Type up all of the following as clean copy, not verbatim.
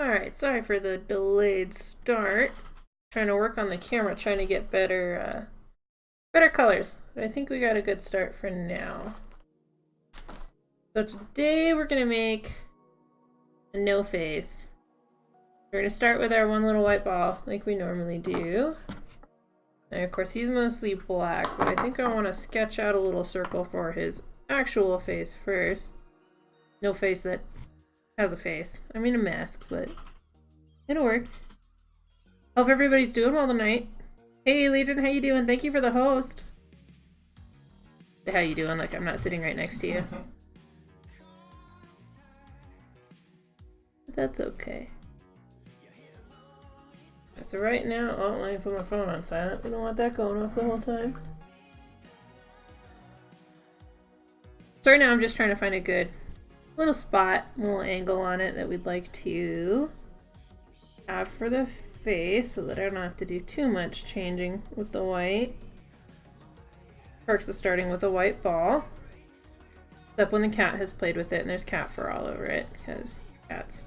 Alright, sorry for the delayed start. Trying to work on the camera, trying to get better colors. But I think we got a good start for now. So today we're gonna make a no face. We're gonna start with our one little white ball like we normally do. And of course he's mostly black, but I think I want to sketch out a little circle for his actual face first. No face that has a face. I mean a mask, but it'll work. Hope everybody's doing well tonight. Hey Legion, how you doing? Thank you for the host. How you doing? Like I'm not sitting right next to you. But that's okay. So right now, oh, let me put my phone on silent. We don't want that going off the whole time. So right now I'm just trying to find a good little spot, little angle on it that we'd like to have for the face so that I don't have to do too much changing with the white. Perks of starting with a white ball. Except when the cat has played with it and there's cat fur all over it, because cats.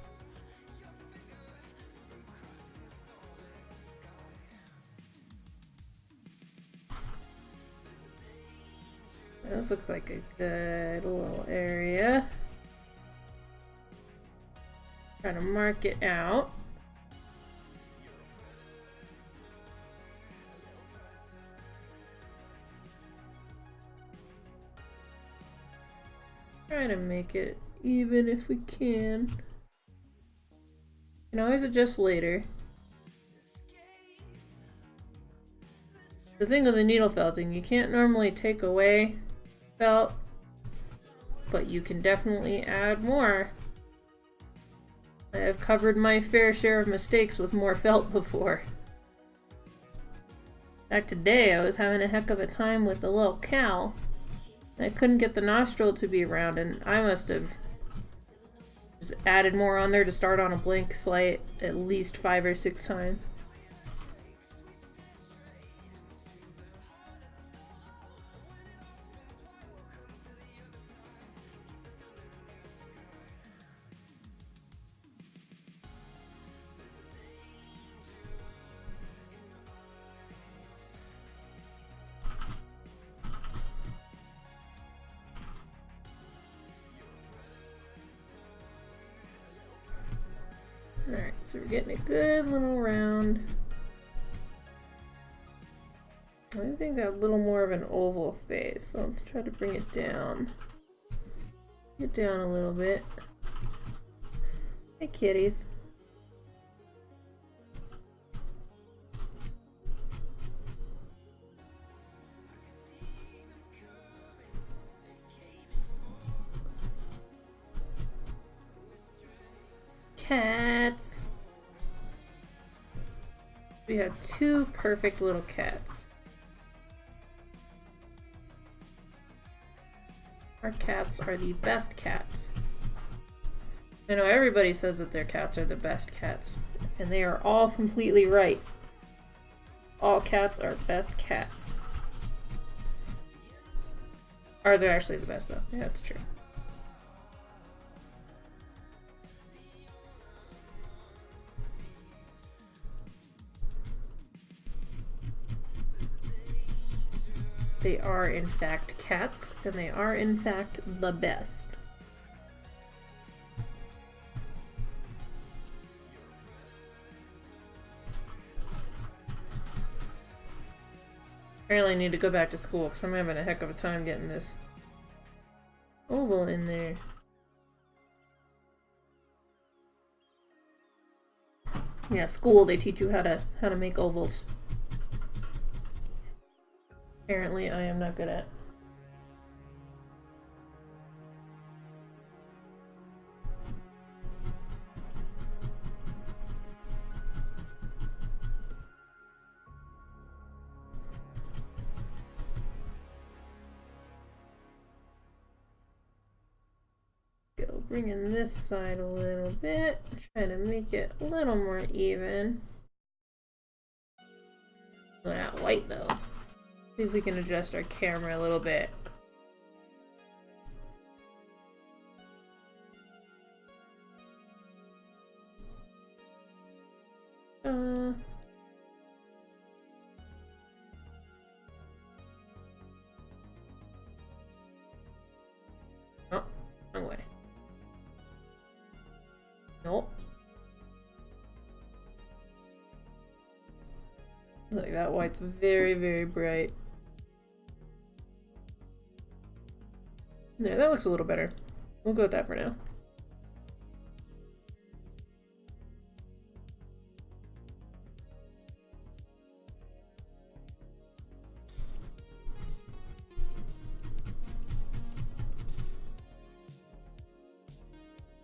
This looks like a good little area. Trying to mark it out. Try to make it even if we can. You can always adjust later. The thing with the needle felting, you can't normally take away felt, but you can definitely add more. I have covered my fair share of mistakes with more felt before. In fact, today I was having a heck of a time with the little cow. I couldn't get the nostril to be round, and I must have just added more on there to start on a blank slate at least 5 or 6 times. Alright, so we're getting a good little round. I think a little more of an oval face, so I'll try to bring it down. Get down a little bit. Hey kitties. Cats. We have 2 perfect little cats. Our cats are the best cats. I know everybody says that their cats are the best cats, and they are all completely right. All cats are best cats. Ours are actually the best though. Yeah, that's true. They are in fact cats, and they are in fact the best. Apparently I need to go back to school because I'm having a heck of a time getting this oval in there. Yeah, school they teach you how to make ovals. Apparently, I am not good at. Go bring in this side a little bit. Try to make it a little more even. Not white though. See if we can adjust our camera a little bit. Wrong way. Nope. Look, that white's very, very bright. Yeah, that looks a little better. We'll go with that for now.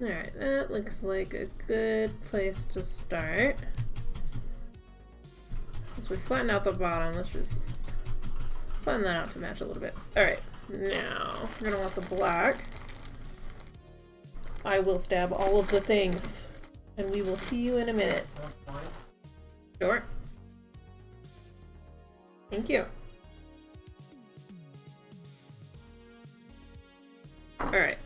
Alright, that looks like a good place to start. Since we flattened out the bottom, let's just flatten that out to match a little bit. Alright, now we're gonna want the black. I will stab all of the things, and we will see you in a minute. Sure. Thank you. Alright.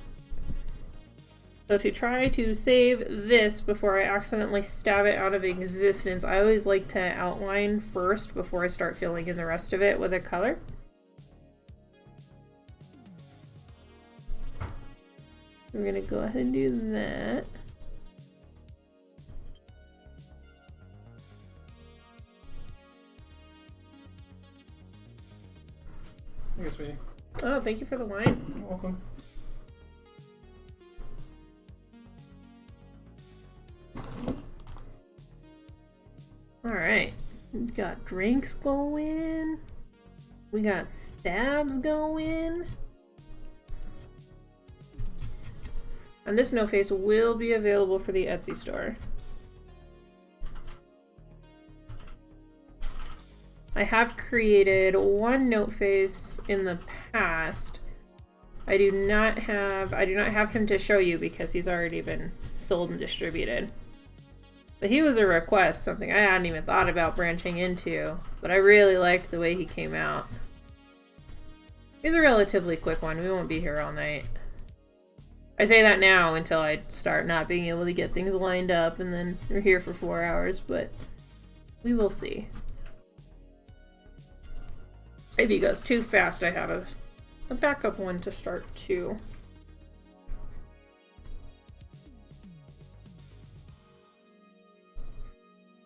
So to try to save this before I accidentally stab it out of existence, I always like to outline first before I start filling in the rest of it with a color. We're gonna go ahead and do that. Here, sweetie. Oh, thank you for the wine. You're welcome. Alright, we've got drinks going. We got stabs going. And this no face will be available for the Etsy store. I have created one note face in the past. I do not have him to show you because he's already been sold and distributed. But he was a request, something I hadn't even thought about branching into, but I really liked the way he came out. He's a relatively quick one, we won't be here all night. I say that now until I start not being able to get things lined up and then we're here for 4 hours, but we will see. If he goes too fast, I have a backup one to start too.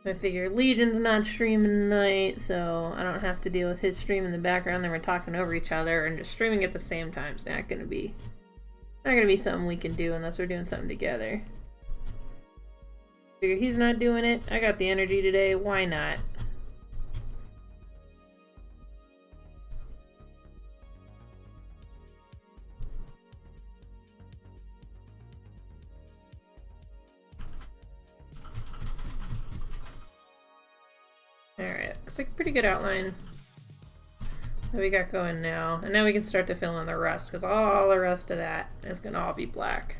I figure Legion's not streaming tonight, so I don't have to deal with his stream in the background. Then we're talking over each other and just streaming at the same time. It's not gonna be something we can do unless we're doing something together. Figure he's not doing it. I got the energy today. Why not? Alright, looks like a pretty good outline that we got going now. And now we can start to fill in the rest, because all the rest of that is going to all be black.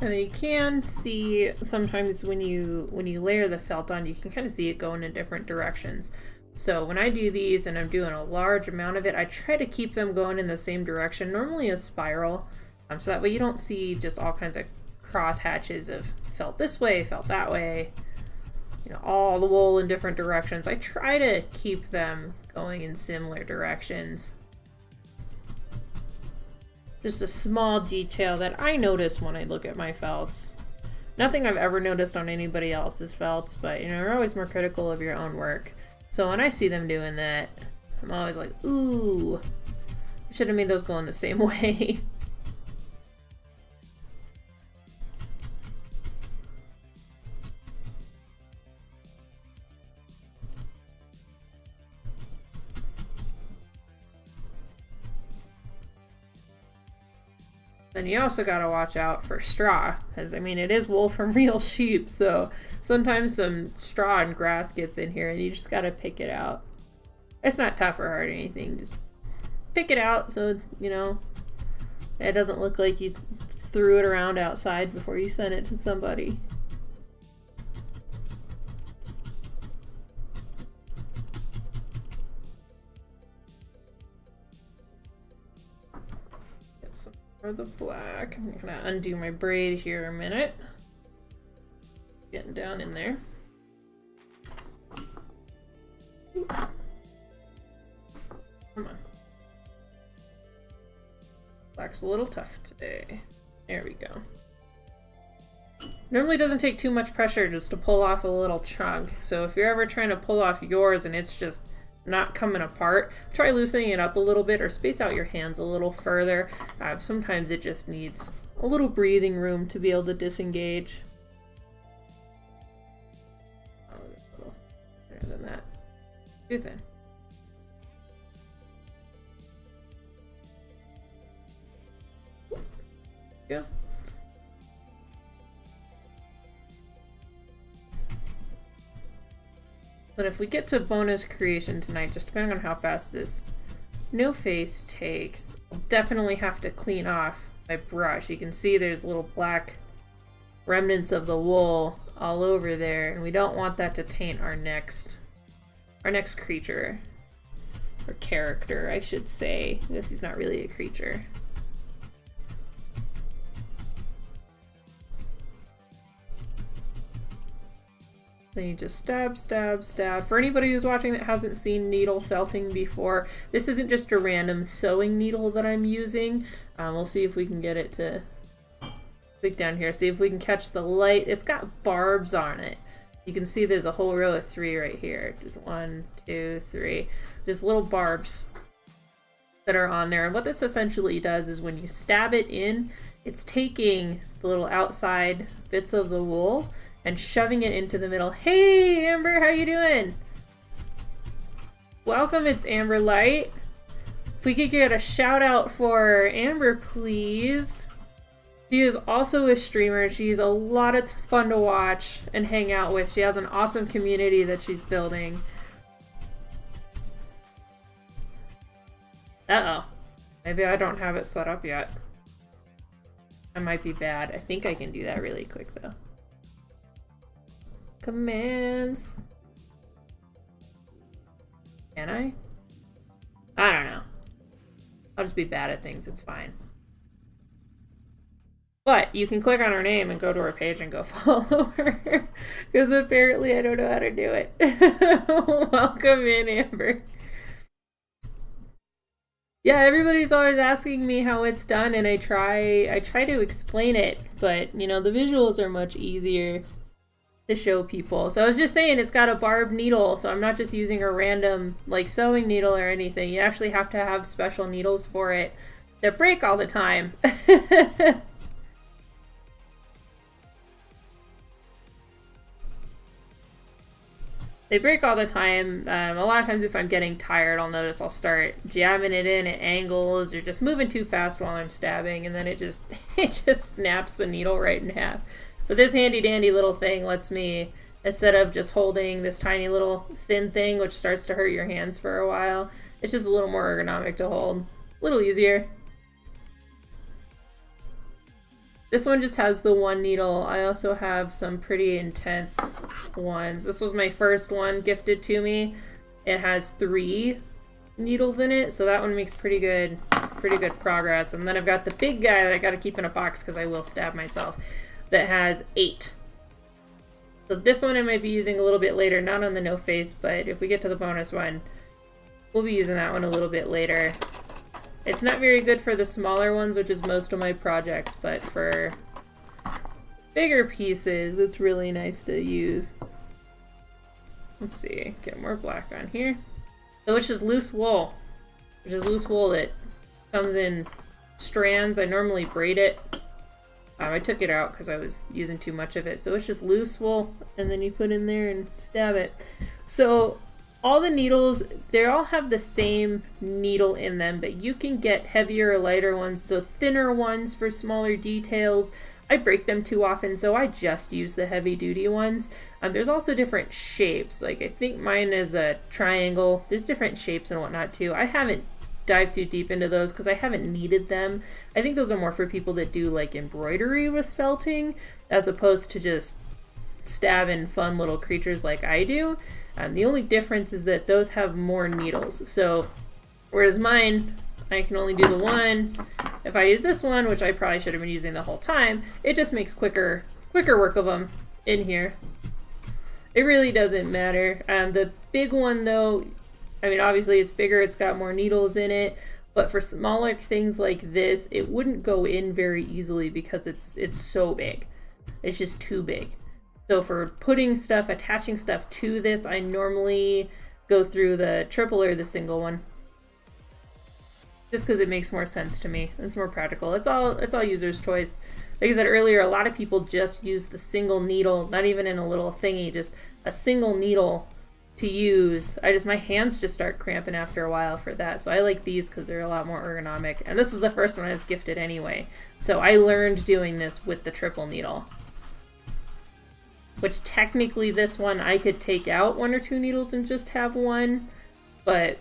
And you can see sometimes when you layer the felt on, you can kind of see it going in different directions. So when I do these and I'm doing a large amount of it, I try to keep them going in the same direction, normally a spiral, so that way you don't see just all kinds of cross hatches of felt this way, felt that way. You know, all the wool in different directions. I try to keep them going in similar directions. Just a small detail that I notice when I look at my felts. Nothing I've ever noticed on anybody else's felts, but you know, you're always more critical of your own work. So when I see them doing that, I'm always like, ooh, I should have made those go in the same way. Then you also gotta watch out for straw, because I mean it is wool from real sheep, so sometimes some straw and grass gets in here and you just gotta pick it out. It's not tough or hard or anything, just pick it out so, you know, it doesn't look like you threw it around outside before you sent it to somebody. For the black, I'm gonna undo my braid here a minute. Getting down in there. Ooh. Come on. Black's a little tough today. There we go. Normally doesn't take too much pressure just to pull off a little chunk. So if you're ever trying to pull off yours and it's just not coming apart, try loosening it up a little bit or space out your hands a little further. Sometimes it just needs a little breathing room to be able to disengage. Oh, a little better than that. Too thin. Yeah. But if we get to bonus creation tonight, just depending on how fast this no face takes, I'll definitely have to clean off my brush. You can see there's little black remnants of the wool all over there, and we don't want that to taint our next creature. Or character, I should say. I guess he's not really a creature. Then you just stab, stab, stab. For anybody who's watching that hasn't seen needle felting before, this isn't just a random sewing needle that I'm using. We'll see if we can get it to click down here. See if we can catch the light. It's got barbs on it. You can see there's a whole row of 3 right here. Just 1, 2, 3. Just little barbs that are on there. And what this essentially does is when you stab it in, it's taking the little outside bits of the wool and shoving it into the middle. Hey, Amber, how you doing? Welcome, it's Amber Light. If we could get a shout out for Amber, please. She is also a streamer. She's a lot of fun to watch and hang out with. She has an awesome community that she's building. Uh-oh. Maybe I don't have it set up yet. I might be bad. I think I can do that really quick, though. Commands. Can I? I don't know. I'll just be bad at things. It's fine. But you can click on her name and go to her page and go follow her. Because apparently I don't know how to do it. Welcome in, Amber. Yeah, everybody's always asking me how it's done, and I try to explain it, but you know, the visuals are much easier to show people. So I was just saying, it's got a barbed needle, so I'm not just using a random like sewing needle or anything. You actually have to have special needles for it that break all the time. They break all the time. A lot of times if I'm getting tired, I'll notice I'll start jamming it in at angles or just moving too fast while I'm stabbing, and then it just snaps the needle right in half. But this handy dandy little thing lets me, instead of just holding this tiny little thin thing which starts to hurt your hands for a while, it's just a little more ergonomic to hold. A little easier. This one just has the one needle. I also have some pretty intense ones. This was my first one gifted to me. It has 3 needles in it, so that one makes pretty good progress. And then I've got the big guy that I gotta keep in a box because I will stab myself, that has 8 So this one I might be using a little bit later, not on the no face, but if we get to the bonus one, we'll be using that one a little bit later. It's not very good for the smaller ones, which is most of my projects, but for bigger pieces, it's really nice to use. Let's see, get more black on here. So it's just loose wool, which is loose wool that comes in strands. I normally braid it. I took it out because I was using too much of it. So it's just loose wool, and then you put in there and stab it. So all the needles, they all have the same needle in them, but you can get heavier or lighter ones, so thinner ones for smaller details. I break them too often, so I just use the heavy duty ones. There's also different shapes. Like I think mine is a triangle. There's different shapes and whatnot too. I haven't dived too deep into those because I haven't needed them. I think those are more for people that do like embroidery with felting, as opposed to just stabbing fun little creatures like I do. The only difference is that those have more needles. So whereas mine, I can only do the one. If I use this one, which I probably should have been using the whole time, it just makes quicker work of them in here. It really doesn't matter. The big one though, I mean, obviously it's bigger, it's got more needles in it, but for smaller things like this, it wouldn't go in very easily because it's so big. It's just too big. So for putting stuff, attaching stuff to this, I normally go through the triple or the single one. Just because it makes more sense to me. It's more practical. It's all user's choice. Like I said earlier, a lot of people just use the single needle, not even in a little thingy, just a single needle to use. My hands just start cramping after a while for that. So I like these because they're a lot more ergonomic. And this is the first one I was gifted anyway. So I learned doing this with the triple needle. Which technically this one I could take out 1 or 2 needles and just have one. But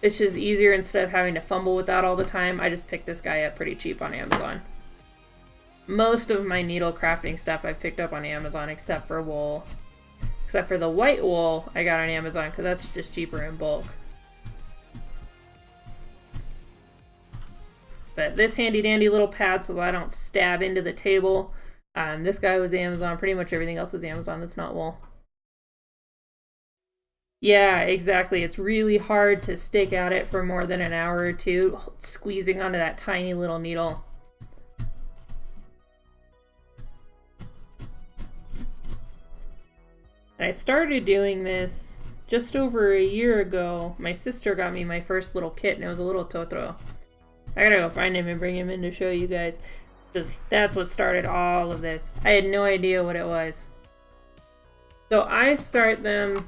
it's just easier instead of having to fumble with that all the time. I just picked this guy up pretty cheap on Amazon. Most of my needle crafting stuff I've picked up on Amazon except for wool. Except for the white wool I got on Amazon because that's just cheaper in bulk. But this handy dandy little pad so that I don't stab into the table. This guy was Amazon. Pretty much everything else is Amazon that's not wool. Yeah, exactly. It's really hard to stick at it for more than an hour or two, squeezing onto that tiny little needle. And I started doing this just over a year ago. My sister got me my first little kit, and it was a little Totoro. I gotta go find him and bring him in to show you guys. Because that's what started all of this. I had no idea what it was. So I start them...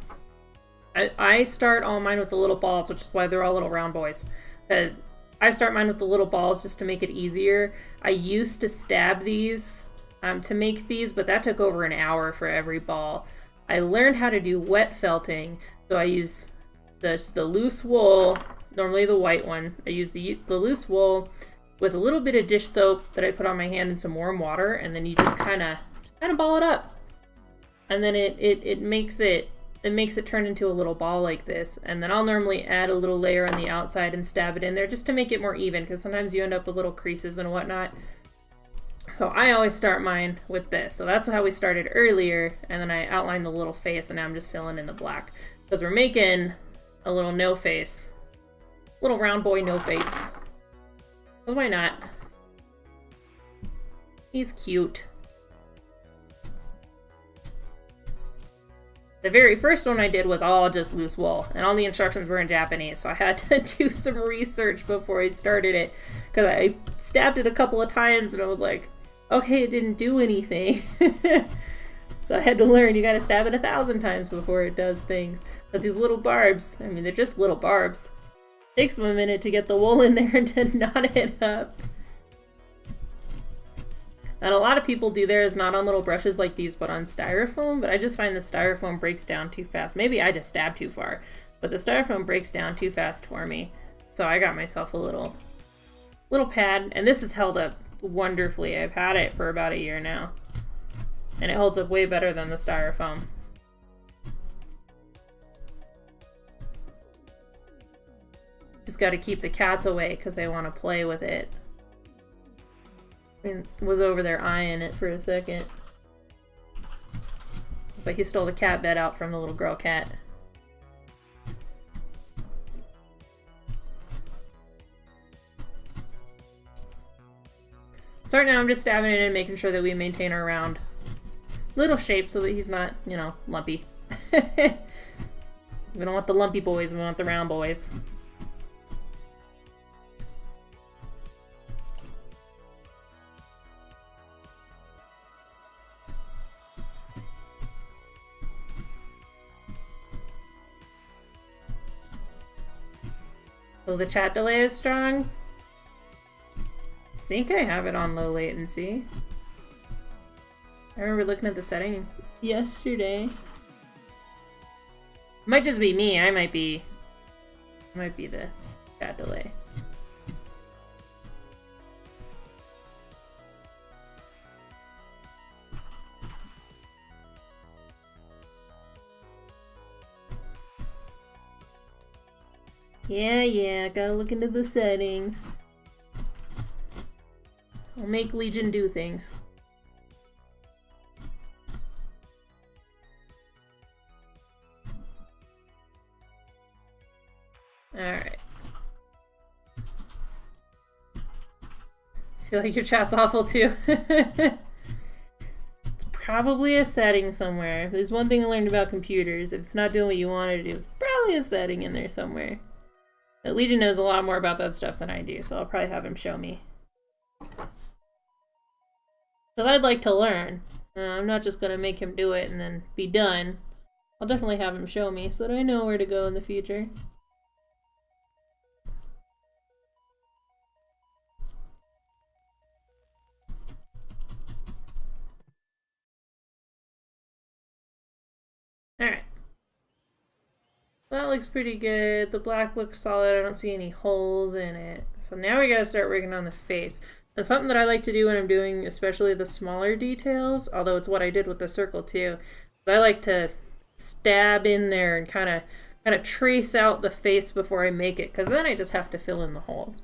I start all mine with the little balls, which is why they're all little round boys. Because I start mine with the little balls just to make it easier. I used to stab these to make these, but that took over an hour for every ball. I learned how to do wet felting, so I use the loose wool, normally the white one. I use the loose wool with a little bit of dish soap that I put on my hand in some warm water, and then you just kind of ball it up. And then it makes it turn into a little ball like this. And then I'll normally add a little layer on the outside and stab it in there just to make it more even, because sometimes you end up with little creases and whatnot. So I always start mine with this. So that's how we started earlier, and then I outlined the little face, and now I'm just filling in the black. Because we're making a little no face. Little round boy no face. Well, why not? He's cute. The very first one I did was all just loose wool, and all the instructions were in Japanese, so I had to do some research before I started it, because I stabbed it a couple of times and I was like, okay, it didn't do anything. So I had to learn, you gotta stab it 1,000 times before it does things. Because these little barbs, I mean, they're just little barbs. It takes them a minute to get the wool in there and to knot it up. And a lot of people do theirs not on little brushes like these, but on styrofoam. But I just find the styrofoam breaks down too fast. Maybe I just stabbed too far, but the styrofoam breaks down too fast for me. So I got myself a little pad, and this has held up wonderfully. I've had it for about a year now, and it holds up way better than the styrofoam. Just got to keep the cats away because they want to play with it. And was over there eyeing it for a second. But he stole the cat bed out from the little girl cat. So right now I'm just stabbing it and making sure that we maintain our round little shape so that he's not, you know, lumpy. We don't want the lumpy boys, we want the round boys. So the chat delay is strong. I think I have it on low latency. I remember looking at the setting yesterday. It might just be me. I might be the chat delay. Yeah, gotta look into the settings. I'll make Legion do things. Alright. I feel like your chat's awful too. It's probably a setting somewhere. There's one thing I learned about computers. If it's not doing what you want it to do, it's probably a setting in there somewhere. But Legion knows a lot more about that stuff than I do, so I'll probably have him show me. Because I'd like to learn. I'm not just going to make him do it and then be done. I'll definitely have him show me so that I know where to go in the future. Alright. That looks pretty good. The black looks solid. I don't see any holes in it. So now we gotta start working on the face. That's something that I like to do when I'm doing especially the smaller details, although it's what I did with the circle too. I like to stab in there and kind of trace out the face before I make it, because then I just have to fill in the holes.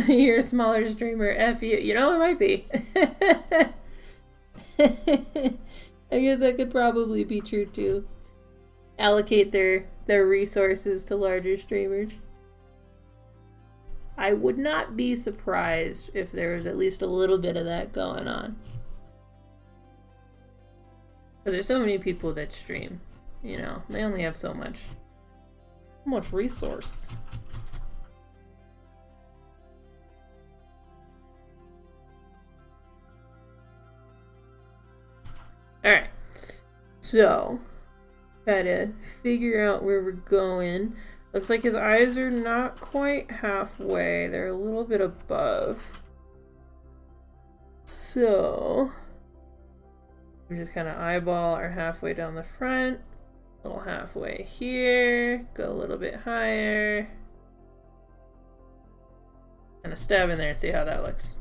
You're a smaller streamer, F you. You know, it might be. I guess that could probably be true too. Allocate their resources to larger streamers. I would not be surprised if there was at least a little bit of that going on. Because there's so many people that stream, you know, they only have so much resource. Alright, so gotta figure out where we're going. Looks like his eyes are not quite halfway, they're a little bit above. So we just kind of eyeball our halfway down the front, a little halfway here, go a little bit higher, kind of stab in there and see how that looks.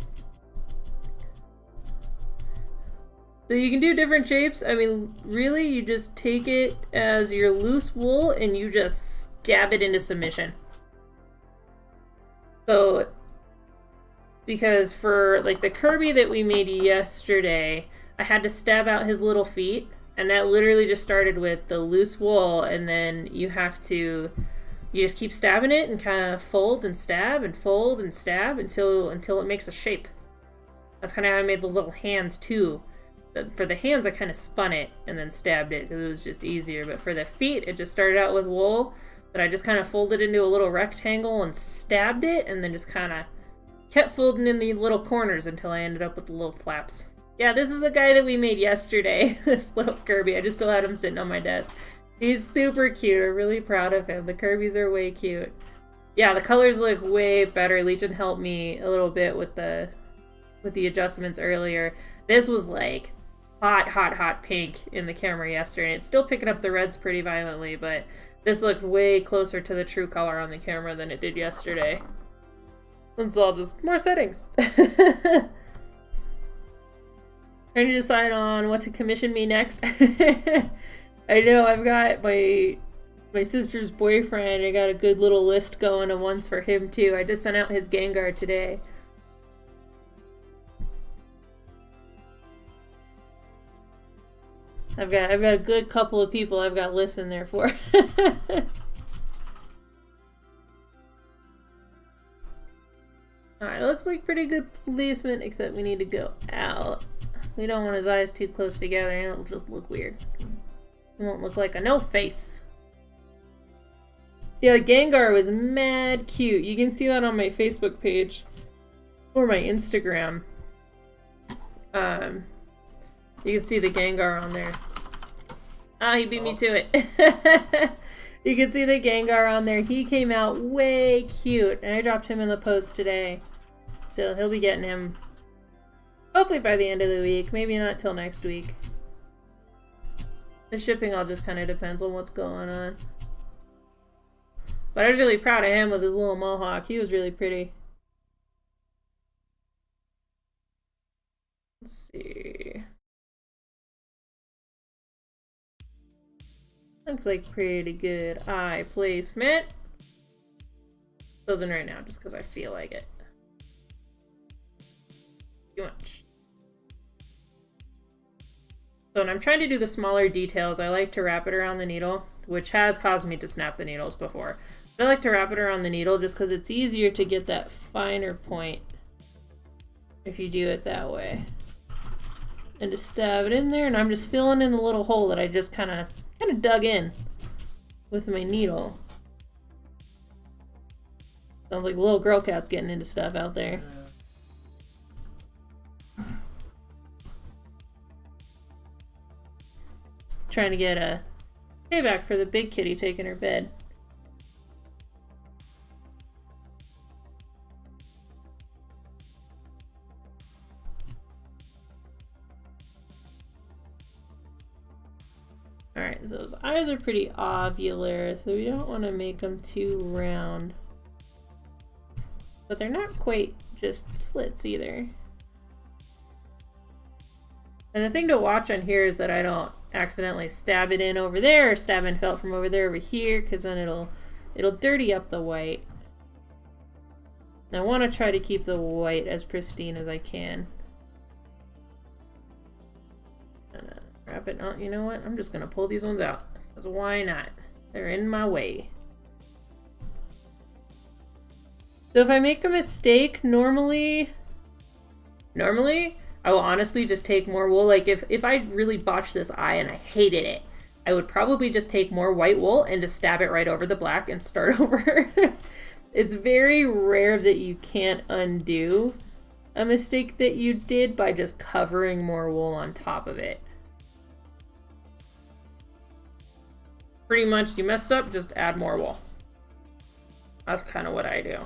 So you can do different shapes. I mean, really, you just take it as your loose wool and you just stab it into submission. So, because for like the Kirby that we made yesterday, I had to stab out his little feet, and that literally just started with the loose wool, and then you just keep stabbing it and kind of fold and stab and fold and stab until it makes a shape. That's kind of how I made the little hands too. For the hands, I kind of spun it and then stabbed it because it was just easier. But for the feet, it just started out with wool that I just kind of folded into a little rectangle and stabbed it, and then just kind of kept folding in the little corners until I ended up with the little flaps. Yeah, this is the guy that we made yesterday, this little Kirby. I just still had him sitting on my desk. He's super cute. I'm really proud of him. The Kirbys are way cute. Yeah, the colors look way better. Legion helped me a little bit with the adjustments earlier. This was like hot pink in the camera yesterday. It's still picking up the reds pretty violently, but this looks way closer to the true color on the camera than it did yesterday. It's all just more settings. Trying to decide on what to commission me next. I know I've got my sister's boyfriend. I got a good little list going of ones for him too. I just sent out his Gengar today. I've got a good couple of people I've got lists in there for. Alright, looks like pretty good placement, except we need to go out. We don't want his eyes too close together, and it'll just look weird. It won't look like a no-face. Yeah, Gengar was mad cute. You can see that on my Facebook page. Or my Instagram. You can see the Gengar on there. Ah, he beat me to it. You can see the Gengar on there. He came out way cute. And I dropped him in the post today. So he'll be getting him hopefully by the end of the week. Maybe not till next week. The shipping all just kind of depends on what's going on. But I was really proud of him with his little mohawk. He was really pretty. Let's see. Looks like pretty good eye placement. Doesn't right now just because I feel like it. Too much. So when I'm trying to do the smaller details, I like to wrap it around the needle, which has caused me to snap the needles before. But I like to wrap it around the needle just because it's easier to get that finer point if you do it that way. And just stab it in there, and I'm just filling in the little hole that I just kind of dug in with my needle. Sounds like the little girl cat's getting into stuff out there. Just trying to get a payback for the big kitty taking her bed. Alright, so those eyes are pretty ovular, so we don't want to make them too round. But they're not quite just slits either. And the thing to watch on here is that I don't accidentally stab it in over there or stab in felt from over there over here, because then it'll dirty up the white. And I want to try to keep the white as pristine as I can. Wrap it on. You know what? I'm just gonna pull these ones out. Because why not? They're in my way. So if I make a mistake, normally I will honestly just take more wool. Like if I really botched this eye and I hated it, I would probably just take more white wool and just stab it right over the black and start over. It's very rare that you can't undo a mistake that you did by just covering more wool on top of it. Pretty much, you mess up, just add more wool. That's kind of what I do.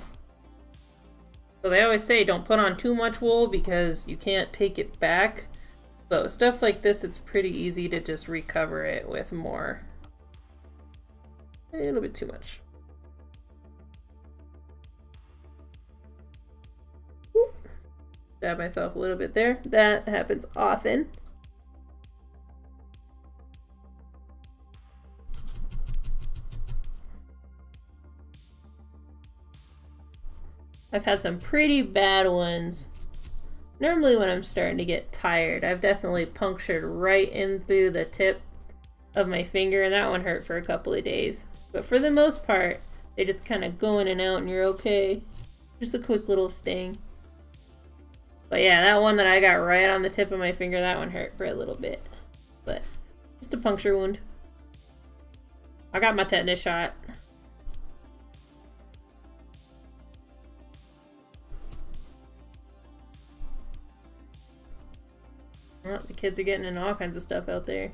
So they always say don't put on too much wool because you can't take it back. So stuff like this, it's pretty easy to just recover it with more. A little bit too much. Stab myself a little bit there. That happens often. I've had some pretty bad ones. Normally when I'm starting to get tired, I've definitely punctured right in through the tip of my finger, and that one hurt for a couple of days. But for the most part, they just kind of go in and out and you're okay. Just a quick little sting. But yeah, that one that I got right on the tip of my finger, that one hurt for a little bit. But just a puncture wound. I got my tetanus shot. Well, the kids are getting into all kinds of stuff out there.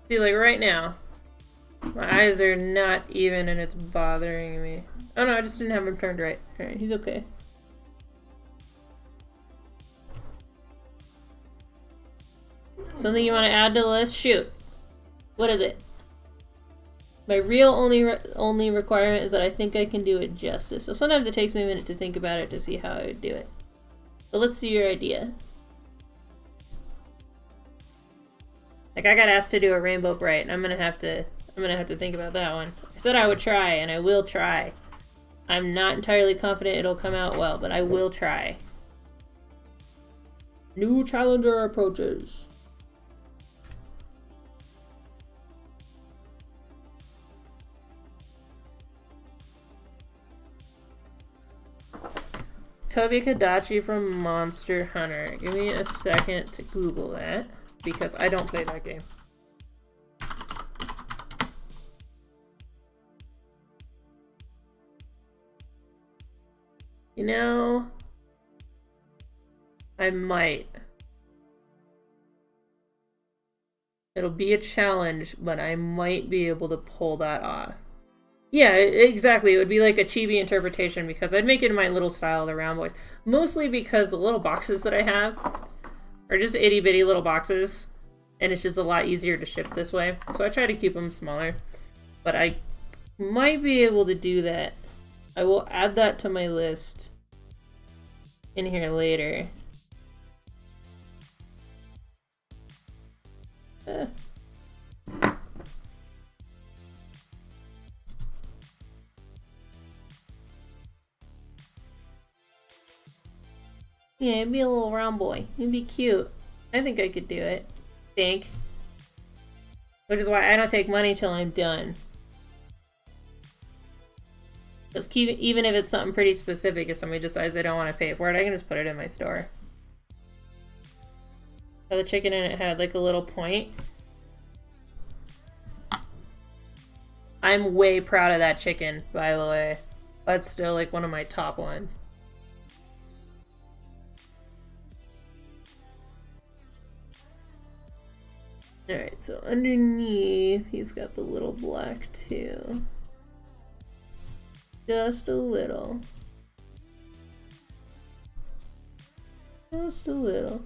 See, like right now, my eyes are not even and it's bothering me. Oh no, I just didn't have him turned right. Alright, he's okay. Something you want to add to the list? Shoot. What is it? My real only requirement is that I think I can do it justice. So sometimes it takes me a minute to think about it to see how I would do it. But let's see your idea. Like I got asked to do a rainbow bright, and I'm gonna have to think about that one. I said I would try, and I will try. I'm not entirely confident it'll come out well, but I will try. New challenger approaches. Toby Kadachi from Monster Hunter. Give me a second to Google that, because I don't play that game. You know, I might. It'll be a challenge, but I might be able to pull that off. Yeah, exactly. It would be like a chibi interpretation because I'd make it in my little style of the round boys. Mostly because the little boxes that I have are just itty bitty little boxes, and it's just a lot easier to ship this way. So I try to keep them smaller, but I might be able to do that. I will add that to my list in here later. Yeah, it'd be a little round boy. It'd be cute. I think I could do it. Think. Which is why I don't take money till I'm done. Just keep, even if it's something pretty specific, if somebody decides they don't want to pay for it, I can just put it in my store. So the chicken in it had like a little point. I'm way proud of that chicken, by the way. That's still like one of my top ones. Alright, so underneath, he's got the little black too. Just a little. Just a little.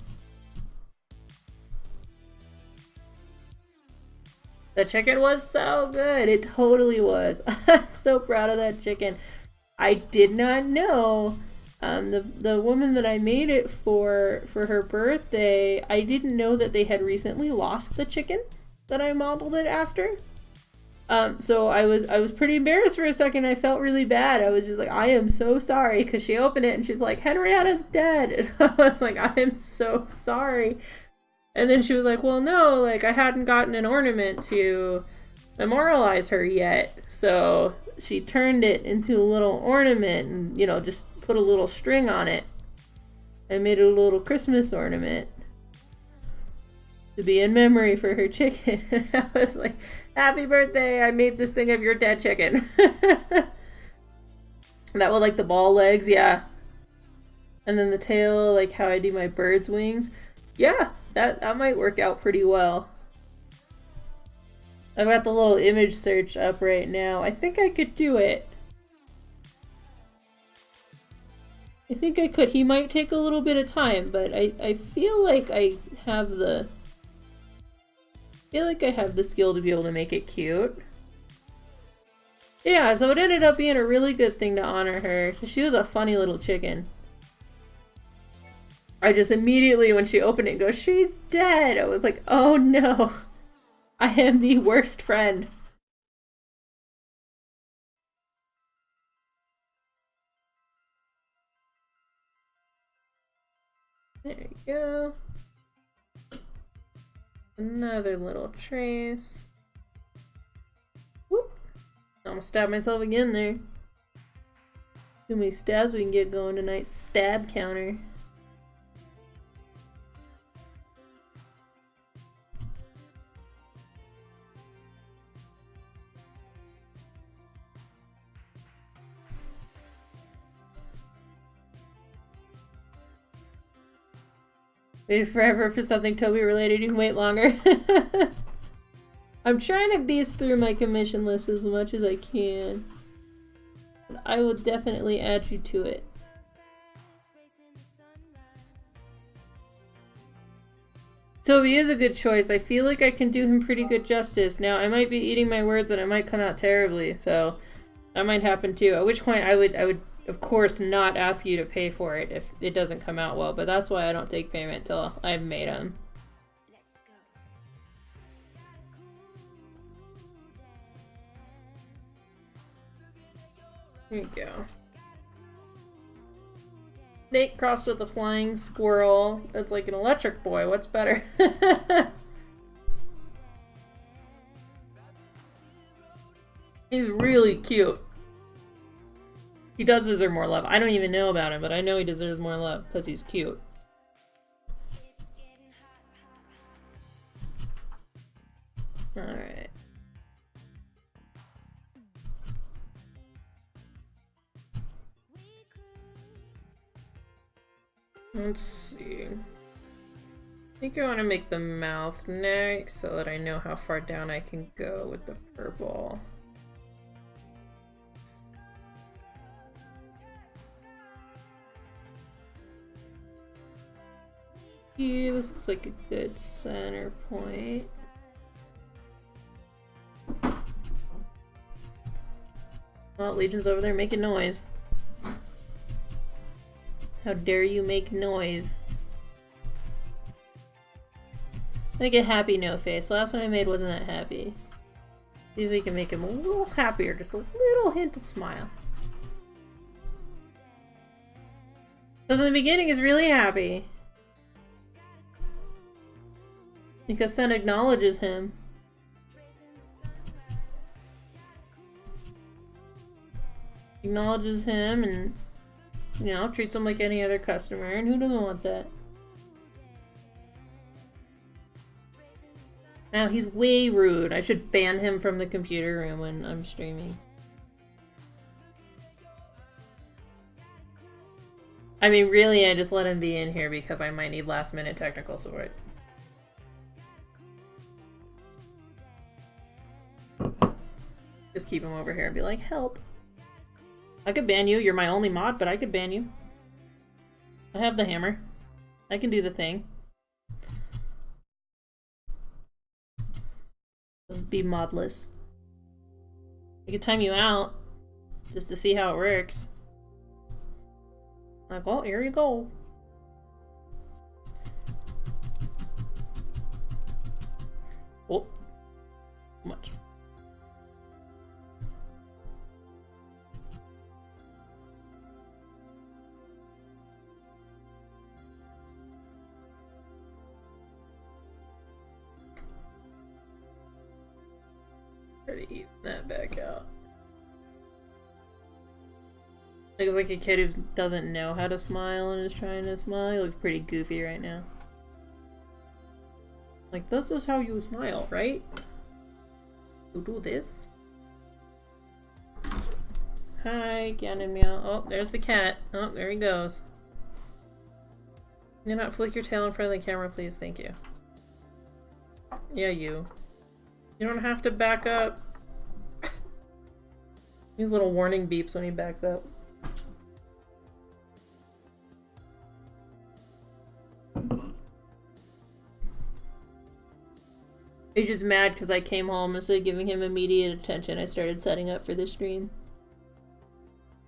The chicken was so good. It totally was. I'm so proud of that chicken. I did not know. The woman that I made it for her birthday, I didn't know that they had recently lost the chicken that I modeled it after. So I was pretty embarrassed for a second. I felt really bad. I was just like, I am so sorry, because she opened it and she's like, Henrietta's dead. And I was like, I am so sorry. And then she was like, well, no, like I hadn't gotten an ornament to memorialize her yet. So she turned it into a little ornament and, you know, just put a little string on it. I made it a little Christmas ornament to be in memory for her chicken. And I was like, happy birthday, I made this thing of your dead chicken. That with like the ball legs, yeah. And then the tail, like how I do my bird's wings. Yeah, that might work out pretty well. I've got the little image search up right now. I think I could do it. I think I could. He might take a little bit of time, but I feel like I have the skill to be able to make it cute. Yeah, so it ended up being a really good thing to honor her. She was a funny little chicken. I just immediately, when she opened it, go, she's dead! I was like, oh no! I am the worst friend. There you go. Another little trace. Whoop! Almost stabbed myself again there. Too many stabs we can get going tonight. Stab counter. Waited forever for something Toby related. You can wait longer. I'm trying to beast through my commission list as much as I can. But I will definitely add you to it. Toby is a good choice. I feel like I can do him pretty good justice. Now, I might be eating my words and it might come out terribly, so that might happen too. At which point I would of course not ask you to pay for it if it doesn't come out well, but that's why I don't take payment till I've made them. There you go. snake crossed with a flying squirrel. That's like an electric boy. What's better? He's really cute. He does deserve more love. I don't even know about him, but I know he deserves more love because he's cute. Alright. Let's see. I think I want to make the mouth next so that I know how far down I can go with the purple. Yeah, this looks like a good center point. Well, Legion's over there making noise. How dare you make noise? Make a happy no face. Last one I made wasn't that happy. See if we can make him a little happier, just a little hint of smile. Because in the beginning he's really happy. Because Sen acknowledges him. Acknowledges him and, you know, treats him like any other customer, and who doesn't want that? Now he's way rude. I should ban him from the computer room when I'm streaming. I mean, really, I just let him be in here because I might need last-minute technical support. Just keep him over here and be like, help. I could ban you. You're my only mod, but I could ban you. I have the hammer. I can do the thing. Just be modless. I could time you out just to see how it works. Like, well, here you go. Oh, much. Try to even that back out. It looks like a kid who doesn't know how to smile and is trying to smile. You look pretty goofy right now. Like, this is how you smile, right? You do this. Hi, Ganon Meow. Oh, there's the cat. Oh, there he goes. Can you not flick your tail in front of the camera, please? Thank you. Yeah, you. You don't have to back up. These little warning beeps when he backs up. He's just mad because I came home instead of giving him immediate attention. I started setting up for the stream.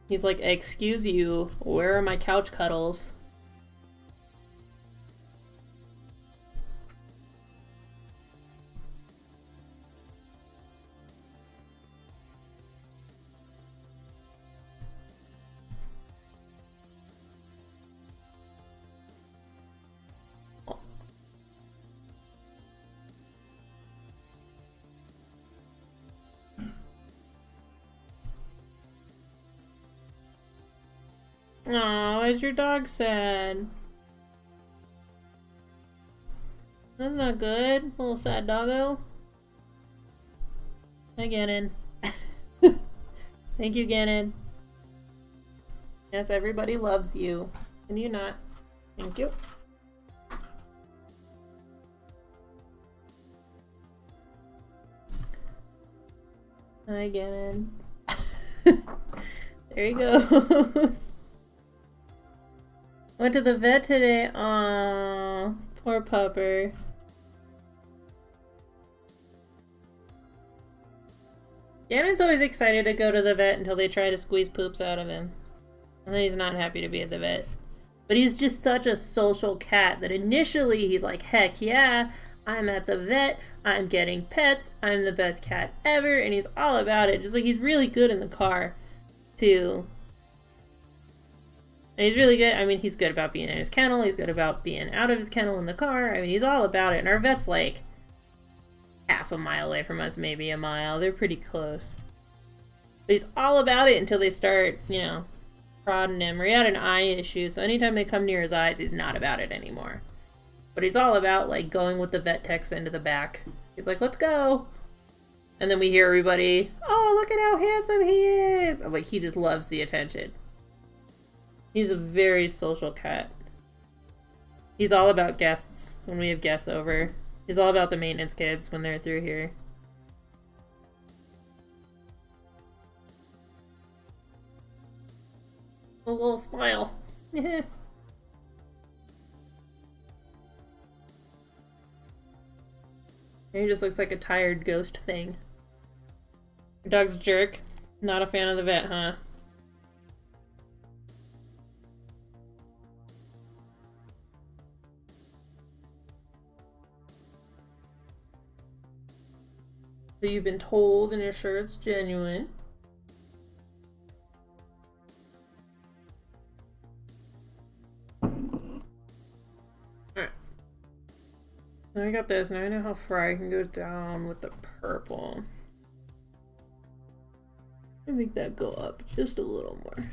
He's like, excuse you, where are my couch cuddles? Aw, is your dog sad? That's not good. Little sad doggo. Hi, Ganon. Thank you, Ganon. Yes, everybody loves you. And you not. Thank you. Hi, Ganon. There he goes. Went to the vet today. Aww, poor pupper. Ganon's always excited to go to the vet until they try to squeeze poops out of him. And then he's not happy to be at the vet. But he's just such a social cat that initially he's like, heck yeah, I'm at the vet, I'm getting pets, I'm the best cat ever, and he's all about it. Just like he's really good in the car, too. And he's really good. I mean, he's good about being in his kennel. He's good about being out of his kennel in the car. I mean, he's all about it. And our vet's like half a mile away from us, maybe a mile. They're pretty close. But he's all about it until they start, you know, prodding him. Or he had an eye issue, so anytime they come near his eyes, he's not about it anymore. But he's all about, like, going with the vet techs into the back. He's like, let's go. And then we hear everybody, oh, look at how handsome he is. I'm like, he just loves the attention. He's a very social cat. He's all about guests when we have guests over. He's all about the maintenance kids when they're through here. A little smile. He just looks like a tired ghost thing. Your dog's a jerk. Not a fan of the vet, huh? So you've been told and you're sure it's genuine. Alright. Now I got this. Now I know how far I can go down with the purple. I'll make that go up just a little more.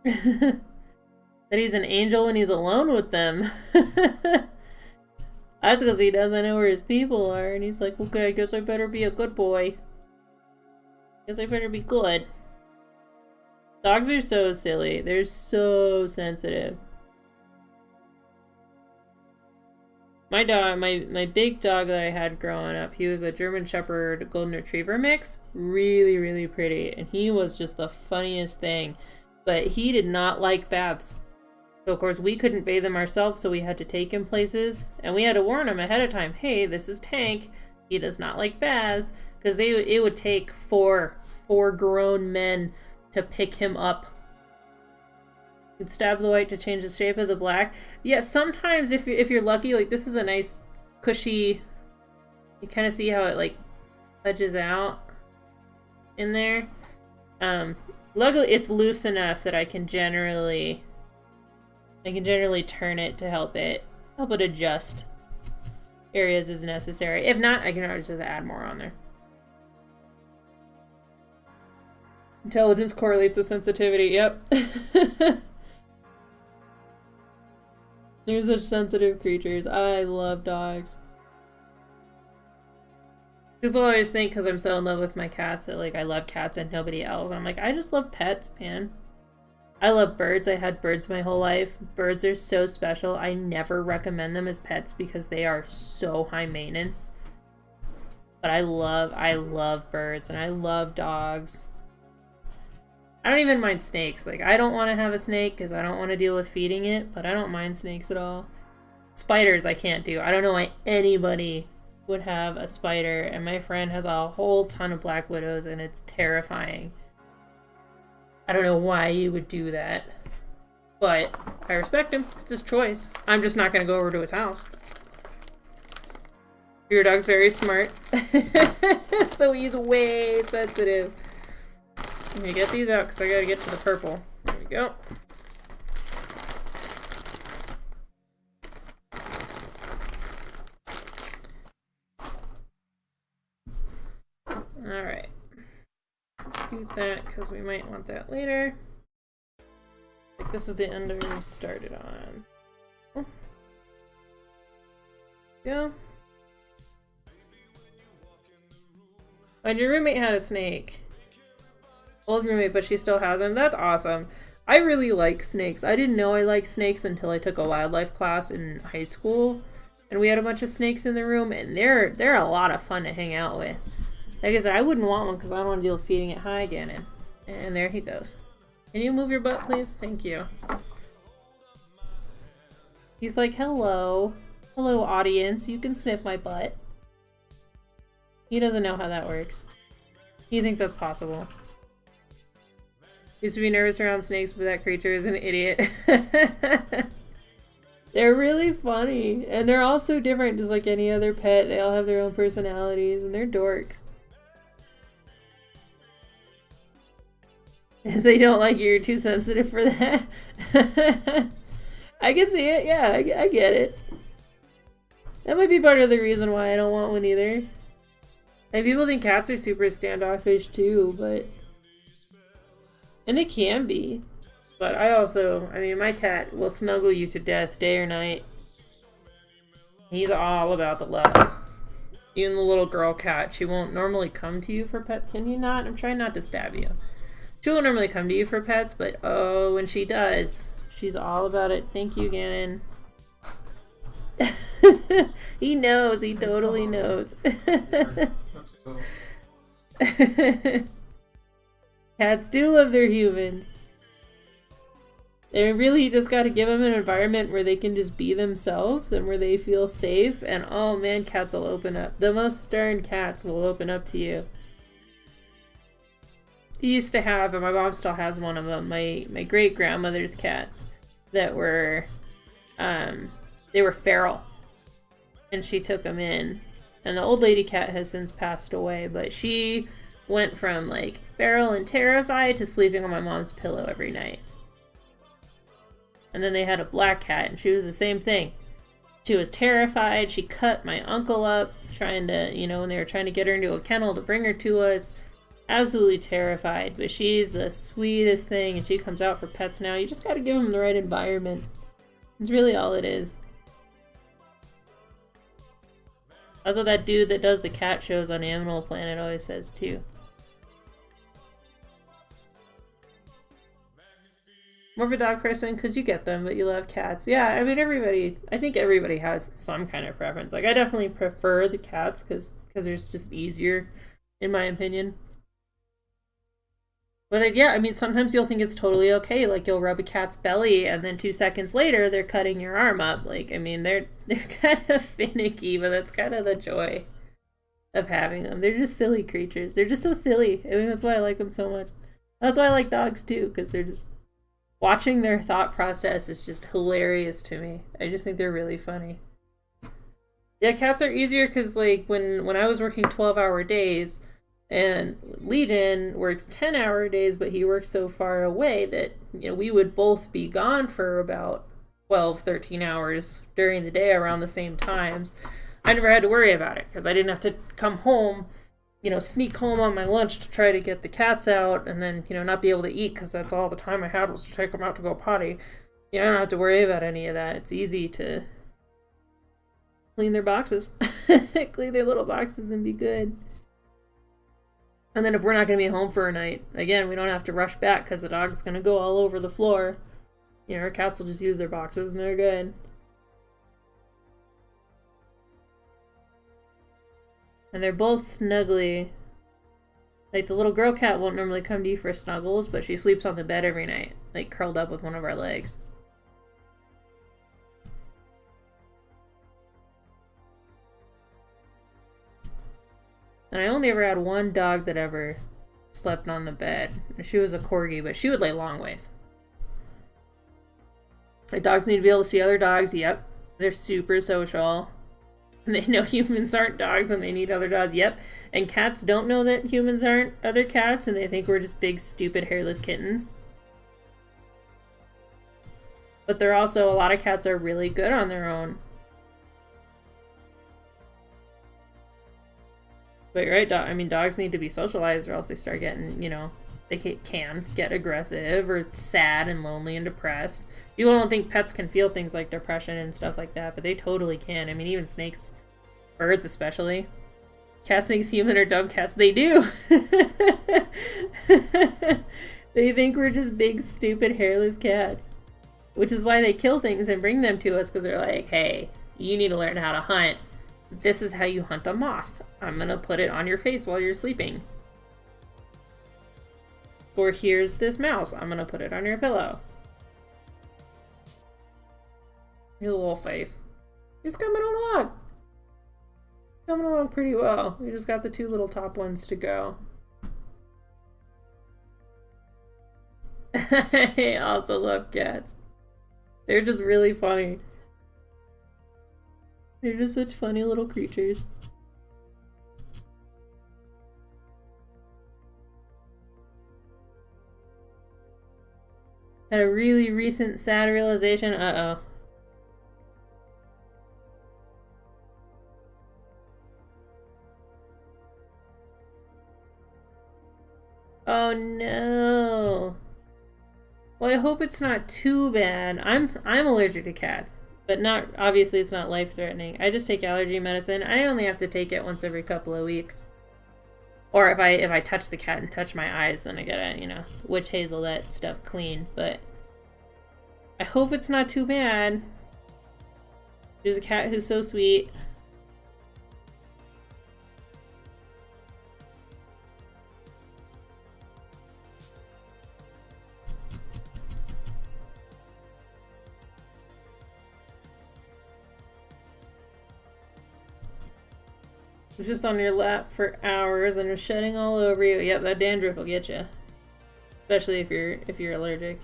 That he's an angel when he's alone with them. That's because he doesn't know where his people are, and he's like, okay, I guess I better be a good boy. Guess I better be good. Dogs are so silly. They're so sensitive. My dog, my big dog that I had growing up, he was a German Shepherd Golden Retriever mix. Really, really pretty. And he was just the funniest thing. But he did not like baths. So, of course, we couldn't bathe him ourselves, so we had to take him places. And we had to warn him ahead of time, hey, this is Tank. He does not like baths. Because it would take four grown men to pick him up. You'd stab the white to change the shape of the black. Yeah, sometimes if you're lucky, like this is a nice, cushy... You kind of see how it, like, pudges out in there. Luckily, it's loose enough that I can generally turn it to help it adjust areas as necessary. If not, I can always just add more on there. Intelligence correlates with sensitivity. Yep. They're such sensitive creatures. I love dogs. People always think because I'm so in love with my cats that, like, I love cats and nobody else. I'm like, I just love pets, man. I love birds. I had birds my whole life. Birds are so special. I never recommend them as pets because they are so high maintenance. But I love birds and I love dogs. I don't even mind snakes. Like, I don't want to have a snake because I don't want to deal with feeding it, but I don't mind snakes at all. Spiders I can't do. I don't know why anybody would have a spider, and my friend has a whole ton of black widows and it's terrifying. I don't know why you would do that, but I respect him. It's his choice. I'm just not going to go over to his house. Your dog's very smart. So he's way sensitive. Let me get these out because I got to get to the purple. There we go. Alright. Scoot that because we might want that later. I think this is the ender we started on. Oh. Go. And your roommate had a snake. Old roommate, but she still has them. That's awesome. I really like snakes. I didn't know I liked snakes until I took a wildlife class in high school. And we had a bunch of snakes in the room, and they're a lot of fun to hang out with. Like I said, I wouldn't want one because I don't want to deal with feeding it high again. And there he goes. Can you move your butt, please? Thank you. He's like, hello. Hello, audience. You can sniff my butt. He doesn't know how that works. He thinks that's possible. Used to be nervous around snakes, but that creature is an idiot. They're really funny. And they're all so different, just like any other pet. They all have their own personalities, and they're dorks. They don't like you, you're too sensitive for that. I can see it, yeah, I get it. That might be part of the reason why I don't want one either. And people think cats are super standoffish too, but... And they can be. But I mean, my cat will snuggle you to death day or night. He's all about the love. Even the little girl cat, she won't normally come to you for pets. Can you not? I'm trying not to stab you. She won't normally come to you for pets, but oh, when she does, she's all about it. Thank you, Gannon. He knows. He totally knows. Cats do love their humans. They really just got to give them an environment where they can just be themselves and where they feel safe. And oh man, cats will open up. The most stern cats will open up to you. He used to have, and my mom still has one of them, my great grandmother's cats that were, they were feral. And she took them in. And the old lady cat has since passed away, but she went from like feral and terrified to sleeping on my mom's pillow every night. And then they had a black cat, and she was the same thing. She was terrified. She cut my uncle up, trying to, you know, when they were trying to get her into a kennel to bring her to us. Absolutely terrified, but she's the sweetest thing, and she comes out for pets now. You just gotta give them the right environment. It's really all it is. That's what that dude that does the cat shows on Animal Planet always says, too. More of a dog person, because you get them, but you love cats. Yeah, I mean, I think everybody has some kind of preference. Like, I definitely prefer the cats, because they're just easier, in my opinion. But like, yeah, I mean, sometimes you'll think it's totally okay. Like, you'll rub a cat's belly, and then 2 seconds later, they're cutting your arm up. Like, I mean, they're kind of finicky, but that's kind of the joy of having them. They're just silly creatures. They're just so silly. I think that's why I like them so much. That's why I like dogs, too, because they're just... Watching their thought process is just hilarious to me. I just think they're really funny. Yeah, cats are easier because, like, when I was working 12-hour days, and Legion works 10-hour days, but he works so far away that, you know, we would both be gone for about 12, 13 hours during the day around the same times. I never had to worry about it because I didn't have to come home, you know, sneak home on my lunch to try to get the cats out and then, you know, not be able to eat because that's all the time I had was to take them out to go potty. You know, I don't have to worry about any of that. It's easy to clean their boxes. Clean their little boxes and be good. And then if we're not going to be home for a night, again, we don't have to rush back because the dog's going to go all over the floor. You know, our cats will just use their boxes and they're good. And they're both snuggly. Like, the little girl cat won't normally come to you for snuggles, but she sleeps on the bed every night, like curled up with one of our legs. And I only ever had one dog that ever slept on the bed. And she was a corgi, but she would lay long ways. Like, dogs need to be able to see other dogs. Yep. They're super social. And they know humans aren't dogs and they need other dogs. Yep. And cats don't know that humans aren't other cats and they think we're just big, stupid, hairless kittens. But they're also, a lot of cats are really good on their own. But you're right, I mean, dogs need to be socialized or else they start getting, you know, they can get aggressive or sad and lonely and depressed. People don't think pets can feel things like depression and stuff like that, but they totally can. I mean, even snakes, birds especially. Cats think human or dumb cats, they do. They think we're just big, stupid, hairless cats. Which is why they kill things and bring them to us, because they're like, hey, you need to learn how to hunt. This is how you hunt a moth. I'm gonna put it on your face while you're sleeping. Or here's this mouse. I'm gonna put it on your pillow. Your little face. He's coming along. Coming along pretty well. We just got the 2 little top ones to go. I also love cats. They're just really funny. They're just such funny little creatures. Had a really recent sad realization. Uh-oh. Oh no. Well, I hope it's not too bad. I'm allergic to cats, but not obviously it's not life-threatening. I just take allergy medicine. I only have to take it once every couple of weeks. Or if I touch the cat and touch my eyes, then I gotta, you know, witch hazel that stuff clean. But I hope it's not too bad. There's a cat who's so sweet. Was just on your lap for hours and was shedding all over you. Yep, that dandruff will get you, especially if you're allergic.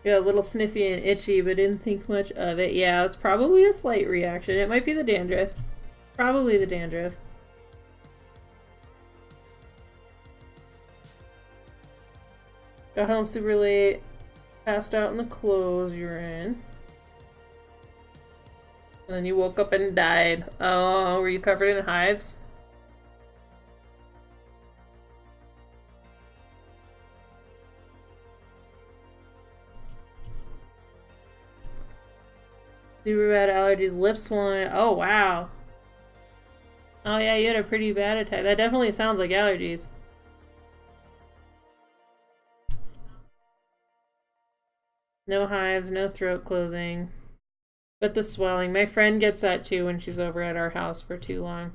Yeah, a little sniffy and itchy, but didn't think much of it. Yeah, it's probably a slight reaction. It might be the dandruff. Probably the dandruff. Got home super late. Passed out in the clothes you were in. And then you woke up and died. Oh, were you covered in hives? Super bad allergies, lips swollen. Oh, wow. Oh, yeah, you had a pretty bad attack. That definitely sounds like allergies. No hives, no throat closing. But the swelling. My friend gets that too when she's over at our house for too long.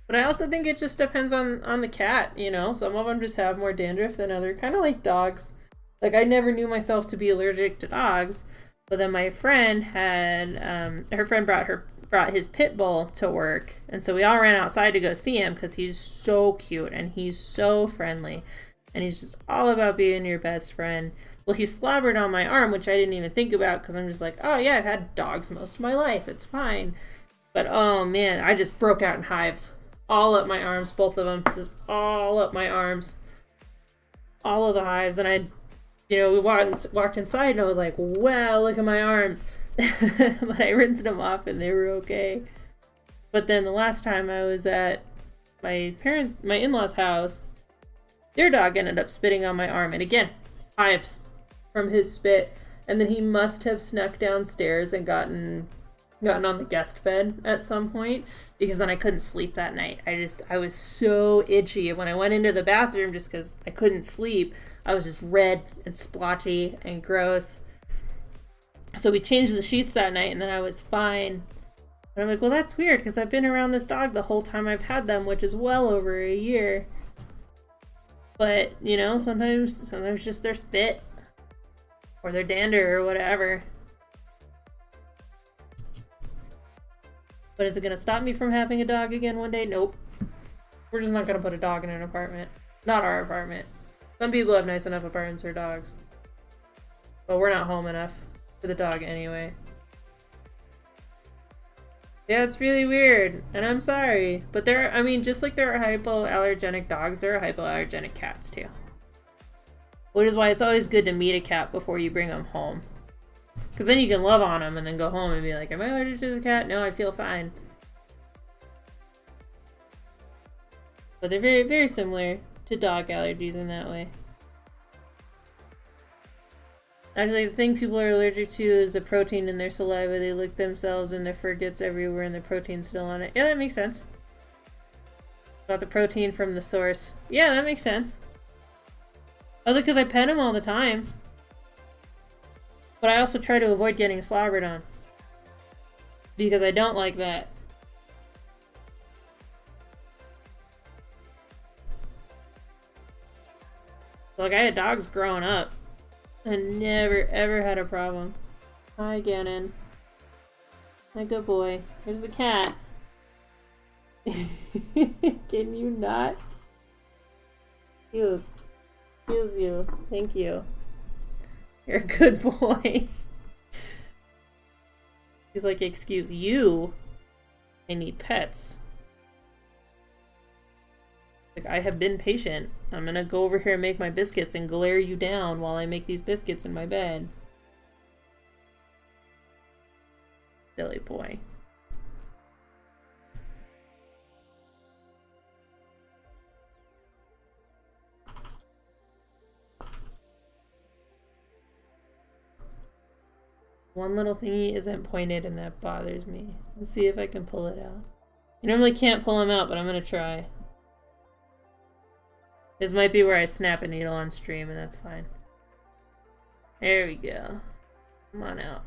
But I also think it just depends on the cat, you know? Some of them just have more dandruff than others. Kind of like dogs. Like, I never knew myself to be allergic to dogs. But then my friend had, her friend brought his pit bull to work. And so we all ran outside to go see him because he's so cute and he's so friendly. And he's just all about being your best friend. Well, he slobbered on my arm, which I didn't even think about because I'm just like, oh yeah, I've had dogs most of my life. It's fine. But oh man, I just broke out in hives. All up my arms, both of them. Just all up my arms. All of the hives. And I, you know, we walked inside and I was like, wow, look at my arms. But I rinsed them off and they were okay. But then the last time I was at my in-laws' house, their dog ended up spitting on my arm. And again, hives from his spit. And then he must have snuck downstairs and gotten on the guest bed at some point because then I couldn't sleep that night. I was so itchy. When I went into the bathroom just because I couldn't sleep, I was just red and splotchy and gross. So we changed the sheets that night and then I was fine. And I'm like, well, that's weird because I've been around this dog the whole time I've had them, which is well over a year. But, you know, sometimes just their spit or their dander or whatever. But is it going to stop me from having a dog again one day? Nope. We're just not going to put a dog in an apartment. Not our apartment. Some people have nice enough apartments for dogs. But we're not home enough for the dog anyway. Yeah, it's really weird. And I'm sorry. But I mean, just like there are hypoallergenic dogs, there are hypoallergenic cats too. Which is why it's always good to meet a cat before you bring them home. Because then you can love on them and then go home and be like, am I allergic to the cat? No, I feel fine. But they're very, very similar to dog allergies in that way. Actually, the thing people are allergic to is the protein in their saliva. They lick themselves and their fur gets everywhere and the protein's still on it. Yeah, that makes sense. Got the protein from the source. Yeah, that makes sense. Also, because I pet them all the time. But I also try to avoid getting slobbered on. Because I don't like that. Like, I had dogs growing up. I never, ever had a problem. Hi, Gannon. My good boy. Here's the cat. Can you not? Feels you. Thank you. You're a good boy. He's like, excuse you. I need pets. Like, I have been patient. I'm gonna go over here and make my biscuits and glare you down while I make these biscuits in my bed. Silly boy. One little thingy isn't pointed and that bothers me. Let's see if I can pull it out. You normally can't pull them out, but I'm gonna try. This might be where I snap a needle on stream, and that's fine. There we go. Come on out.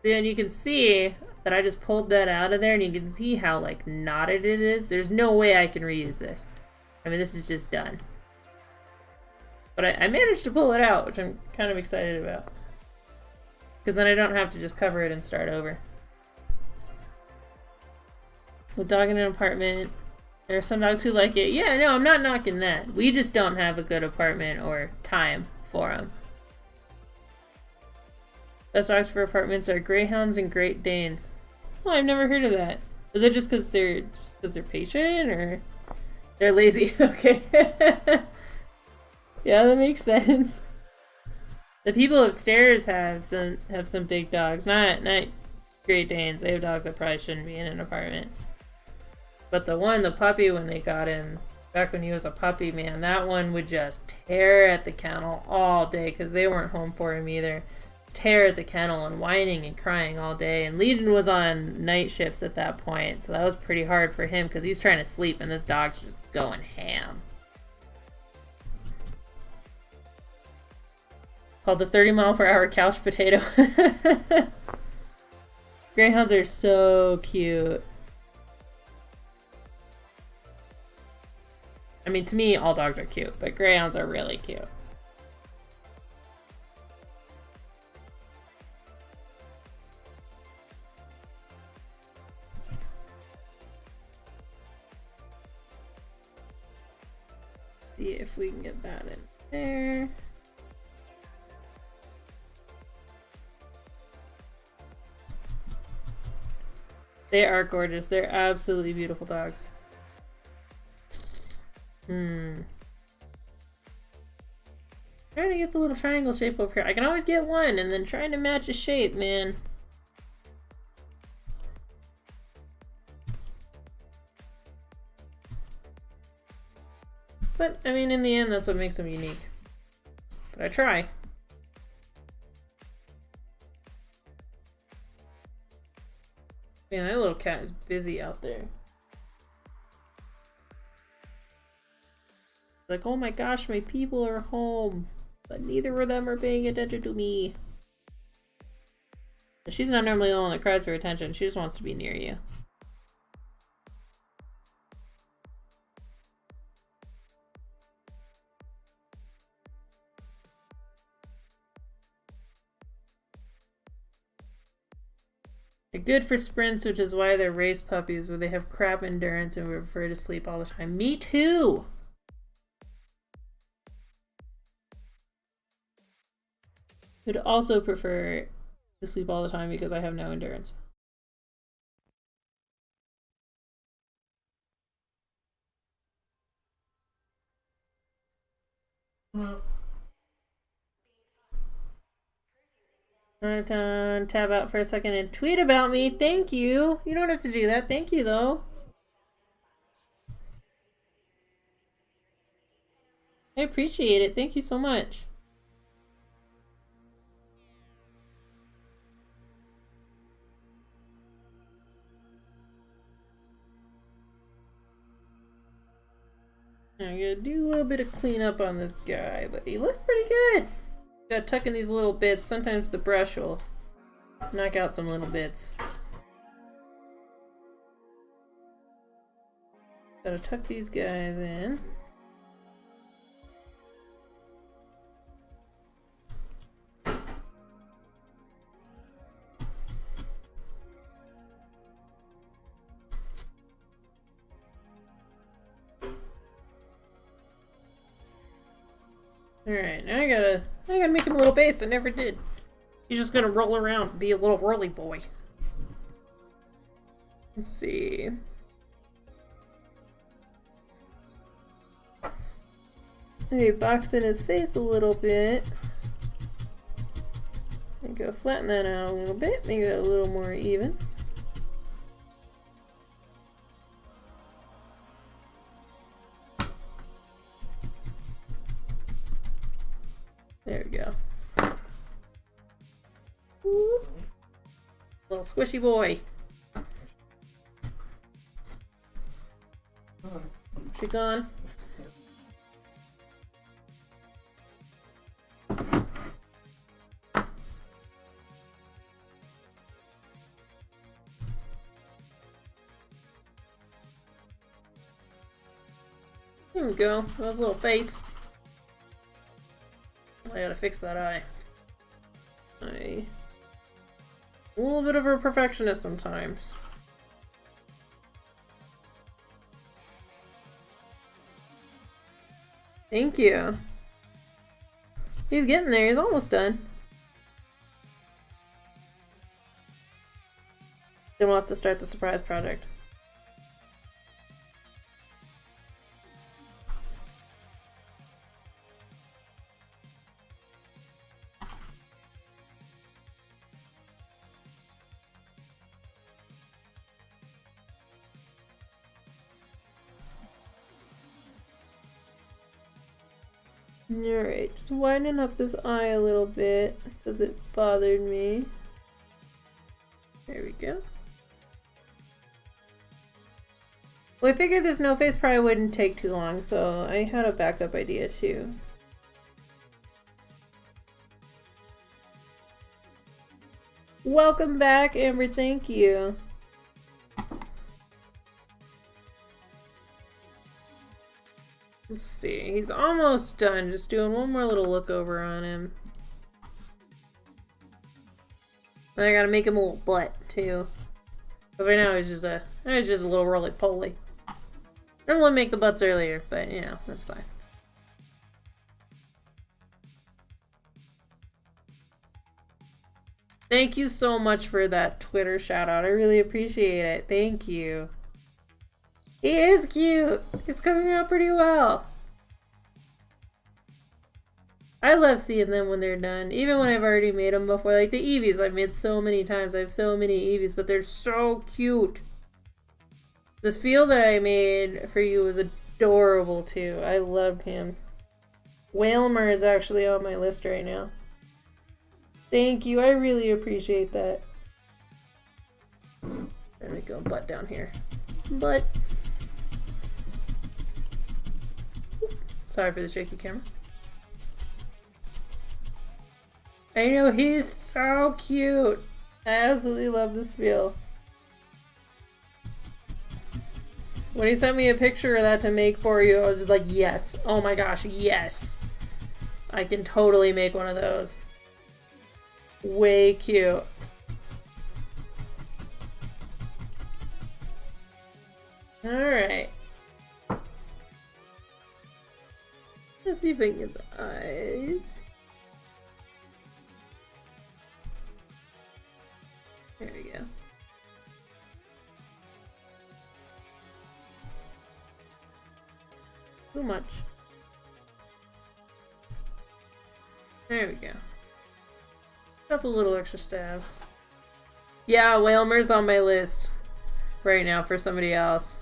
Then you can see that I just pulled that out of there, and you can see how, like, knotted it is. There's no way I can reuse this. I mean, this is just done. But I managed to pull it out, which I'm kind of excited about. Because then I don't have to just cover it and start over. With dog in an apartment, there are some dogs who like it. Yeah, no, I'm not knocking that. We just don't have a good apartment or time for them. Best dogs for apartments are Greyhounds and Great Danes. Oh, I've never heard of that. Is it just because they're patient or they're lazy? Okay. Yeah, that makes sense. The people upstairs have some big dogs. Not Great Danes. They have dogs that probably shouldn't be in an apartment. But the puppy, when they got him, back when he was a puppy, man, that one would just tear at the kennel all day because they weren't home for him either. Tear at the kennel and whining and crying all day. And Legion was on night shifts at that point, so that was pretty hard for him because he's trying to sleep and this dog's just going ham. Called the 30-mile-per-hour couch potato. Greyhounds are so cute. I mean, to me, all dogs are cute, but greyhounds are really cute. See if we can get that in there. They are gorgeous. They're absolutely beautiful dogs. Trying to get the little triangle shape over here. I can always get one and then trying to match a shape, man. But, I mean, in the end, that's what makes them unique. But I try. Man, that little cat is busy out there. Like, oh my gosh, my people are home. But neither of them are paying attention to me. She's not normally the one that cries for attention. She just wants to be near you. They're good for sprints, which is why they're race puppies, where they have crap endurance and prefer to sleep all the time. Me too! Would also prefer to sleep all the time because I have no endurance. Well. I'm gonna tab out for a second and tweet about me. Thank you. You don't have to do that. Thank you, though. I appreciate it. Thank you so much. I'm gonna do a little bit of cleanup on this guy, but he looks pretty good. Gotta tuck in these little bits. Sometimes the brush will knock out some little bits. Gotta tuck these guys in. Alright, now I gotta make him a little base. I never did. He's just gonna roll around and be a little whirly boy. Let's see. Maybe box in his face a little bit. And go flatten that out a little bit, make it a little more even. There we go. Ooh. Little squishy boy. She gone? There we go. That little face. I gotta fix that eye. A little bit of a perfectionist sometimes. Thank you. He's getting there. He's almost done. Then we'll have to start the surprise project. Alright, just widening up this eye a little bit because it bothered me. There we go. Well, I figured this no face probably wouldn't take too long, so I had a backup idea too. Welcome back, Amber, thank you. Let's see, he's almost done, just doing one more little look over on him. And I gotta make him a little butt too. But right now he's just a little roly-poly. I don't want to make the butts earlier, but you know, that's fine. Thank you so much for that Twitter shout out. I really appreciate it. Thank you. He is cute. He's coming out pretty well. I love seeing them when they're done. Even when I've already made them before. Like the Eevees I've made so many times. I have so many Eevees, but they're so cute. This feel that I made for you was adorable too. I loved him. Whalmer is actually on my list right now. Thank you. I really appreciate that. There we go. Butt down here. Butt. Sorry for the shaky camera. I know, he's so cute. I absolutely love this feel. When he sent me a picture of that to make for you, I was just like, yes. Oh my gosh, yes. I can totally make one of those. Way cute. Alright. Let's see if I can get the eyes. There we go. Too much. There we go. Couple little extra stabs. Yeah, Whalmer's on my list right now for somebody else.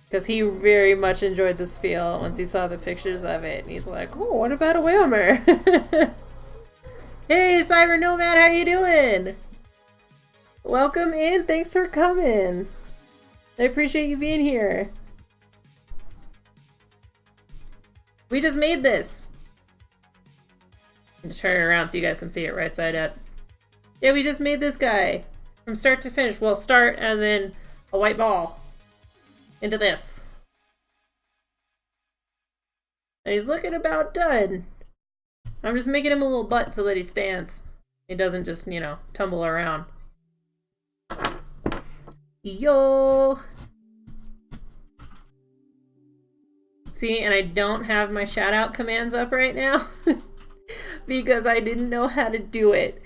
Because he very much enjoyed this feel once he saw the pictures of it. And he's like, oh, what about a Whalmer? Hey, Cyber Nomad, how you doing? Welcome in. Thanks for coming. I appreciate you being here. We just made this. Just turn it around so you guys can see it right side up. Yeah, we just made this guy. From start to finish. Well, start as in a white ball. Into this. And he's looking about done. I'm just making him a little butt so that he stands. He doesn't just, you know, tumble around. Yo! See, and I don't have my shout out commands up right now because I didn't know how to do it.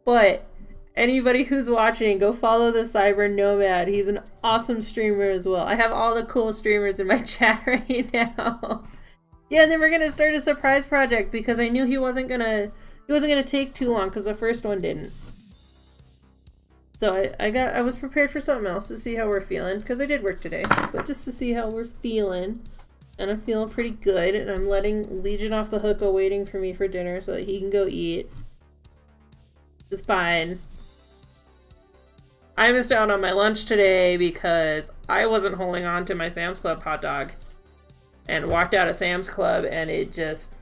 But anybody who's watching, go follow the Cyber Nomad. He's an awesome streamer as well. I have all the cool streamers in my chat right now. Yeah, and then we're gonna start a surprise project because I knew he wasn't gonna take too long because the first one didn't. So I was prepared for something else to see how we're feeling because I did work today, but just to see how we're feeling. And I'm feeling pretty good, and I'm letting Legion off the hook waiting for me for dinner so that he can go eat. It's fine. I missed out on my lunch today because I wasn't holding on to my Sam's Club hot dog and walked out of Sam's Club and it just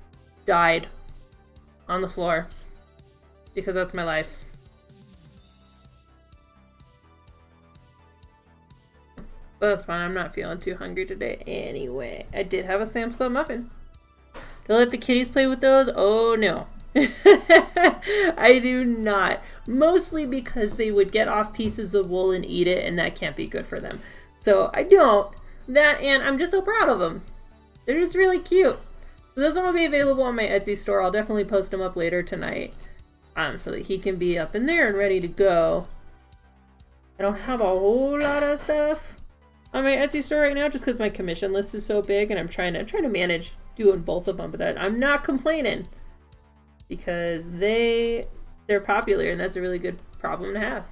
died on the floor because that's my life. But that's fine, I'm not feeling too hungry today anyway. I did have a Sam's Club muffin. Do I let the kitties play with those? Oh no. I do not. Mostly because they would get off pieces of wool and eat it, and that can't be good for them. So I don't. That, and I'm just so proud of them. They're just really cute. So this one will be available on my Etsy store. I'll definitely post them up later tonight. So that he can be up in there and ready to go. I don't have a whole lot of stuff on my Etsy store right now just because my commission list is so big and I'm trying to manage doing both of them, but I'm not complaining because they're popular and that's a really good problem to have.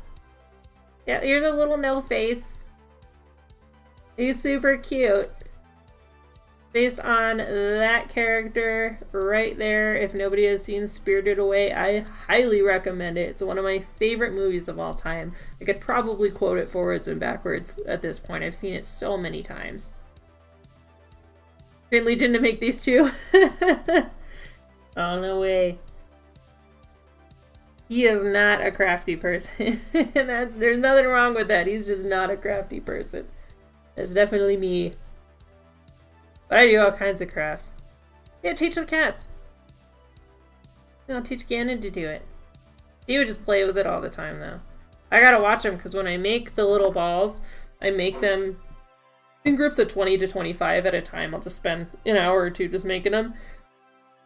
Yeah, here's a little no face. He's super cute. Based on that character right there, if nobody has seen Spirited Away, I highly recommend it. It's one of my favorite movies of all time. I could probably quote it forwards and backwards at this point. I've seen it so many times. Train Legion to make these two? Oh, no way. He is not a crafty person. There's nothing wrong with that. He's just not a crafty person. That's definitely me. But I do all kinds of crafts. Yeah, teach the cats. I'll teach Ganon to do it. He would just play with it all the time, though. I gotta watch him, because when I make the little balls, I make them in groups of 20 to 25 at a time. I'll just spend an hour or two just making them.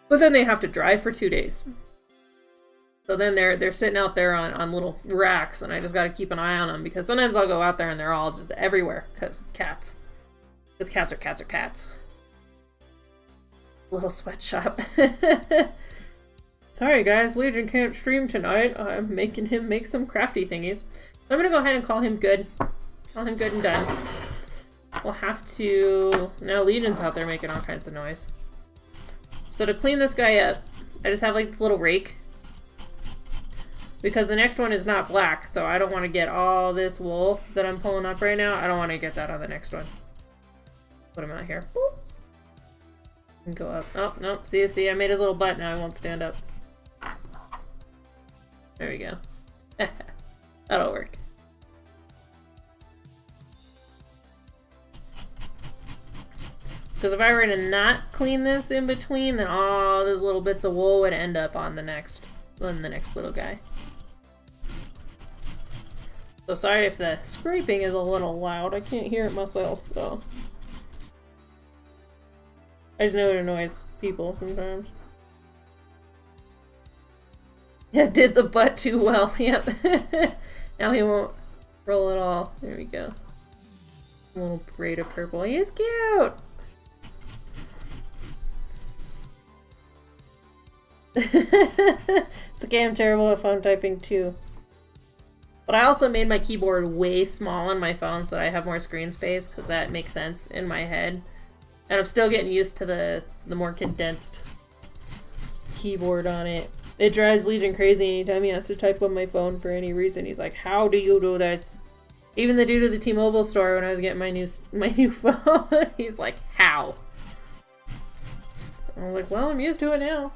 But then they have to dry for 2 days. So then they're sitting out there on little racks, and I just gotta keep an eye on them, because sometimes I'll go out there and they're all just everywhere, because cats. Because cats are cats are cats. Little sweatshop. Sorry guys, Legion can't stream tonight. I'm making him make some crafty thingies. I'm gonna go ahead and call him good. Call him good and done. We'll have to... Now Legion's out there making all kinds of noise. So to clean this guy up, I just have like this little rake. Because the next one is not black, so I don't want to get all this wool that I'm pulling up right now. I don't want to get that on the next one. Put him out here. Boop. And go up. Oh, no. See, I made his little butt. Now I won't stand up. There we go. That'll work. Because if I were to not clean this in between, then all those little bits of wool would end up on the next little guy. So sorry if the scraping is a little loud. I can't hear it myself, so. I just know it annoys people sometimes. Yeah, did the butt too well. Yep. Now he won't roll at all. There we go. A little braid of purple. He's cute! It's okay, I'm terrible at phone typing too. But I also made my keyboard way small on my phone so I have more screen space, because that makes sense in my head. And I'm still getting used to the more condensed keyboard on it. It drives Legion crazy anytime he has to type on my phone for any reason. He's like, how do you do this? Even the dude at the T-Mobile store when I was getting my new phone, he's like, how? I was like, well, I'm used to it now.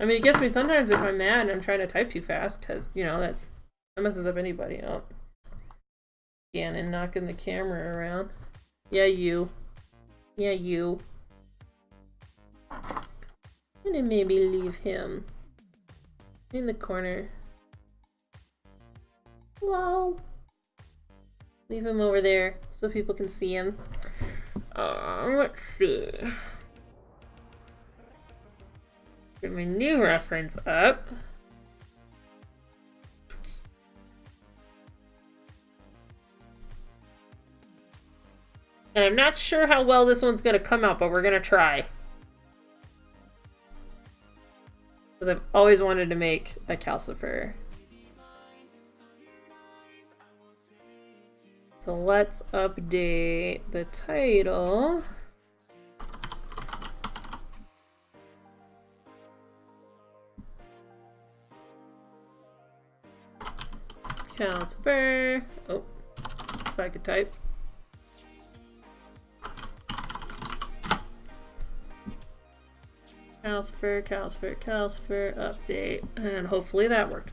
I mean, it gets me sometimes if I'm mad and I'm trying to type too fast, because, you know, that messes up anybody up. Ganon knocking the camera around. Yeah, you. Yeah, you. And then maybe leave him in the corner. Wow. Leave him over there so people can see him. Let's see. Get my new reference up. And I'm not sure how well this one's going to come out, but we're going to try. Because I've always wanted to make a Calcifer. So let's update the title. Calcifer. Oh, if I could type. Calcifer, Calcifer, Calcifer, update. And hopefully that worked.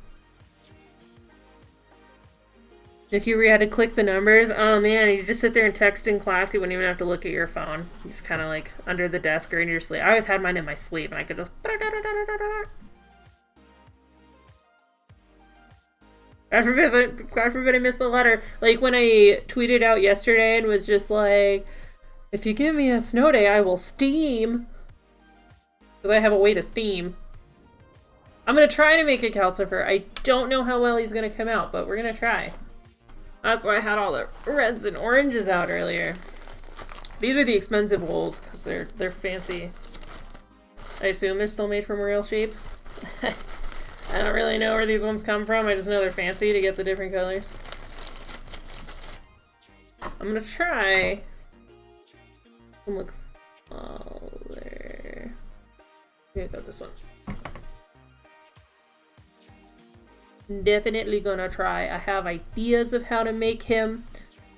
If you had to click the numbers, oh man, you just sit there and text in class, you wouldn't even have to look at your phone. You just kind of like under the desk or in your sleep. I always had mine in my sleep and I could just... God forbid I missed the letter. Like when I tweeted out yesterday and was just like, if you give me a snow day, I will steam. Because I have a way to steam. I'm going to try to make a Calcifer. I don't know how well he's going to come out, but we're going to try. That's why I had all the reds and oranges out earlier. These are the expensive wools because they're fancy. I assume they're still made from real sheep. I don't really know where these ones come from. I just know they're fancy to get the different colors. I'm gonna try. One looks smaller. Maybe got this one. Definitely gonna try. I have ideas of how to make him.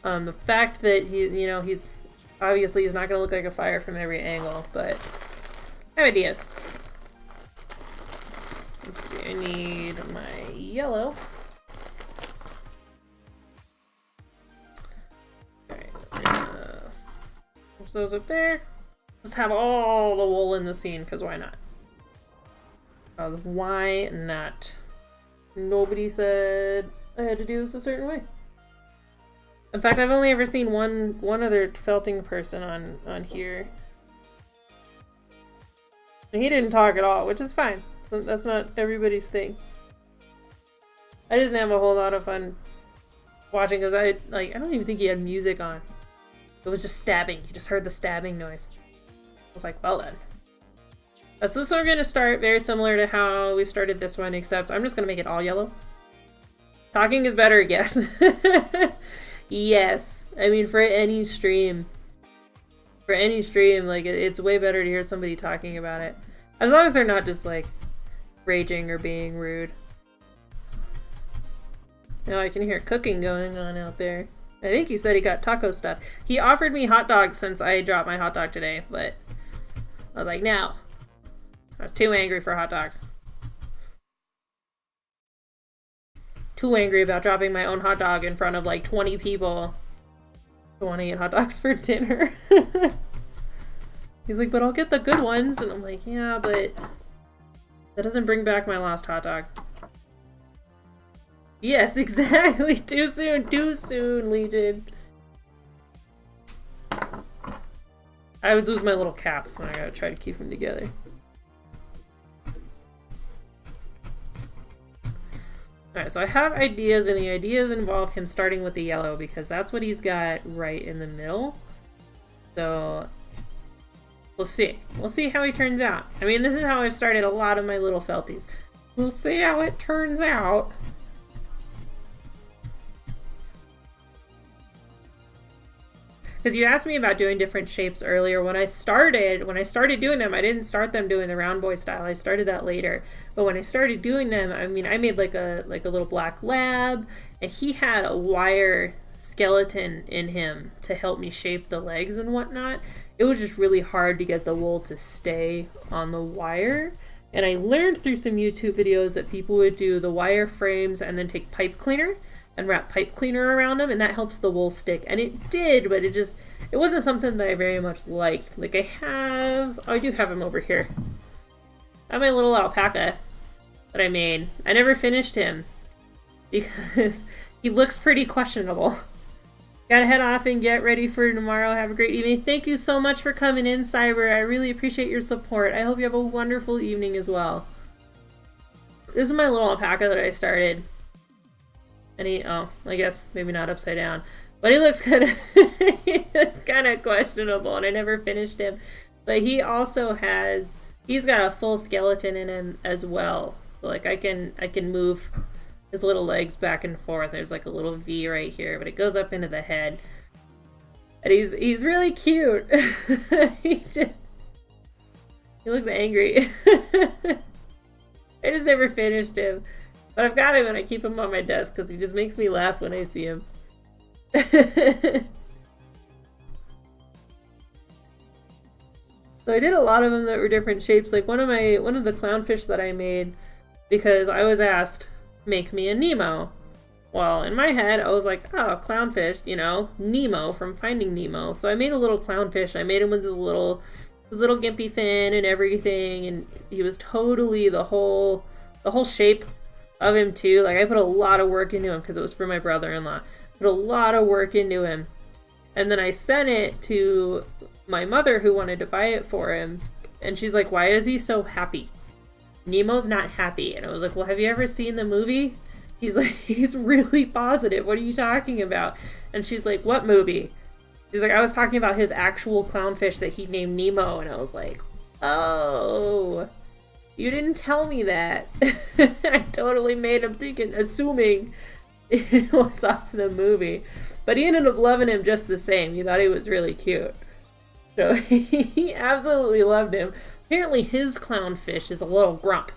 The fact that he's obviously not gonna look like a fire from every angle, but I have ideas. Let's see, I need my yellow. Alright, put those up there. Just have all the wool in the scene, because why not? Why not? Nobody said I had to do this a certain way. In fact, I've only ever seen one other felting person on here. And he didn't talk at all, which is fine. So that's not everybody's thing. I just didn't have a whole lot of fun watching because I don't even think he had music on. It was just stabbing. You just heard the stabbing noise. I was like, well then. So this one we're going to start very similar to how we started this one, except I'm just going to make it all yellow. Talking is better, yes. Yes. I mean, for any stream. For any stream, like, it's way better to hear somebody talking about it. As long as they're not just, like, raging or being rude. Now I can hear cooking going on out there. I think he said he got taco stuff. He offered me hot dogs since I dropped my hot dog today, but I was like, no. I was too angry for hot dogs. Too angry about dropping my own hot dog in front of like 20 people who want to eat hot dogs for dinner. He's like, but I'll get the good ones. And I'm like, yeah, but that doesn't bring back my last hot dog. Yes, exactly. Too soon, Legion. I always lose my little caps, so I gotta try to keep them together. Alright, so I have ideas, and the ideas involve him starting with the yellow, because that's what he's got right in the middle. So, we'll see. We'll see how he turns out. I mean, this is how I've started a lot of my little felties. We'll see how it turns out. Because you asked me about doing different shapes earlier. When I started doing them, I didn't start them doing the round boy style. I started that later. But when I started doing them, I mean, I made like a little black lab, and he had a wire skeleton in him to help me shape the legs and whatnot. It was just really hard to get the wool to stay on the wire. And I learned through some YouTube videos that people would do the wire frames and then take pipe cleaner and wrap pipe cleaner around them, and that helps the wool stick. And it did, but it wasn't something that I very much liked. Like I do have him over here. I have my little alpaca that I made. I never finished him because he looks pretty questionable. Gotta head off and get ready for tomorrow. Have a great evening. Thank you so much for coming in, Cyber. I really appreciate your support. I hope you have a wonderful evening as well. This is my little alpaca that I started. And I guess maybe not upside down. But he looks kind of questionable, and I never finished him. But he also he's got a full skeleton in him as well. So like I can move his little legs back and forth. There's like a little V right here, but it goes up into the head. And he's really cute. he looks angry. I just never finished him. But I've got him and I keep him on my desk because he just makes me laugh when I see him. So I did a lot of them that were different shapes. Like one of the clownfish that I made, because I was asked, make me a Nemo. Well, in my head, I was like, oh, clownfish, you know, Nemo from Finding Nemo. So I made a little clownfish. I made him with his little gimpy fin and everything, and he was totally the whole shape of him too. Like I put a lot of work into him because it was for my brother-in-law. Put a lot of work into him. And then I sent it to my mother who wanted to buy it for him. And she's like, why is he so happy? Nemo's not happy. And I was like, well, have you ever seen the movie? He's like, he's really positive. What are you talking about? And she's like, what movie? She's like, I was talking about his actual clownfish that he named Nemo. And I was like, oh, you didn't tell me that. I totally made him assuming it was off the movie. But he ended up loving him just the same. He thought he was really cute. So he absolutely loved him. Apparently his clownfish is a little grump.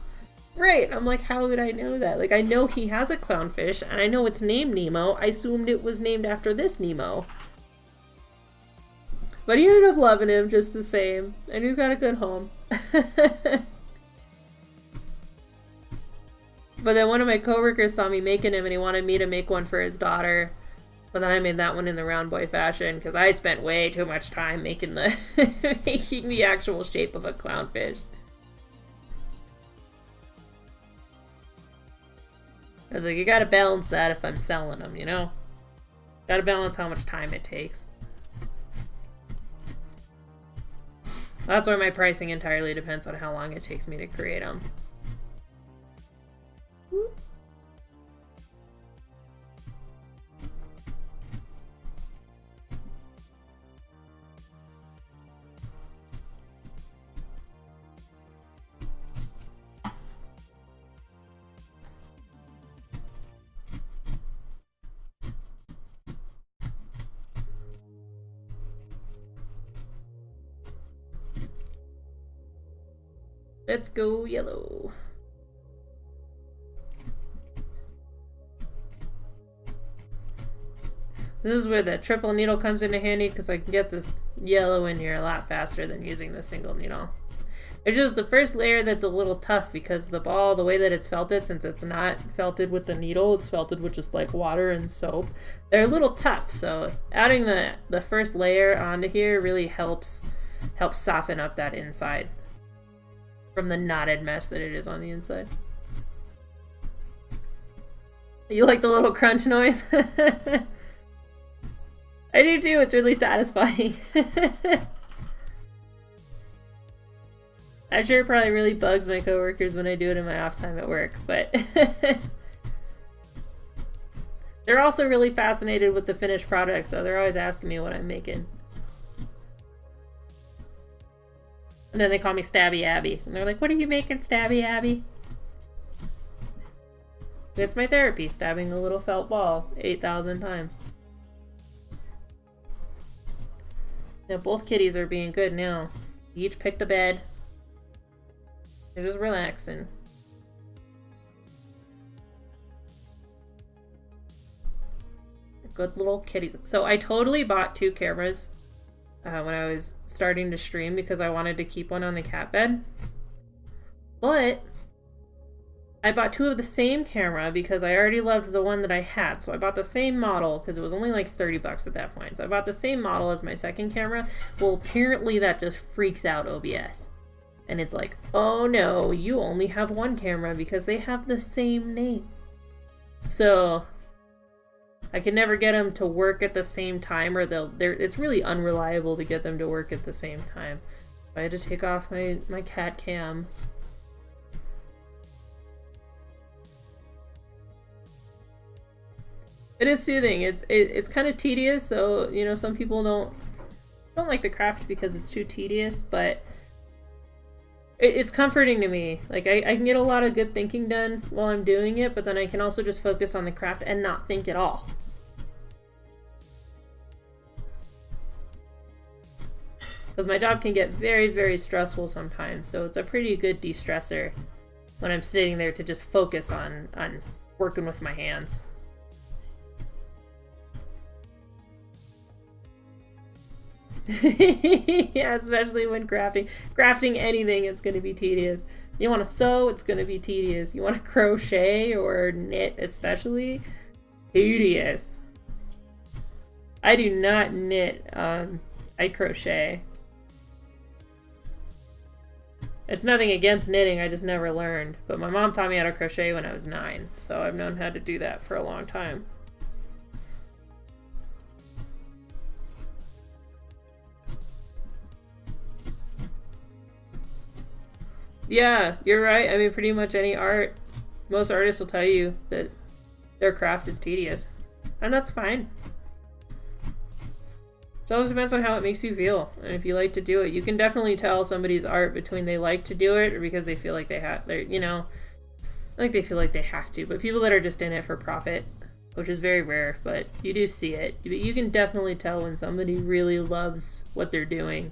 Right, I'm like, how would I know that? Like, I know he has a clownfish, and I know it's named Nemo. I assumed it was named after this Nemo. But he ended up loving him just the same, and he's got a good home. But then one of my coworkers saw me making him, and he wanted me to make one for his daughter. But then I made that one in the round boy fashion, because I spent way too much time making the actual shape of a clownfish. I was like, you gotta balance that if I'm selling them, you know? Gotta balance how much time it takes. That's why my pricing entirely depends on how long it takes me to create them. Let's go yellow. This is where the triple needle comes into handy because I can get this yellow in here a lot faster than using the single needle. It's just the first layer that's a little tough because the ball, the way that it's felted, since it's not felted with the needle, it's felted with just like water and soap, they're a little tough. So adding the first layer onto here really helps soften up that inside from the knotted mess that it is on the inside. You like the little crunch noise? I do too, it's really satisfying. I'm sure it probably really bugs my coworkers when I do it in my off time at work, but they're also really fascinated with the finished product, so they're always asking me what I'm making. And then they call me Stabby Abby. And they're like, what are you making, Stabby Abby? It's my therapy, stabbing a little felt ball 8,000 times. Now both kitties are being good now. They each picked a bed. They're just relaxing. Good little kitties. So I totally bought 2 cameras when I was starting to stream because I wanted to keep one on the cat bed. But I bought 2 of the same camera because I already loved the one that I had. So I bought the same model because it was only like 30 bucks at that point. So I bought the same model as my second camera. Well, apparently that just freaks out OBS. And it's like, oh no, you only have 1 camera because they have the same name. So I can never get them to work at the same time, or it's really unreliable to get them to work at the same time. I had to take off my cat cam. It is soothing. It's kind of tedious, so you know some people don't like the craft because it's too tedious, but it's comforting to me. Like I can get a lot of good thinking done while I'm doing it, but then I can also just focus on the craft and not think at all. Because my job can get very, very stressful sometimes, so it's a pretty good de-stressor when I'm sitting there to just focus on working with my hands. Yeah, especially when crafting anything, it's going to be tedious. You want to sew, it's going to be tedious. You want to crochet or knit, especially tedious. I do not knit. I crochet. It's nothing against knitting, I just never learned. But my mom taught me how to crochet when I was 9, so I've known how to do that for a long time. Yeah, you're right. I mean, pretty much any art, most artists will tell you that their craft is tedious. And that's fine. It always depends on how it makes you feel, and if you like to do it. You can definitely tell somebody's art between they like to do it or because they feel like they have, you know, like they feel like they have to. But people that are just in it for profit, which is very rare, but you do see it. You can definitely tell when somebody really loves what they're doing.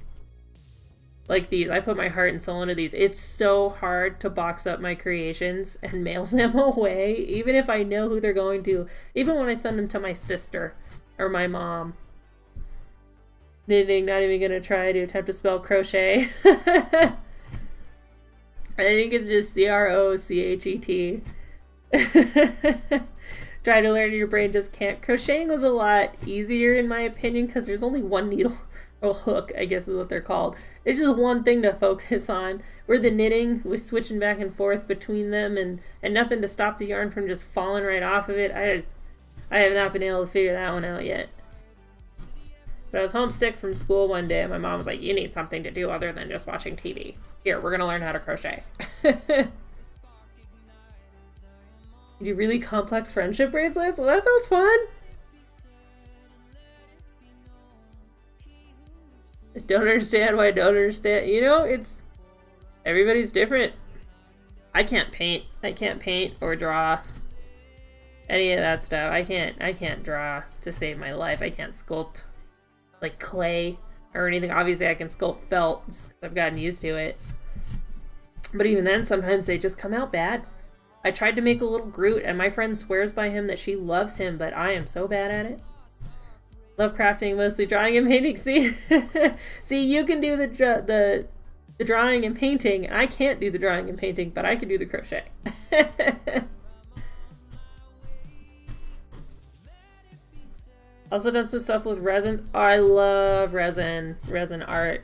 Like these, I put my heart and soul into these. It's so hard to box up my creations and mail them away, even if I know who they're going to. Even when I send them to my sister or my mom. Knitting, not even gonna try to attempt to spell crochet. I think it's just C-R-O-C-H-E-T. Try to learn, your brain just can't. Crocheting was a lot easier in my opinion because there's only one needle, or hook, I guess is what they're called. It's just one thing to focus on. Where the knitting was switching back and forth between them and nothing to stop the yarn from just falling right off of it. I have not been able to figure that one out yet. But I was homesick from school one day and my mom was like, you need something to do other than just watching TV. Here, we're gonna learn how to crochet. You do really complex friendship bracelets? Well, that sounds fun. I don't understand why I don't understand. You know, it's... everybody's different. I can't paint. I can't paint or draw. Any of that stuff. I can't draw to save my life. I can't sculpt like clay or anything. Obviously I can sculpt felt just because I've gotten used to it. But even then, sometimes they just come out bad. I tried to make a little Groot and my friend swears by him that she loves him, but I am so bad at it. Love crafting, mostly drawing and painting. See, see, you can do the drawing and painting. I can't do the drawing and painting, but I can do the crochet. Also done some stuff with resins. Oh, I love resin art.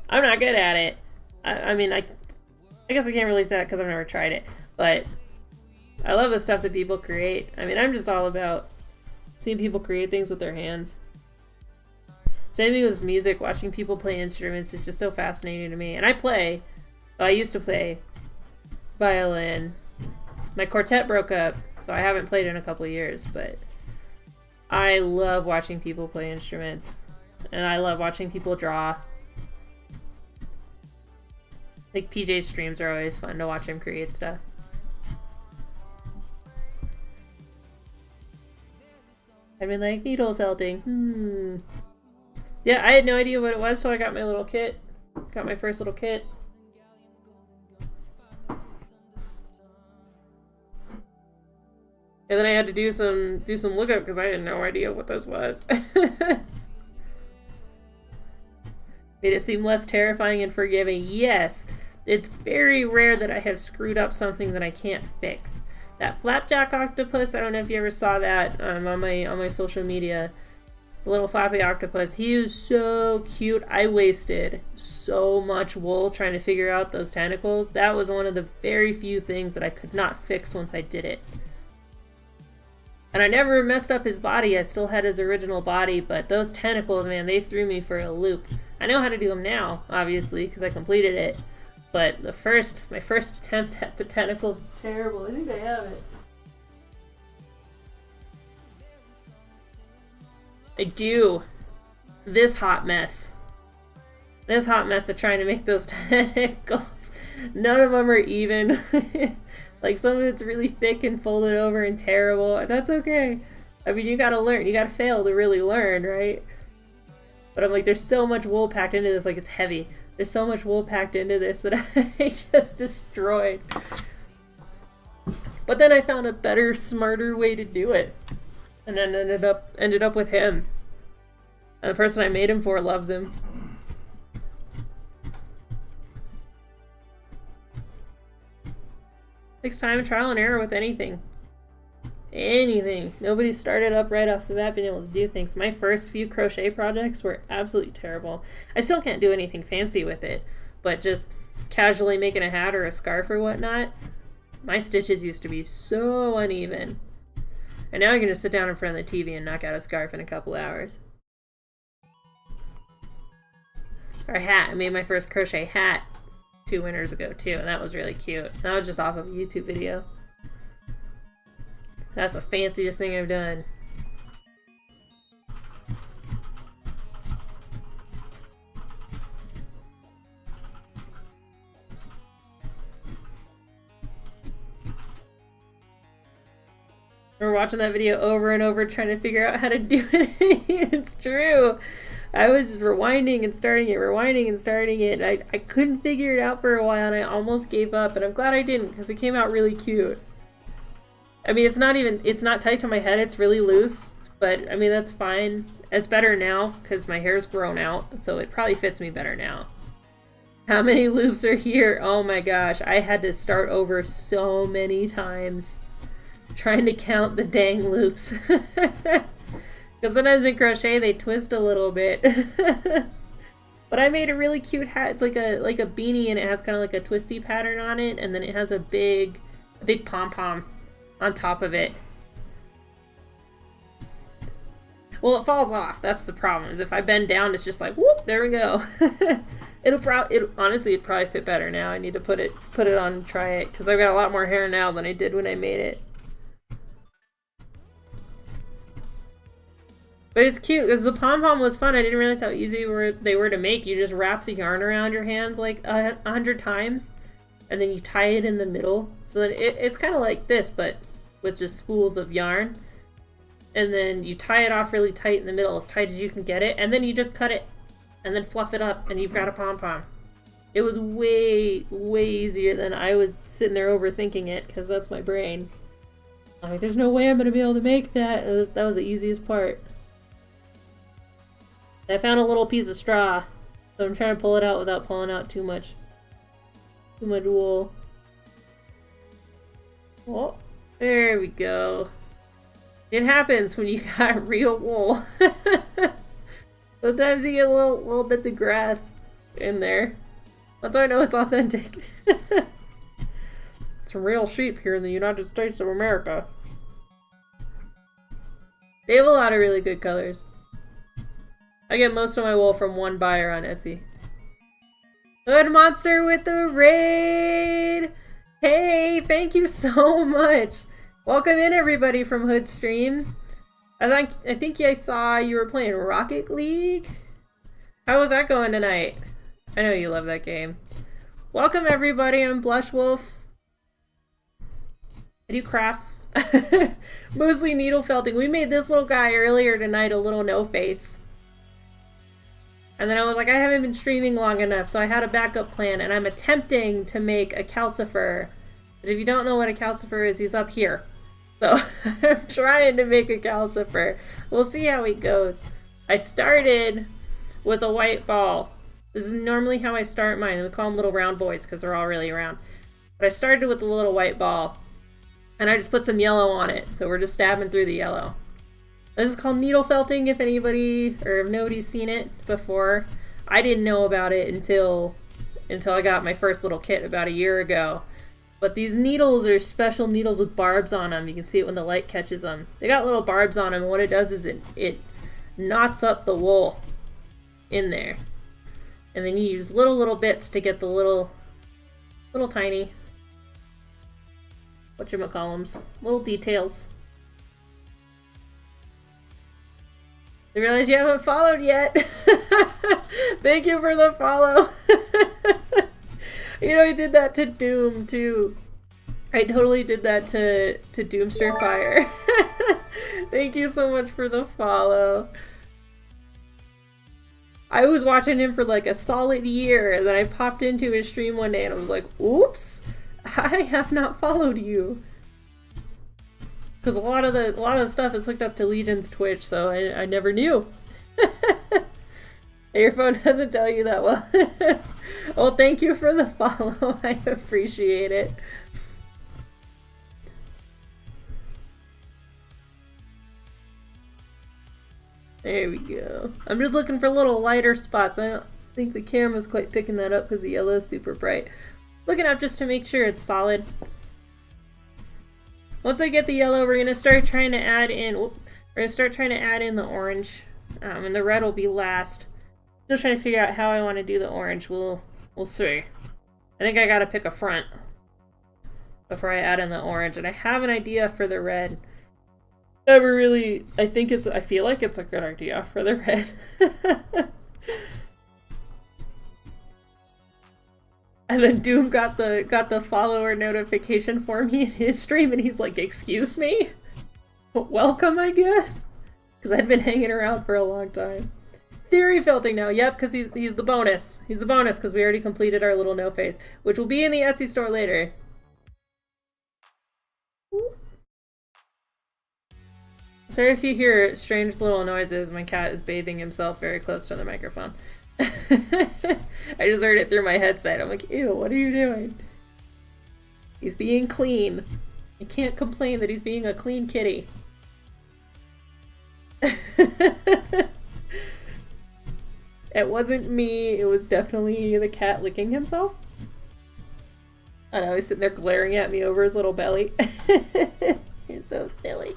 I'm not good at it. I mean, I guess I can't really say that because I've never tried it, but I love the stuff that people create. I mean, I'm just all about seeing people create things with their hands. Same thing with music. Watching people play instruments is just so fascinating to me. And I play. I used to play violin. My quartet broke up, so I haven't played in a couple of years, but I love watching people play instruments. And I love watching people draw. Like PJ's streams are always fun to watch him create stuff. I've been like needle felting. Yeah, I had no idea what it was till I got my little kit. Got my first little kit. And then I had to do some lookup because I had no idea what this was. Made it seem less terrifying and forgiving. Yes, it's very rare that I have screwed up something that I can't fix. That flapjack octopus, I don't know if you ever saw that on my social media. The little flappy octopus, he was so cute. I wasted so much wool trying to figure out those tentacles. That was one of the very few things that I could not fix once I did it. And I never messed up his body. I still had his original body, but those tentacles, man, they threw me for a loop. I know how to do them now, obviously, because I completed it. But my first attempt at the tentacles is terrible. I think I have it. I do. This hot mess. This hot mess of trying to make those tentacles. None of them are even. Like, some of it's really thick and folded over and terrible. That's okay. I mean, you gotta learn. You gotta fail to really learn, right? But I'm like, there's so much wool packed into this, like it's heavy. There's so much wool packed into this that I just destroyed. But then I found a better, smarter way to do it. And then ended up with him. And the person I made him for loves him. Takes time, trial and error with anything. Anything. Nobody started up right off the bat being able to do things. My first few crochet projects were absolutely terrible. I still can't do anything fancy with it, but just casually making a hat or a scarf or whatnot, my stitches used to be so uneven. And now I can just sit down in front of the TV and knock out a scarf in a couple hours. Or a hat. I made my first crochet hat 2 winters ago too, and that was really cute. That was just off of a YouTube video. That's the fanciest thing I've done. We're watching that video over and over trying to figure out how to do it. It's true. I was just rewinding and starting it. I couldn't figure it out for a while and I almost gave up, and I'm glad I didn't because it came out really cute. I mean, it's not tight to my head, it's really loose, but I mean, that's fine. It's better now because my hair's grown out, so it probably fits me better now. How many loops are here? Oh my gosh, I had to start over so many times trying to count the dang loops. Because sometimes in crochet they twist a little bit. But I made a really cute hat. It's like a beanie, and it has kind of like a twisty pattern on it, and then it has a big pom-pom on top of it. Well, it falls off. That's the problem. Is if I bend down, it's just like whoop, there we go. Honestly, it'd probably fit better now. I need to put it on and try it because I've got a lot more hair now than I did when I made it. But it's cute because the pom-pom was fun. I didn't realize how easy they were to make. You just wrap the yarn around your hands like 100 times, and then you tie it in the middle. So that it's kind of like this, but with just spools of yarn. And then you tie it off really tight in the middle, as tight as you can get it, and then you just cut it, and then fluff it up, and you've got a pom-pom. It was way, way easier than I was sitting there overthinking it, because that's my brain. I'm like, there's no way I'm going to be able to make that. That was the easiest part. I found a little piece of straw, so I'm trying to pull it out without pulling out too much wool. Oh, there we go. It happens when you got real wool. Sometimes you get little bits of grass in there. That's how I know it's authentic. Some real sheep here in the United States of America. They have a lot of really good colors. I get most of my wool from one buyer on Etsy. Hood Monster with the raid! Hey, thank you so much! Welcome in everybody from Hood Stream. I think I saw you were playing Rocket League. How was that going tonight? I know you love that game. Welcome everybody, I'm Blush Wolf. I do crafts. Mostly needle felting. We made this little guy earlier tonight a little no-face. And then I was like, I haven't been streaming long enough, so I had a backup plan, and I'm attempting to make a Calcifer. But if you don't know what a Calcifer is, he's up here. So I'm trying to make a Calcifer. We'll see how it goes. I started with a white ball. This is normally how I start mine. We call them little round boys because they're all really round. But I started with a little white ball, and I just put some yellow on it. So we're just stabbing through the yellow. This is called needle felting if anybody, or if nobody's seen it before. I didn't know about it until I got my first little kit about a year ago. But these needles are special needles with barbs on them. You can see it when the light catches them. They got little barbs on them, and what it does is it knots up the wool in there. And then you use little bits to get the little tiny, whatchamacallums, little details. I realize you haven't followed yet. Thank you for the follow. You know, I did that to Doom, too. I totally did that to Doomster Fire. Thank you so much for the follow. I was watching him for like a solid year, and then I popped into his stream one day and I was like, oops, I have not followed you. Because a lot of the stuff is hooked up to Legion's Twitch, so I never knew. Your phone doesn't tell you that well. Well, thank you for the follow. I appreciate it. There we go. I'm just looking for little lighter spots. I don't think the camera's quite picking that up because the yellow is super bright. Looking up just to make sure it's solid. Once I get the yellow, we're gonna start trying to add in. We're gonna start trying to add in the orange, and the red will be last. Still trying to figure out how I want to do the orange. We'll see. I think I gotta pick a front before I add in the orange, and I have an idea for the red. Never really. I feel like it's a good idea for the red. And then Doom got the follower notification for me in his stream, and he's like, "Excuse me? Welcome, I guess." Because I'd been hanging around for a long time. Theory felting now, yep, because he's the bonus. He's the bonus because we already completed our little no face, which will be in the Etsy store later. Sorry if you hear strange little noises. My cat is bathing himself very close to the microphone. I just heard it through my headset. I'm like, ew, what are you doing? He's being clean. You can't complain that he's being a clean kitty. It wasn't me, it was definitely the cat licking himself. I know, he's sitting there glaring at me over his little belly. You're so silly.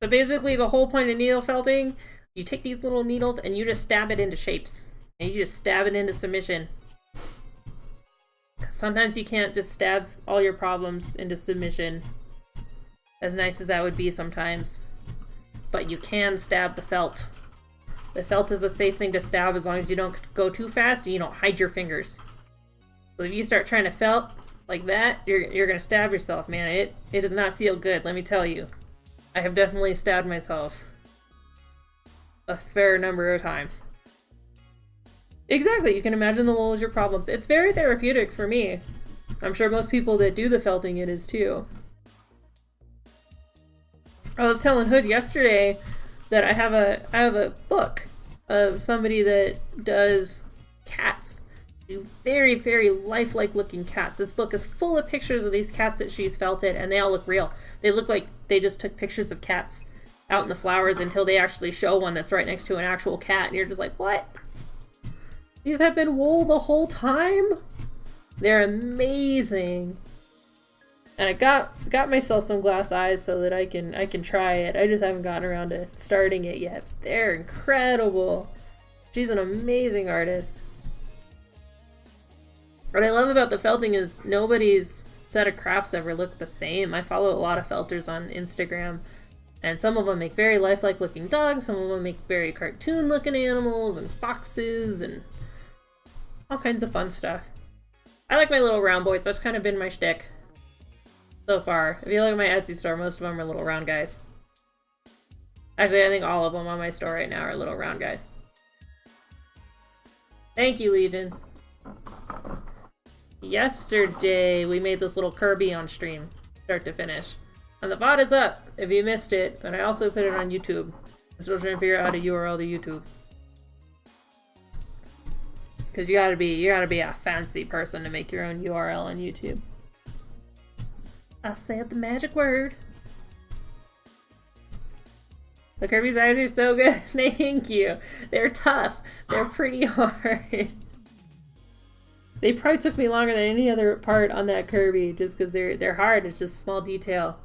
So basically the whole point of needle felting, you take these little needles and you just stab it into shapes. And you just stab it into submission. Sometimes you can't just stab all your problems into submission. As nice as that would be sometimes. But you can stab the felt. The felt is a safe thing to stab as long as you don't go too fast and you don't hide your fingers. So if you start trying to felt like that, you're gonna stab yourself, man. It does not feel good, let me tell you. I have definitely stabbed myself a fair number of times. Exactly, you can imagine the wool is your problems. It's very therapeutic for me. I'm sure most people that do the felting it is too. I was telling Hood yesterday that I have a book of somebody that does cats. Very, very lifelike looking cats. This book is full of pictures of these cats that she's felted, and they all look real. They look like they just took pictures of cats out in the flowers until they actually show one that's right next to an actual cat, and you're just like, what? These have been wool the whole time? They're amazing. And I got myself some glass eyes so that I can try it. I just haven't gotten around to starting it yet. They're incredible. She's an amazing artist. What I love about the felting is nobody's set of crafts ever look the same. I follow a lot of felters on Instagram, and some of them make very lifelike looking dogs, some of them make very cartoon looking animals and foxes and all kinds of fun stuff. I like my little round boys. That's kind of been my shtick so far. If you look at my Etsy store, most of them are little round guys. Actually, I think all of them on my store right now are little round guys. Thank you, Legion. Yesterday, we made this little Kirby on stream, start to finish. And the VOD is up, if you missed it, but I also put it on YouTube. I'm still trying to figure out how to URL to YouTube. Because you gotta be a fancy person to make your own URL on YouTube. I said the magic word. The Kirby's eyes are so good. Thank you. They're tough. They're pretty hard. They probably took me longer than any other part on that Kirby just because they're hard. It's just small detail.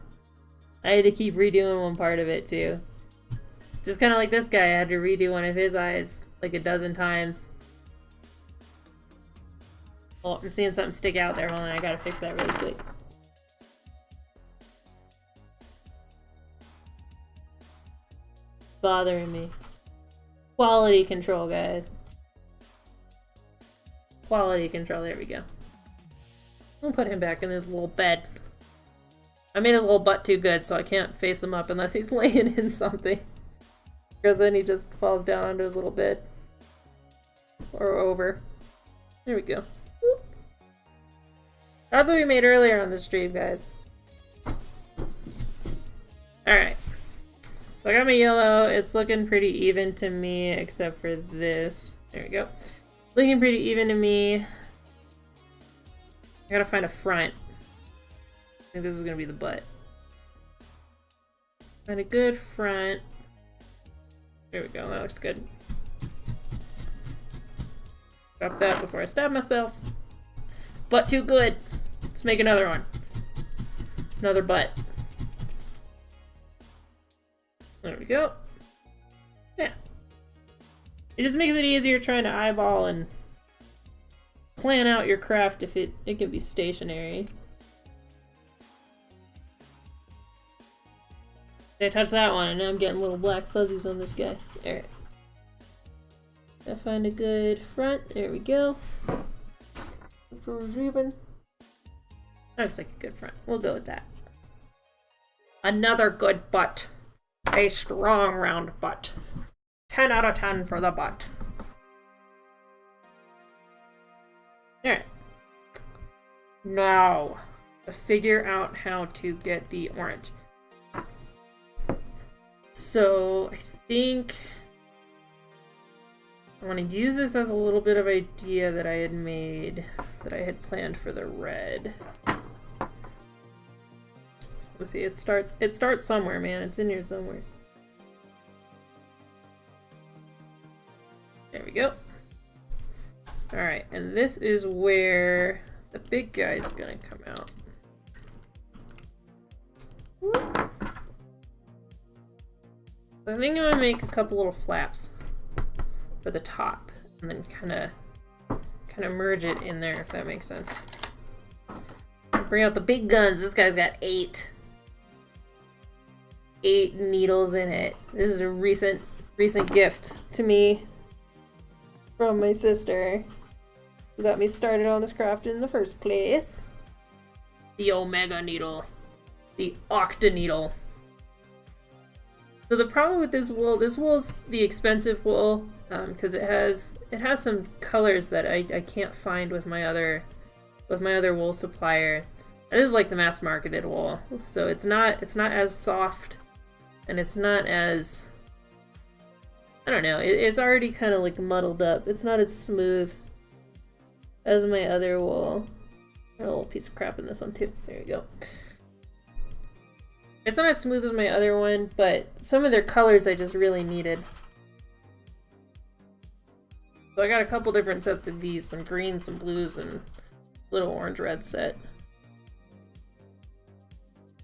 I had to keep redoing one part of it too. Just kind of like this guy. I had to redo one of his eyes like a dozen times. Oh, I'm seeing something stick out there. Hold on, I gotta fix that really quick. Bothering me. Quality control, guys. Quality control, there we go. I'll put him back in his little bed. I made his little butt too good, so I can't face him up unless he's laying in something. Because then he just falls down onto his little bed. Or over. There we go. Whoop. That's what we made earlier on the stream, guys. Alright. So I got my yellow. It's looking pretty even to me, except for this. There we go. Looking pretty even to me. I gotta find a front. I think this is gonna be the butt. Find a good front. There we go, that looks good. Drop that before I stab myself. Butt too good. Let's make another one. Another butt. There we go. Yeah. It just makes it easier trying to eyeball and plan out your craft if it can be stationary. I touched that one and now I'm getting little black fuzzies on this guy. Alright. Gotta find a good front. There we go. Even. That looks like a good front. We'll go with that. Another good butt. A strong round butt. 10 out of 10 for the butt. Alright. Now, figure out how to get the orange. So, I think I want to use this as a little bit of idea that I had made, that I had planned for the red. Let's see, it starts somewhere, man. It's in here somewhere. There we go. Alright, and this is where the big guy's gonna come out. Whoop. I think I'm gonna make a couple little flaps for the top, and then kind of merge it in there, if that makes sense. Bring out the big guns. This guy's got 8 needles in it. This is a recent gift to me from my sister, who got me started on this craft in the first place. The Omega needle, the Octa needle. So the problem with this wool's the expensive wool, because it has some colors that I can't find with my other wool supplier. And this is like the mass marketed wool, so it's not as soft, and it's not as, I don't know, it's already kind of like muddled up. It's not as smooth as my other wool. Got a little piece of crap in this one too. There you go. It's not as smooth as my other one, but some of their colors I just really needed. So I got a couple different sets of these, some greens, some blues, and a little orange-red set.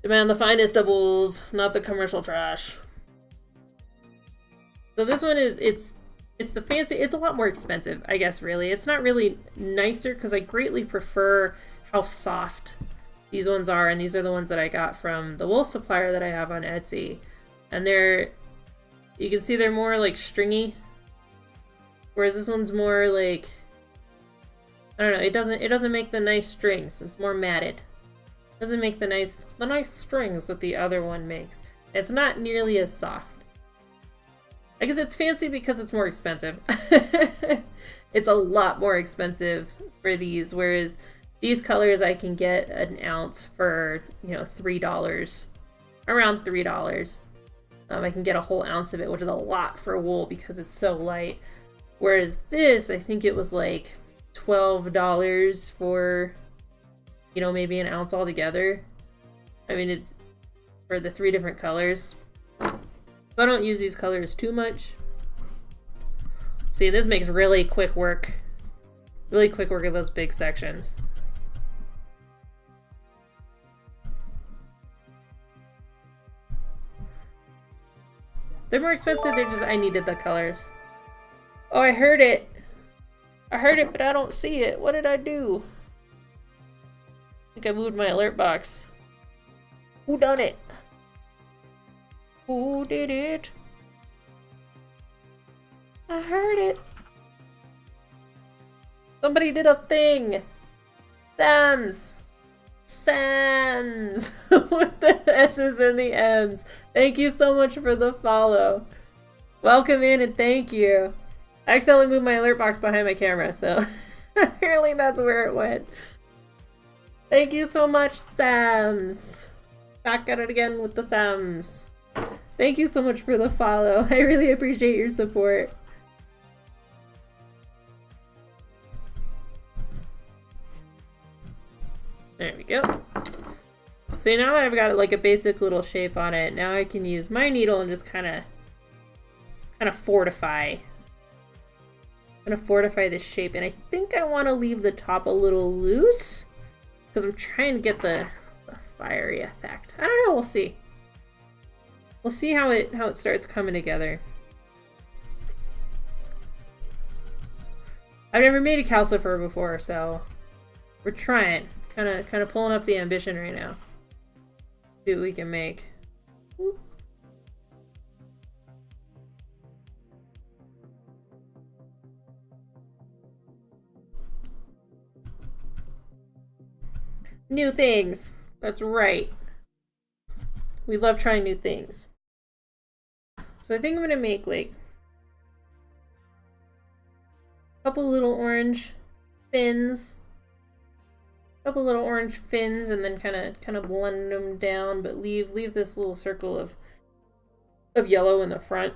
Demand the finest of wools, not the commercial trash. So this one it's the fancy, it's a lot more expensive, I guess, really. It's not really nicer, because I greatly prefer how soft these ones are, and these are the ones that I got from the wool supplier that I have on Etsy. And you can see they're more like stringy, whereas this one's more like, I don't know, it doesn't make the nice strings. It's more matted. It doesn't make the nice strings that the other one makes. It's not nearly as soft. I guess it's fancy because it's more expensive. It's a lot more expensive for these, whereas these colors I can get an ounce for, $3, around $3. I can get a whole ounce of it, which is a lot for wool because it's so light. Whereas this, I think it was like $12 for, maybe an ounce altogether. I mean, it's for the 3 different colors. So So I don't use these colors too much. See, this makes really quick work. Really quick work of those big sections. They're more expensive, they're just, I needed the colors. Oh, I heard it. I heard it, but I don't see it. What did I do? I think I moved my alert box. Who done it? Who did it? I heard it. Somebody did a thing. Sam's. Sam's. With the S's and the M's. Thank you so much for the follow. Welcome in and thank you. I accidentally moved my alert box behind my camera, so apparently that's where it went. Thank you so much, Sams. Back at it again with the Sams. Thank you so much for the follow. I really appreciate your support. There we go. So now that I've got like a basic little shape on it, now I can use my needle and just kind of fortify. I'm gonna fortify this shape, and I think I want to leave the top a little loose because I'm trying to get the fiery effect. I don't know. We'll see. We'll see how it starts coming together. I've never made a calcifer before, so we're trying. Kind of pulling up the ambition right now. See what we can make. Whoop. New things. That's right. We love trying new things. So I think I'm gonna make like a couple little orange fins. Couple little orange fins, and then kind of blend them down, but leave this little circle of yellow in the front.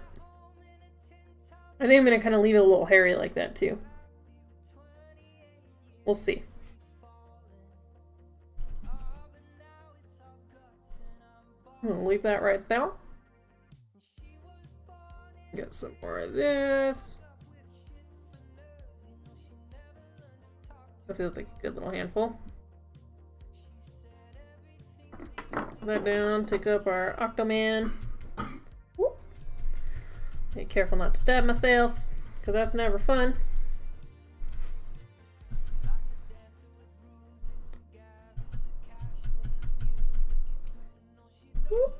I think I'm gonna kind of leave it a little hairy like that too. We'll see. I'm gonna leave that right there. Get some more of this. That feels like a good little handful. Put that down, take up our Octoman. Whoop. Be careful not to stab myself, because that's never fun. Whoop.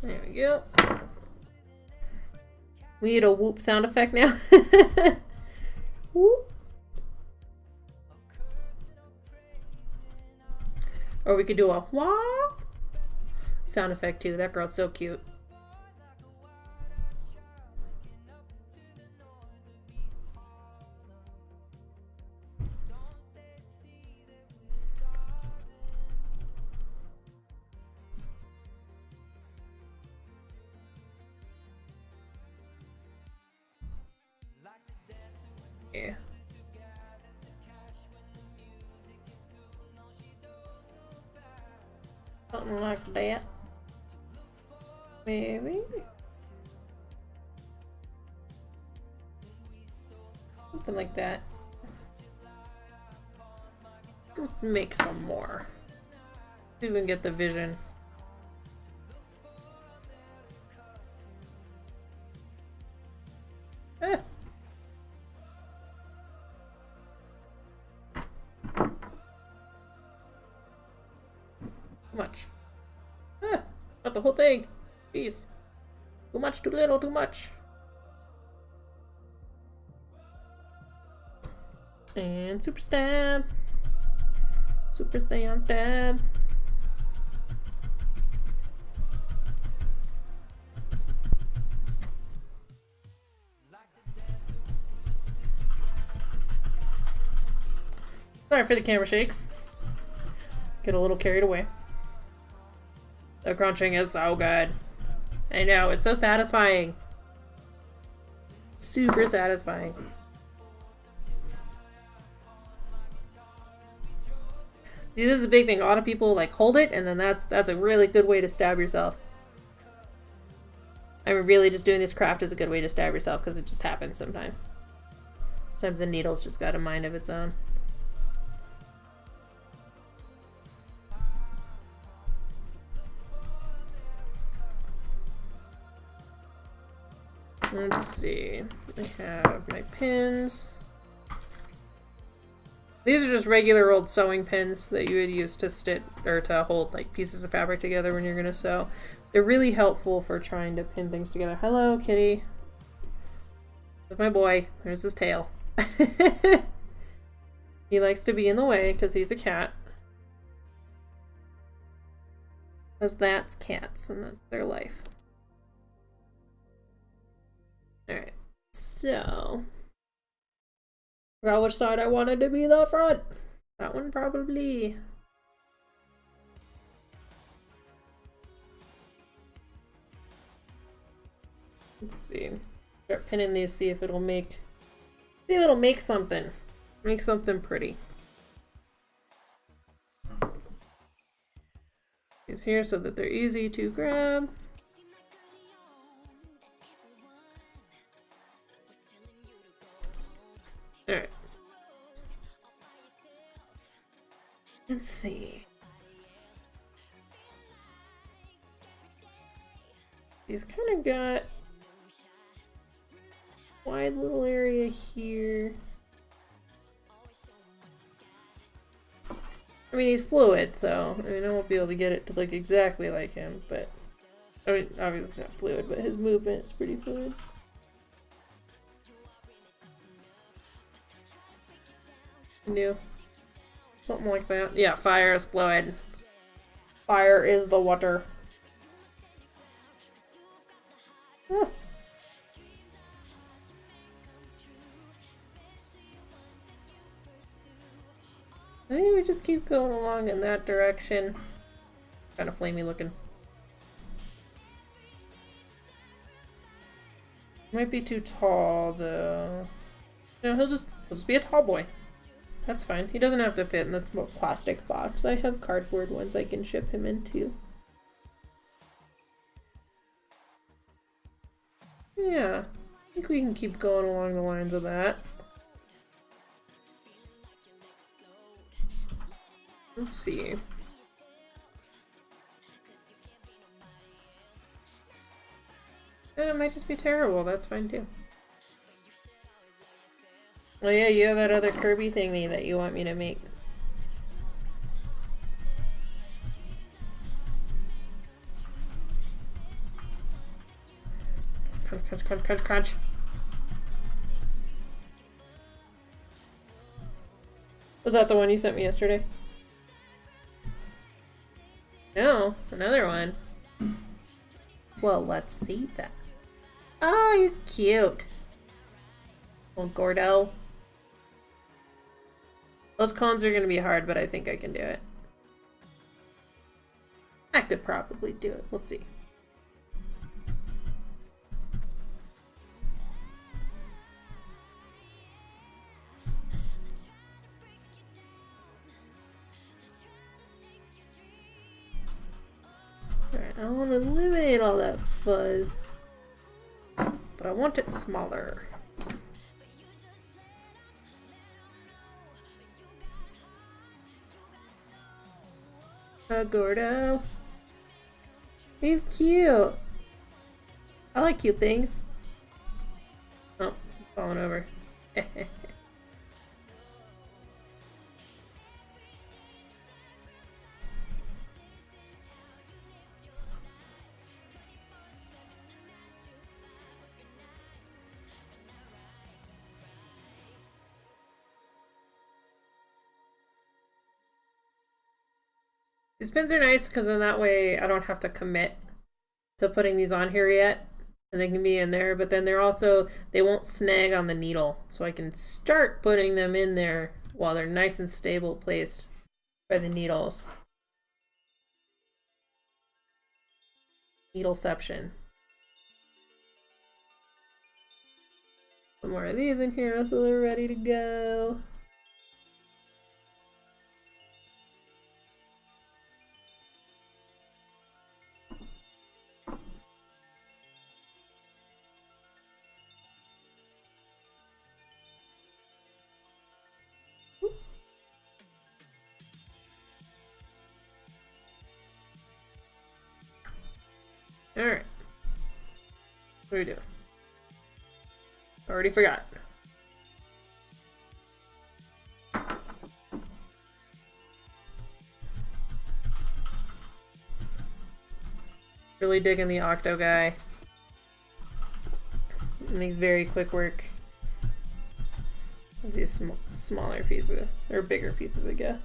There we go. We need a whoop sound effect now. Whoop. Or we could do a wah sound effect too. That girl's so cute. Yeah. Something like that. Maybe. Something like that. Let's make some more. See if we can get the vision. Ah. Too much. Ah, not the whole thing. Jeez. Too much, too little, too much. And super stab. Super Saiyan stab. Sorry for the camera shakes. Get a little carried away. The crunching is so good. I know, it's so satisfying. Super satisfying. See, this is a big thing. A lot of people like hold it, and then that's a really good way to stab yourself. I mean, really, just doing this craft is a good way to stab yourself because it just happens sometimes. Sometimes the needle's just got a mind of its own. Let's see. I have my pins. These are just regular old sewing pins that you would use to stitch or to hold like pieces of fabric together when you're gonna sew. They're really helpful for trying to pin things together. Hello, kitty. There's my boy. There's his tail. He likes to be in the way because he's a cat. Because that's cats and that's their life. Alright, so forgot which side I wanted to be the front. That one probably. Let's see. Start pinning these, see if it'll make something. Make something pretty. These here so that they're easy to grab. Alright. Let's see. These kind of got a wide little area here. I mean, he's fluid, so I mean, I won't be able to get it to look exactly like him, but I mean, obviously it's not fluid, but his movement is pretty fluid. New. Something like that. Yeah, fire is fluid. Fire is the water. Ah. I think we just keep going along in that direction. Kind of flamey looking. Might be too tall though. No, he'll just be a tall boy. That's fine. He doesn't have to fit in this plastic box. I have cardboard ones I can ship him into. Yeah, I think we can keep going along the lines of that. Let's see. And it might just be terrible. That's fine too. Oh yeah, you have that other Kirby thingy that you want me to make. Crunch, crunch, crunch, crunch, crunch. Was that the one you sent me yesterday? No, another one. Well, let's see that. Oh, he's cute. Little Gordo. Those cones are gonna be hard, but I think I can do it. I could probably do it. We'll see. Alright, I want to eliminate all that fuzz, but I want it smaller. Gordo. He's cute. I like cute things. Oh, I'm falling over. These pins are nice because then that way I don't have to commit to putting these on here yet. And they can be in there, but then they won't snag on the needle. So I can start putting them in there while they're nice and stable placed by the needles. Needleception. Some more of these in here so they're ready to go. Alright. What do we do? Already forgot. Really digging the octo guy. It makes very quick work of these smaller pieces, or bigger pieces, I guess.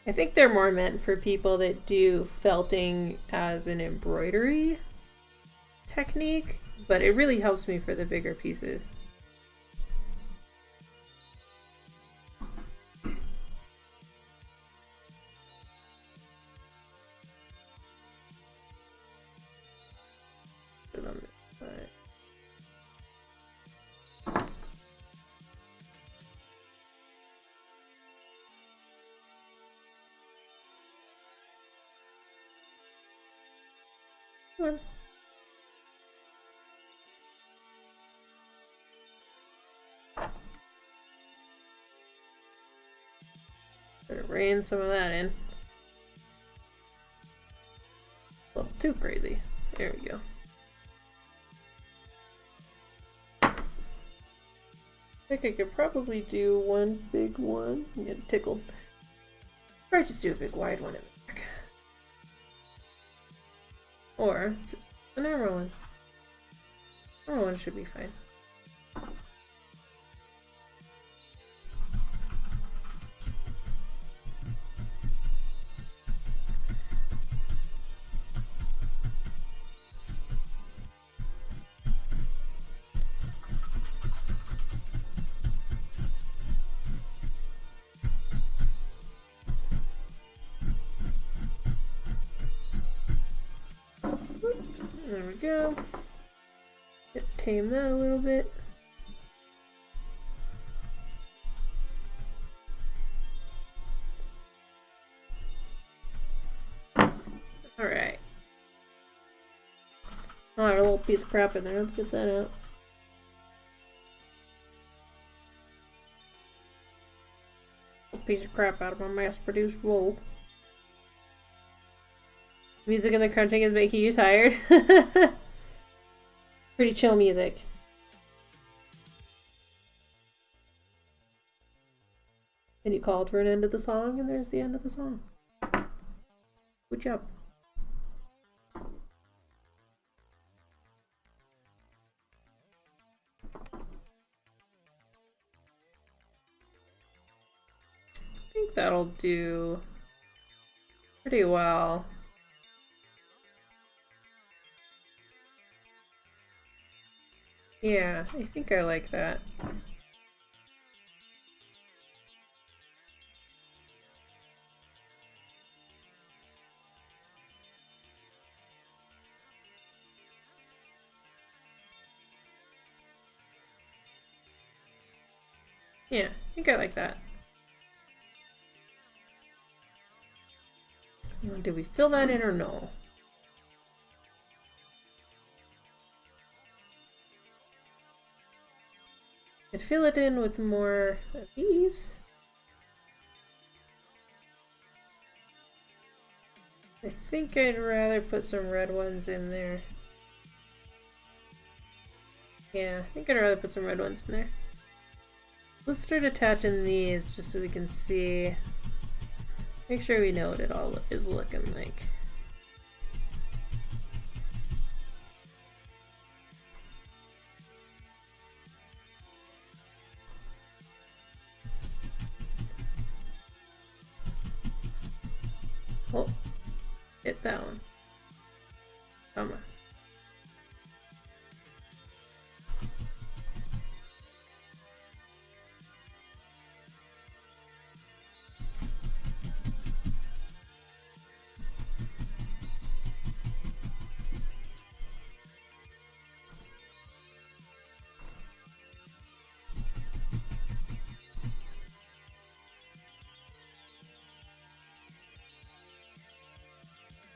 I think they're more meant for people that do felting as an embroidery technique, but it really helps me for the bigger pieces. Put it on this side. Come on. Better rein some of that in. A little too crazy. There we go. I think I could probably do one big one. I'm getting tickled. Or I just do a big wide one in the back. Or just a narrow one. Narrow one should be fine. There we go. Tame that a little bit. Alright. Oh, a little piece of crap in there. Let's get that out. A piece of crap out of my mass-produced wool. Music and the crunching is making you tired. Pretty chill music. And you called for an end of the song, and there's the end of the song. Good job. I think that'll do pretty well. Yeah, I think I like that. Yeah, I think I like that. Did we fill that in or no? I'd fill it in with more of these. I think I'd rather put some red ones in there. Yeah, I think I'd rather put some red ones in there. Let's start attaching these just so we can see. Make sure we know what it all is looking like. Oh, hit that one. Come on.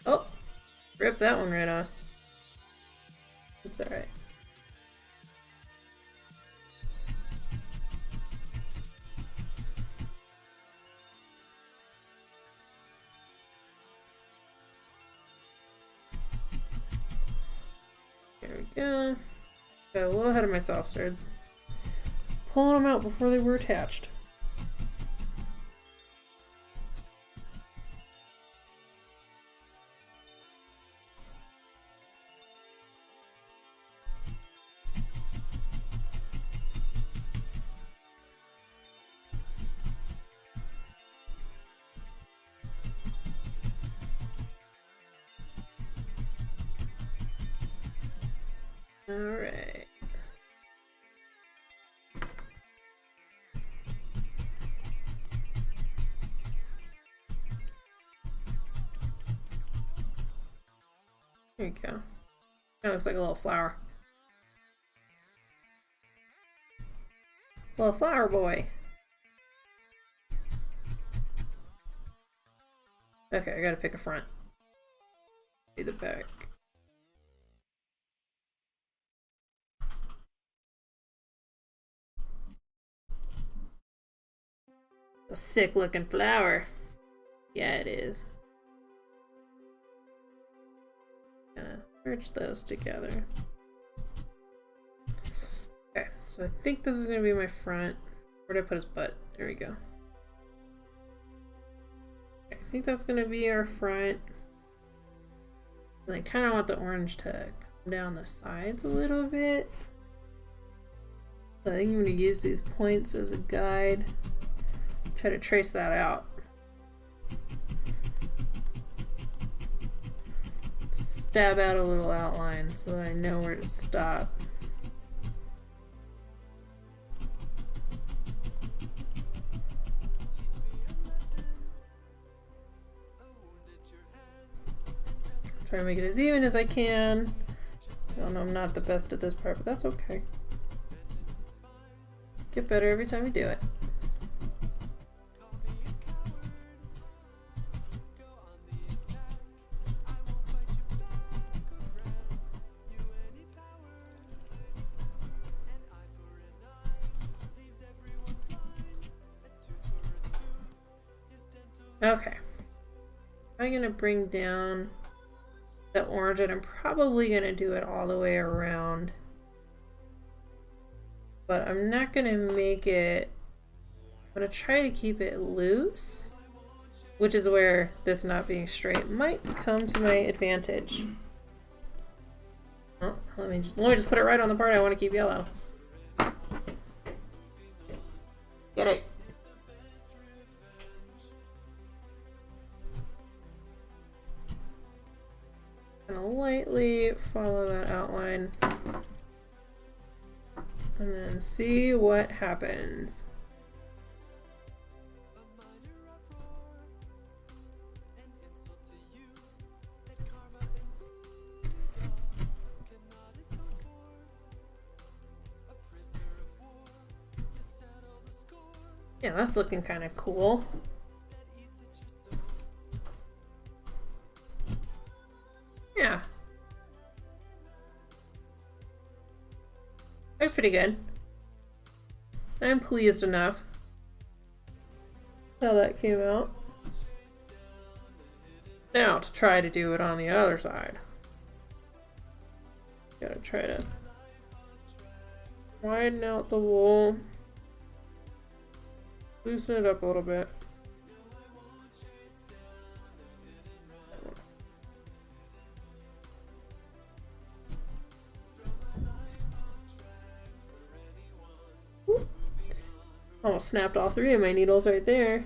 Oh, rip that one right off. It's alright. Yeah. Got a little ahead of myself, started pulling them out before they were attached. Alright. There you go. That looks like a little flower. Little flower boy. Okay, I gotta pick a front. Be the back. A sick looking flower. Yeah, it is. Gonna merge those together. Okay, so I think this is gonna be my front. Where did I put his butt? There we go. Okay, I think that's gonna be our front. And I kind of want the orange to come down the sides a little bit. So I think I'm gonna use these points as a guide. Try to trace that out. Stab out a little outline so that I know where to stop. Try to make it as even as I can. I don't know, I'm not the best at this part, but that's okay. Get better every time you do it. Okay. I'm gonna bring down the orange, and I'm probably gonna do it all the way around. But I'm not gonna make it... I'm gonna try to keep it loose, which is where this not being straight might come to my advantage. Oh, let me just put it right on the part I want to keep yellow. Get it. Gonna lightly follow that outline and then see what happens. Yeah, that's looking kind of cool. Yeah. That's pretty good. I'm pleased enough how that came out. Now to try to do it on the other side. Gotta try to widen out the wool. Loosen it up a little bit. Almost snapped all three of my needles right there.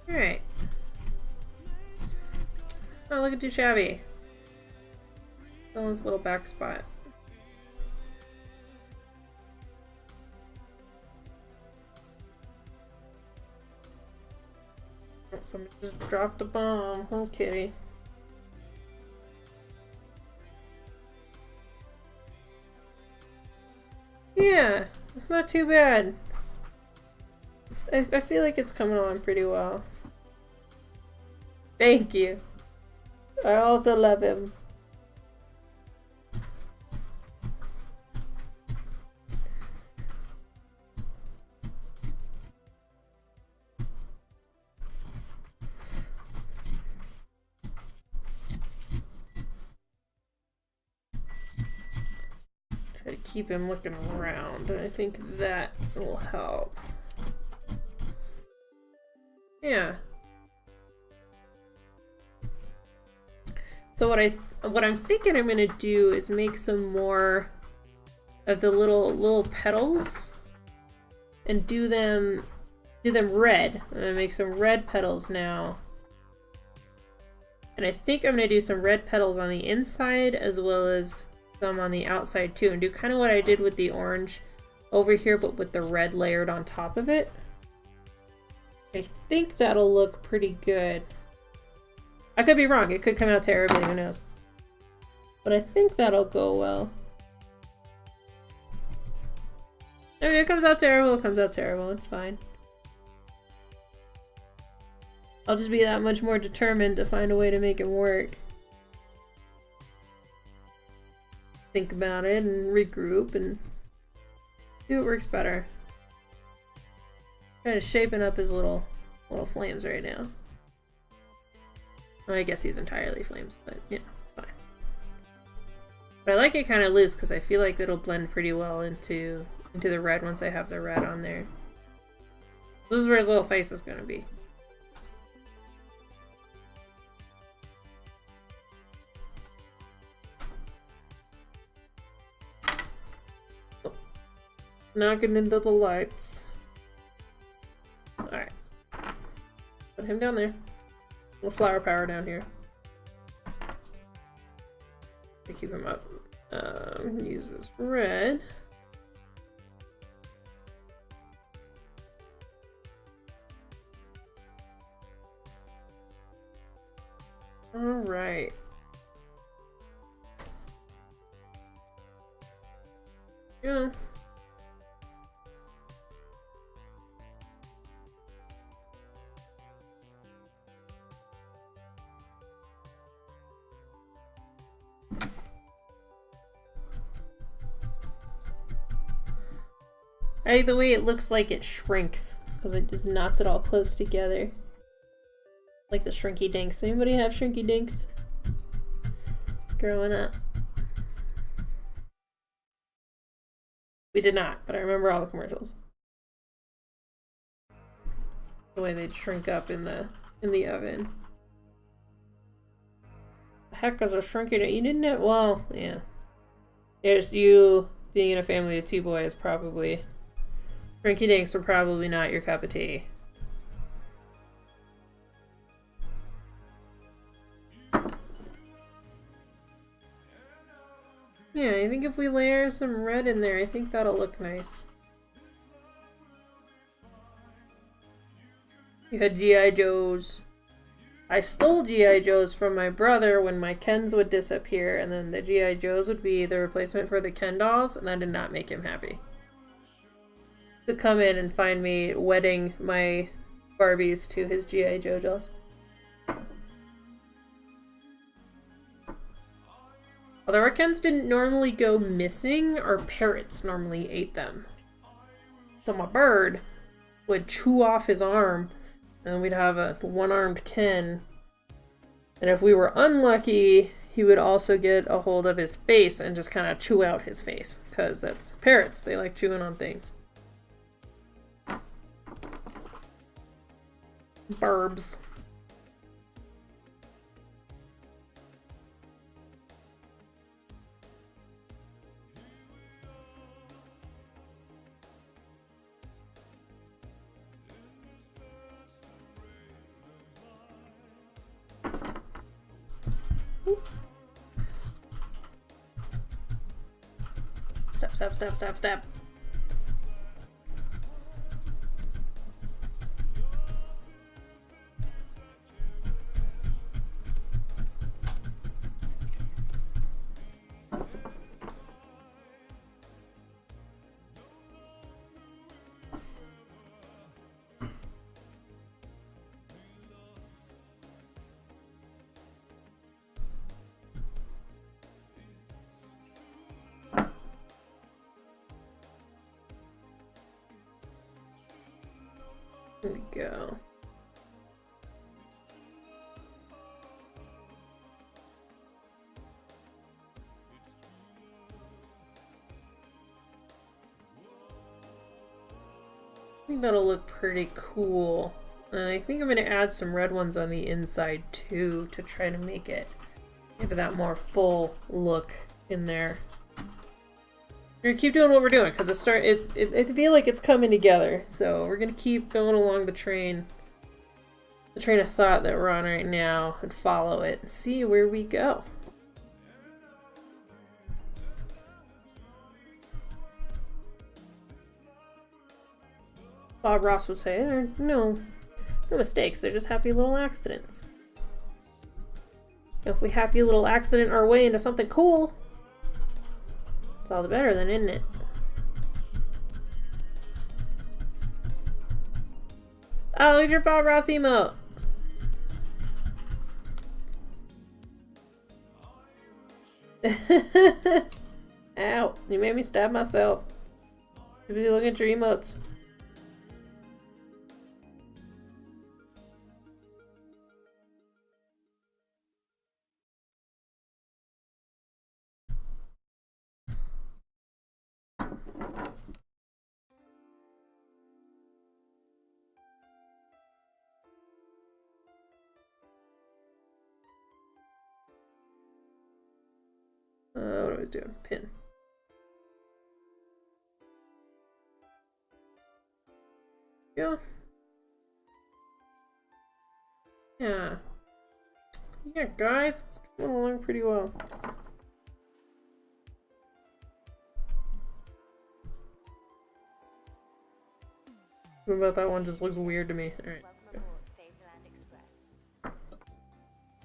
Alright. Oh, look at too shabby. Fill this little back spot. Oh, somebody just dropped a bomb. Oh, kitty. Yeah, it's not too bad. I feel like it's coming along pretty well. Thank you. I also love him. Try to keep him looking around. I think that will help. Yeah. So what I'm thinking I'm gonna do is make some more of the little petals and do them red. I'm gonna make some red petals now. And I think I'm gonna do some red petals on the inside as well as some on the outside too, and do kind of what I did with the orange over here, but with the red layered on top of it. I think that'll look pretty good. I could be wrong, it could come out terribly, who knows. But I think that'll go well. I mean, it comes out terrible, it comes out terrible, it's fine. I'll just be that much more determined to find a way to make it work. Think about it and regroup and see what works better. Kind of shaping up his little flames right now. Well, I guess he's entirely flames, but yeah, it's fine. But I like it kind of loose because I feel like it'll blend pretty well into the red once I have the red on there. This is where his little face is going to be. Oh. Knocking into the lights. Alright. Put him down there. Little flower power down here. To keep him up. Use this red. Alright. Yeah. I like the way it looks like it shrinks because it just knots it all close together. Like the shrinky dinks. Anybody have shrinky dinks growing up? We did not, but I remember all the commercials. The way they'd shrink up in the oven. The heck is a shrinky dink? You didn't have, well, yeah. There's you being in a family of two boys probably. Shrinky dinks were probably not your cup of tea. Yeah, I think if we layer some red in there, I think that'll look nice. You had G.I. Joes. I stole G.I. Joes from my brother when my Kens would disappear, and then the G.I. Joes would be the replacement for the Ken dolls, and that did not make him happy. To come in and find me wedding my Barbies to his G.I. Joe dolls. Although our Kens didn't normally go missing, our parrots normally ate them. So my bird would chew off his arm, and we'd have a one-armed Ken. And if we were unlucky, he would also get a hold of his face and just kind of chew out his face. Because that's parrots, they like chewing on things. Barbs. Step, step, step, step, step. There we go. I think that'll look pretty cool. And I think I'm going to add some red ones on the inside too to try to make it give it that more full look in there. We're gonna keep doing what we're doing because I feel like it's coming together. So we're gonna keep going along the train of thought that we're on right now and follow it and see where we go. Bob Ross would say there are no mistakes, they're just happy little accidents. If we happy little accident our way into something cool, it's all the better then, isn't it? Oh, look at your Bob Ross emote. Ow, you made me stab myself. Maybe look at your emotes. What do I do? Pin. Yeah. Yeah. Yeah, guys, it's coming along pretty well. What about that one just looks weird to me. Alright.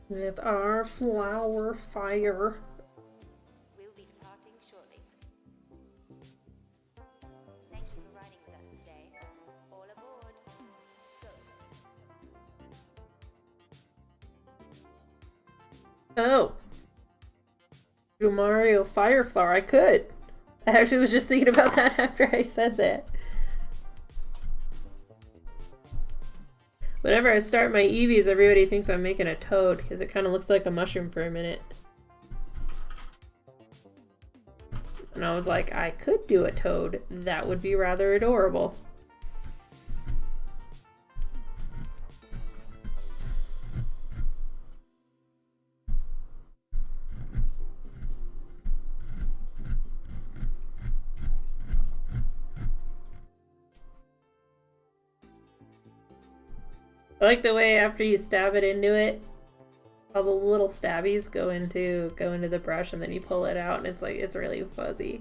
With our flower fire. We'll be departing shortly. Thank you for riding with us today. All aboard. Go. Oh. Do Mario fire flower. I could. I actually was just thinking about that after I said that. Whenever I start my Eevees, everybody thinks I'm making a toad because it kind of looks like a mushroom for a minute. And I was like, I could do a toad. That would be rather adorable. I like the way after you stab it into it, all the little stabbies go into the brush and then you pull it out and it's like, it's really fuzzy.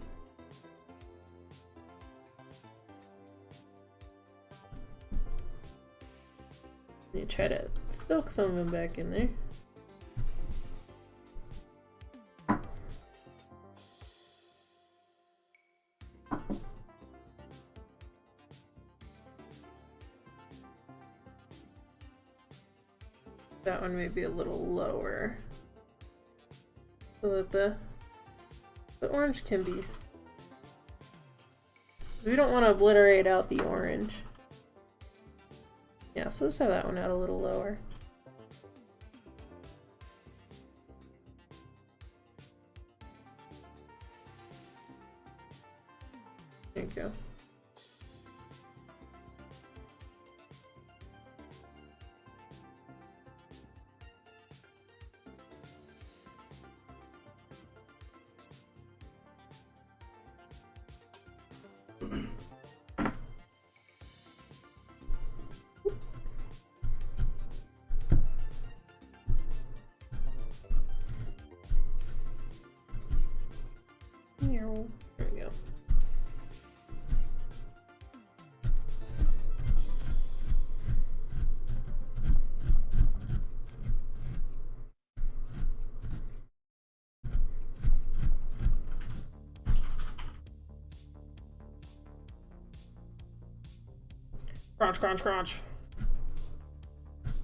You try to soak some of them back in there. That one may be a little lower so that the orange can be. We don't want to obliterate out the orange. Yeah, so let's have that one out a little lower. There you go. There we go. Crunch, crunch, crunch.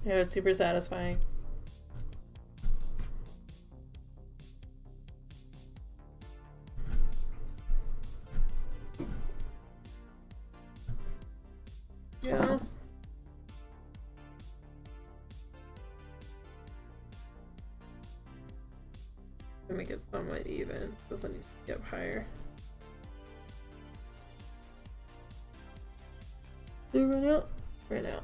Yeah, it's super satisfying. Yeah. make it somewhat even. This one needs to be up higher. Did it run out? Ran out.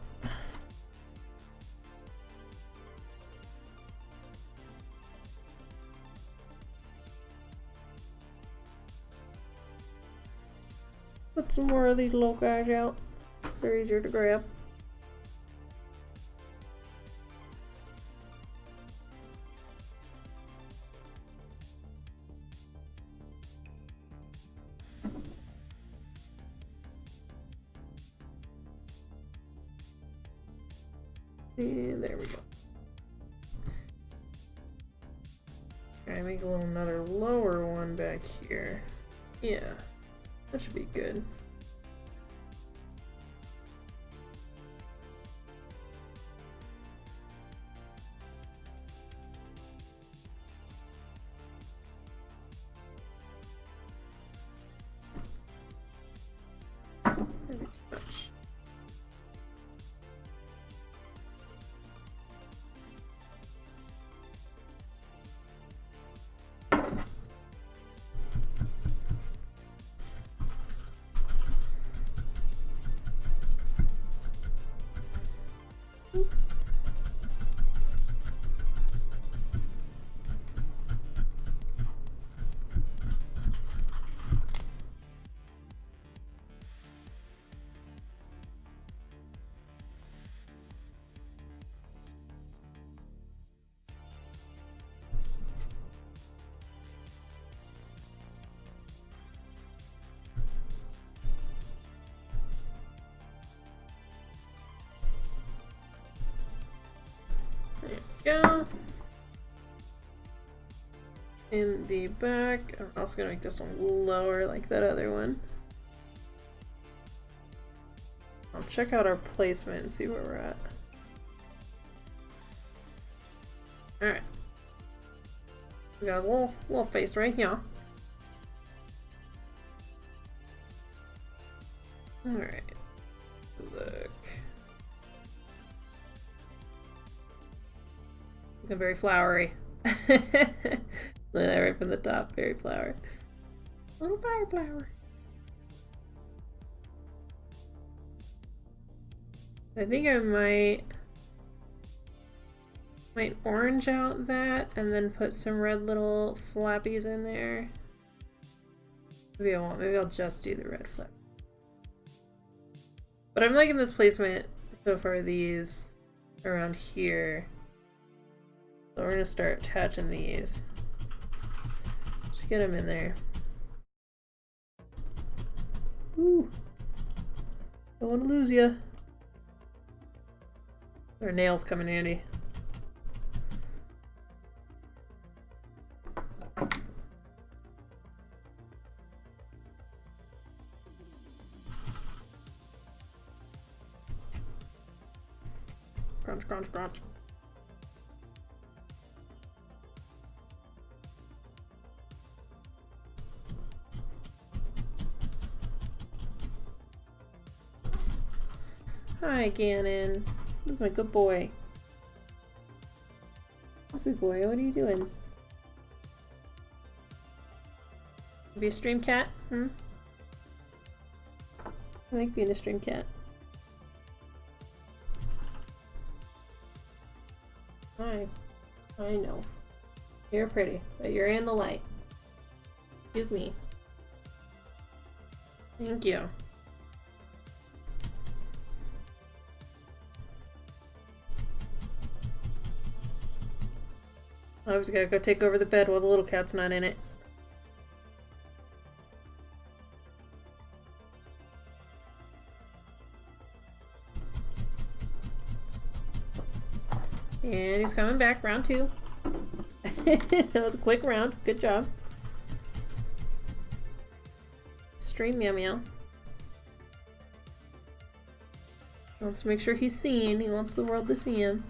Put some more of these little guys out. They're easier to grab. And there we go. Okay, make a little another lower one back here. Yeah, that should be good. Maybe too much. Go. In the back, I'm also gonna make this one lower like that other one. I'll check out our placement and see where we're at. Alright. We got a little face right here. Alright. Look. Looking very flowery. Look at that right from the top, very flower. Little fire flower. I think I might orange out that and then put some red little flappies in there. Maybe I won't. Maybe I'll just do the red flap. But I'm liking this placement so far. These around here. So we're gonna start attaching these. Just get them in there. Ooh. Don't want to lose ya. Our nails come in handy. Crunch, crunch, crunch. Hi, Gannon. This is my good boy. Sweet boy, what are you doing? Be a stream cat? Hmm? I like being a stream cat. Hi. I know. You're pretty, but you're in the light. Excuse me. Thank you. I was gotta go take over the bed while the little cat's not in it. And he's coming back, round 2. That was a quick round. Good job. Stream meow meow. He wants to make sure he's seen. He wants the world to see him.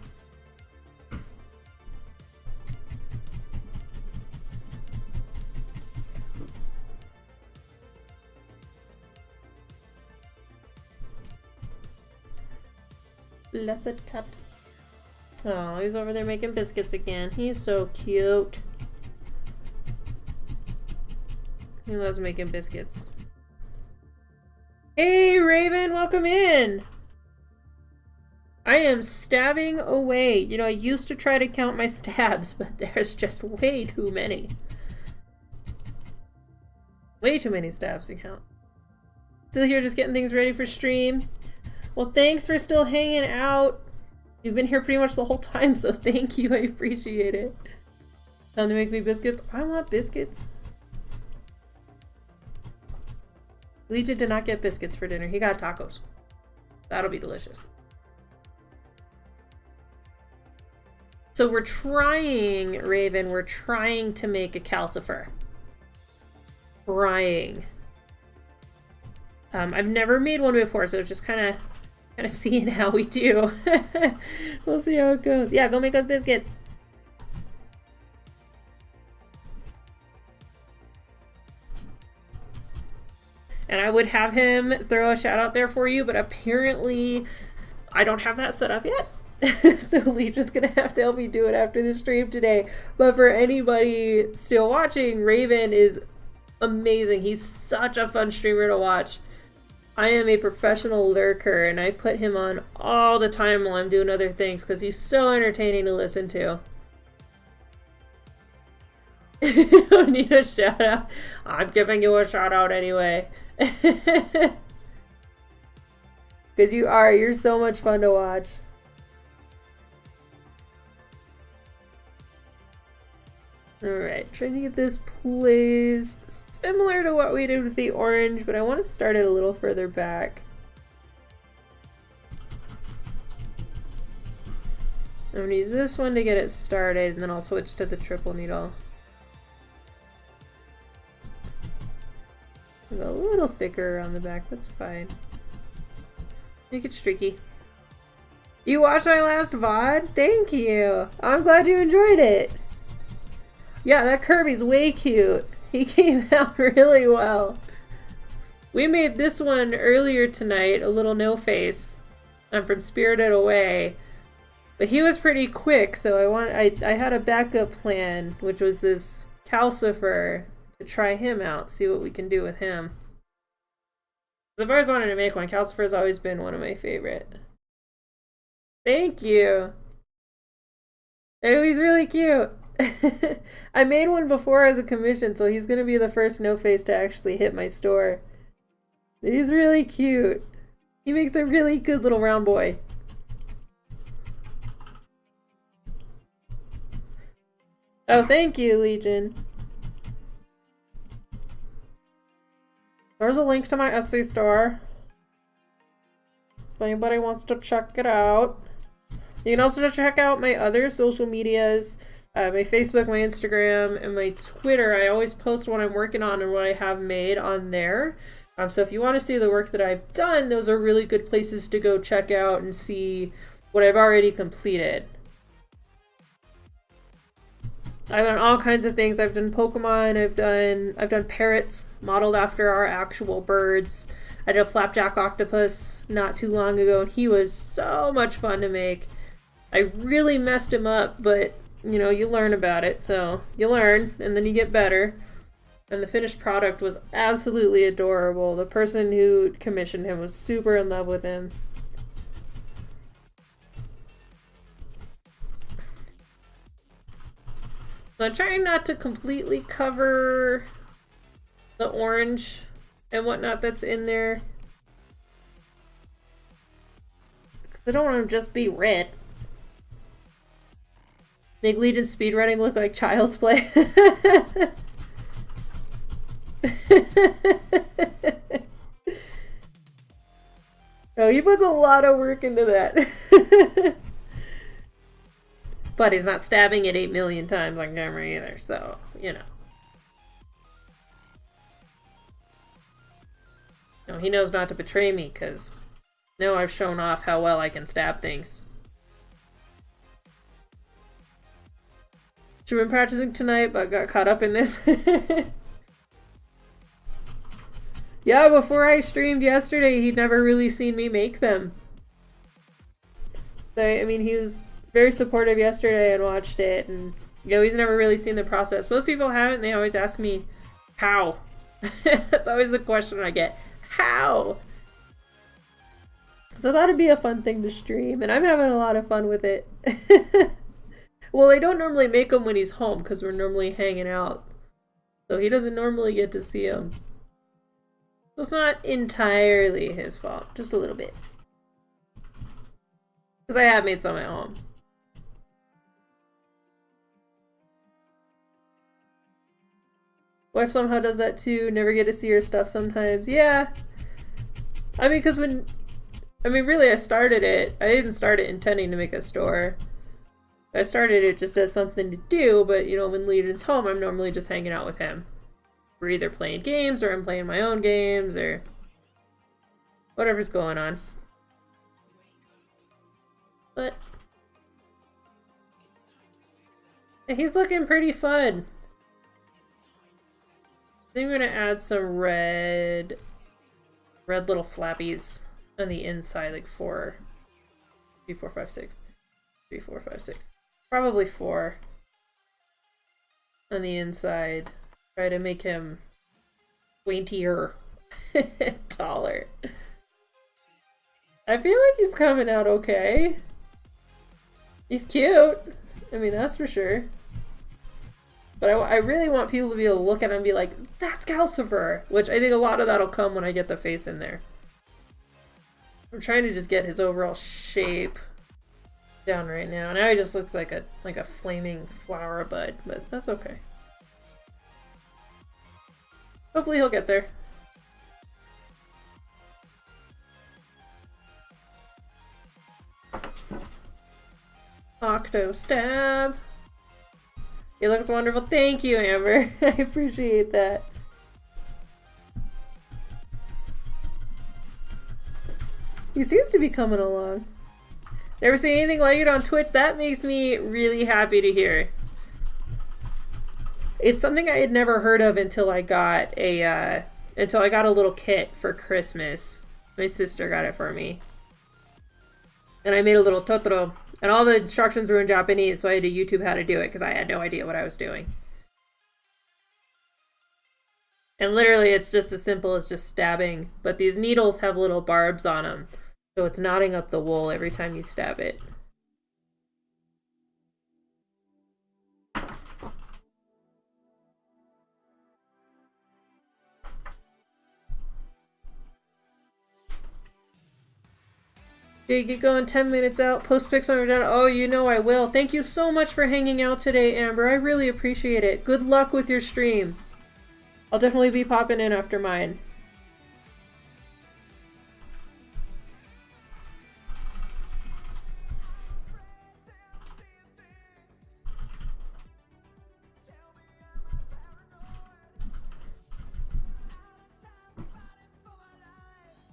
Blessed cat. Oh, he's over there making biscuits again. He's so cute. He loves making biscuits. Hey, Raven, welcome in. I am stabbing away. You know, I used to try to count my stabs, but there's just way too many. Way too many stabs to count. Still here just getting things ready for stream. Well, thanks for still hanging out. You've been here pretty much the whole time, so thank you. I appreciate it. Time to make me biscuits. I want biscuits. Legion did not get biscuits for dinner. He got tacos. That'll be delicious. So we're trying, Raven, we're trying to make a Calcifer. Trying. I've never made one before, so just kind of seeing how we do. We'll see how it goes. Yeah, go make us biscuits. And I would have him throw a shout out there for you, but apparently I don't have that set up yet. So Legion's gonna have to help me do it after the stream today. But for anybody still watching, Raven is amazing. He's such a fun streamer to watch. I am a professional lurker, and I put him on all the time while I'm doing other things because he's so entertaining to listen to. You don't need a shout out. I'm giving you a shout out anyway. Because you're so much fun to watch. Alright, trying to get this placed similar to what we did with the orange, but I want to start it a little further back. I'm going to use this one to get it started, and then I'll switch to the triple needle. Go a little thicker around the back, that's fine. Make it streaky. You watched my last VOD? Thank you! I'm glad you enjoyed it! Yeah, that Kirby's way cute. He came out really well. We made this one earlier tonight, a little no-face. I'm from Spirited Away. But he was pretty quick, so I had a backup plan, which was this Calcifer, to try him out, see what we can do with him. I've always wanted to make one. Calcifer's always been one of my favorite. Thank you! Oh, he's really cute! I made one before as a commission, so he's gonna be the first no-face to actually hit my store. He's really cute. He makes a really good little round boy. Oh, thank you, Legion. There's a link to my Etsy store. If anybody wants to check it out. You can also check out my other social medias. My Facebook, my Instagram, and my Twitter. I always post what I'm working on and what I have made on there. So if you want to see the work that I've done, those are really good places to go check out and see what I've already completed. I've done all kinds of things. I've done Pokemon, I've done parrots modeled after our actual birds. I did a flapjack octopus not too long ago, and he was so much fun to make. I really messed him up, but you know, you learn about it, so you learn, and then you get better. And the finished product was absolutely adorable. The person who commissioned him was super in love with him. So I'm trying not to completely cover the orange and whatnot that's in there. Because I don't want them to just be red. Make Legion speedrunning look like child's play. Oh, he puts a lot of work into that. But he's not stabbing it 8 million times on camera either, so, you know. No, he knows not to betray me, because now I've shown off how well I can stab things. Should have been practicing tonight, but got caught up in this. Yeah, before I streamed yesterday, he'd never really seen me make them. So, I mean, he was very supportive yesterday and watched it, and you know, he's never really seen the process. Most people haven't, and they always ask me how. That's always the question I get. How? So that'd be a fun thing to stream, and I'm having a lot of fun with it. Well, I don't normally make them when he's home because we're normally hanging out. So he doesn't normally get to see them. So it's not entirely his fault, just a little bit. Because I have made some at home. Wife somehow does that too, never get to see her stuff sometimes. Yeah. I mean, because really I started it. I didn't start it intending to make a store. I started it just as something to do, but you know, when Legion's home, I'm normally just hanging out with him. We're either playing games, or I'm playing my own games, or whatever's going on. But he's looking pretty fun. I think I'm gonna add some red little flappies on the inside, like 4, 3, 4, 5, 6. 3, 4, 5, 6. Probably 4 on the inside. Try to make him pointier, taller. I feel like he's coming out okay. He's cute. I mean, that's for sure. But I really want people to be able to look at him and be like, that's Calcifer! Which I think a lot of that'll come when I get the face in there. I'm trying to just get his overall shape down right now. Now he just looks like a flaming flower bud, but that's okay. Hopefully he'll get there. Octo stab. It looks wonderful. Thank you, Amber. I appreciate that. He seems to be coming along. Never seen anything like it on Twitch. That makes me really happy to hear. It's something I had never heard of until I got a little kit for Christmas. My sister got it for me. And I made a little Totoro. And all the instructions were in Japanese, so I had to YouTube how to do it because I had no idea what I was doing. And literally it's just as simple as just stabbing. But these needles have little barbs on them. So it's knotting up the wool every time you stab it. Okay, get going, 10 minutes out. Post pics when we're done. Oh, you know I will. Thank you so much for hanging out today, Amber. I really appreciate it. Good luck with your stream. I'll definitely be popping in after mine.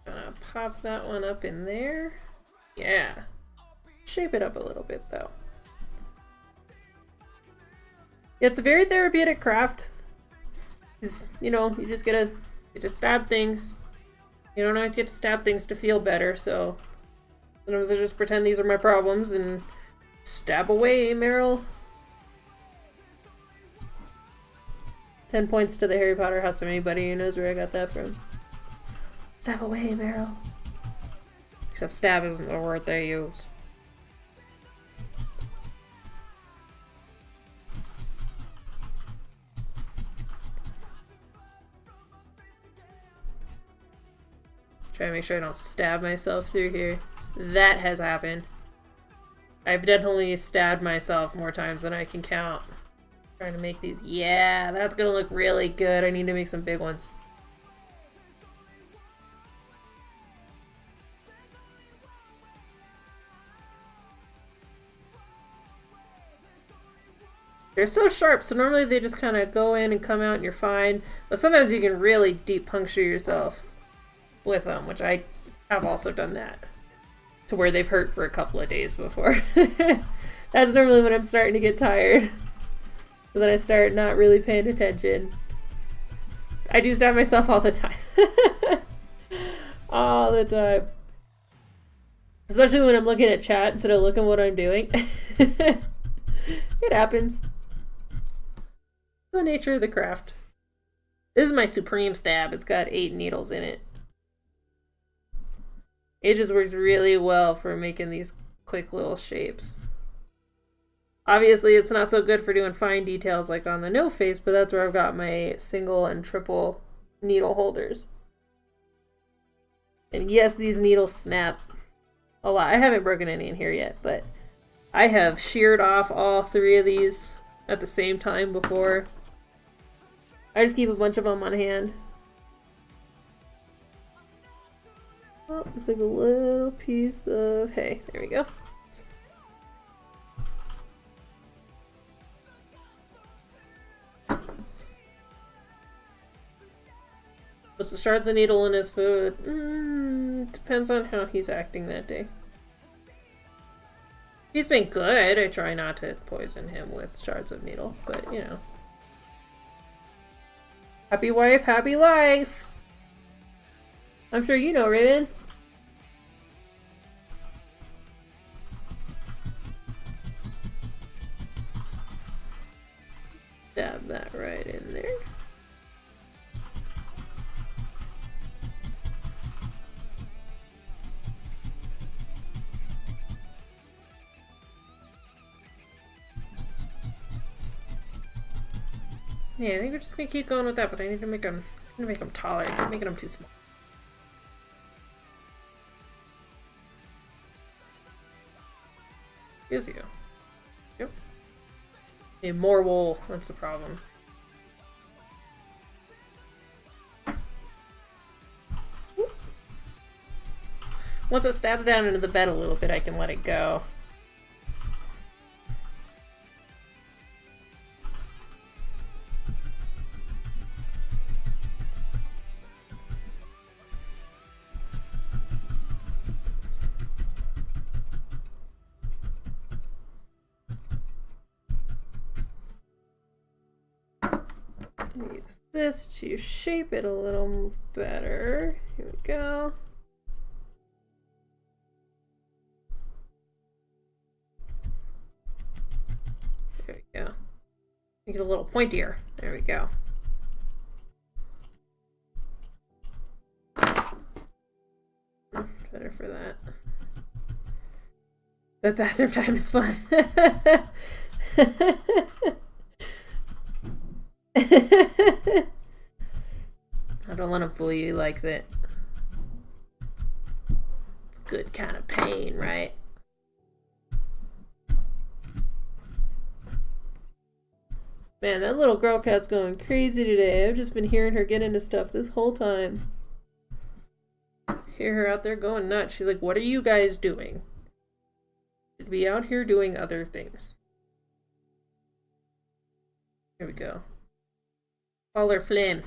Gonna pop that one up in there. Yeah. Shape it up a little bit though. It's a very therapeutic craft. You know, you just get to stab things. You don't always get to stab things to feel better, so sometimes I just pretend these are my problems and stab away, Meryl. 10 points to the Harry Potter house of anybody who knows where I got that from. Stab away, Meryl. Except stab isn't the word they use. Try to make sure I don't stab myself through here. That has happened. I've definitely stabbed myself more times than I can count. Trying to make these. Yeah, that's gonna look really good. I need to make some big ones. They're so sharp, so normally they just kind of go in and come out and you're fine. But sometimes you can really deep puncture yourself with them, which I have also done that. To where they've hurt for a couple of days before. That's normally when I'm starting to get tired. So then I start not really paying attention. I do stab myself all the time. All the time. Especially when I'm looking at chat instead of looking what I'm doing. It happens. The nature of the craft. This is my Supreme Stab. It's got 8 needles in it. It just works really well for making these quick little shapes. Obviously, it's not so good for doing fine details like on the no face, but that's where I've got my single and triple needle holders. And yes, these needles snap a lot. I haven't broken any in here yet, but I have sheared off all 3 of these at the same time before. I just keep a bunch of them on hand. Oh, looks like a little piece of hay. There we go. Puts the shards of needle in his food. Depends on how he's acting that day. He's been good. I try not to poison him with shards of needle, but you know. Happy wife, happy life. I'm sure you know, Raven. Dab that right in there. Yeah, I think we're just gonna keep going with that, but I need to make them taller. I'm making them too small. Here's you. Yep. Need more wool. That's the problem. Once it stabs down into the bed a little bit, I can let it go. Use this to shape it a little better. Here we go. There we go. Make it a little pointier. There we go. Better for that. But bathroom time is fun. I don't let him fool you. He likes it. It's a good kind of pain, right? Man, that little girl cat's going crazy today. I've just been hearing her get into stuff this whole time. Hear her out there going nuts. She's like, what are you guys doing? Should be out here doing other things. Here we go. Call her Flynn.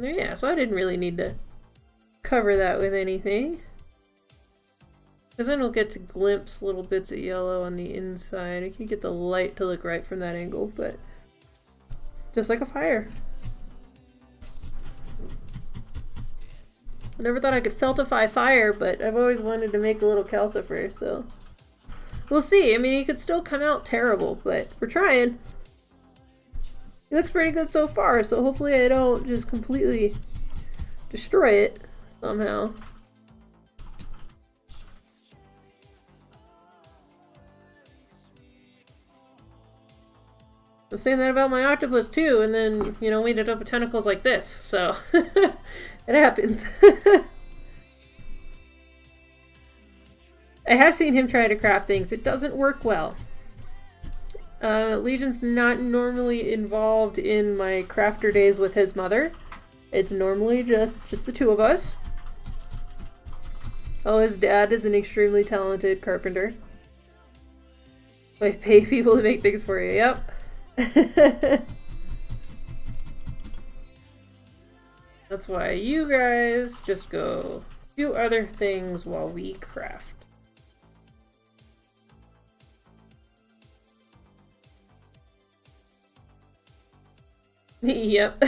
Yeah, so I didn't really need to cover that with anything. Because then we'll get to glimpse little bits of yellow on the inside. I can get the light to look right from that angle, but just like a fire. I never thought I could feltify fire, but I've always wanted to make a little calcifer, so we'll see. I mean, he could still come out terrible, but we're trying. He looks pretty good so far, so hopefully I don't just completely destroy it somehow. I was saying that about my octopus too, and then, you know, we ended up with tentacles like this, so it happens. I have seen him try to craft things. It doesn't work well. Legion's not normally involved in my crafter days with his mother. It's normally just the two of us. Oh, his dad is an extremely talented carpenter. I pay people to make things for you, yep. That's why you guys just go do other things while we craft. Yep.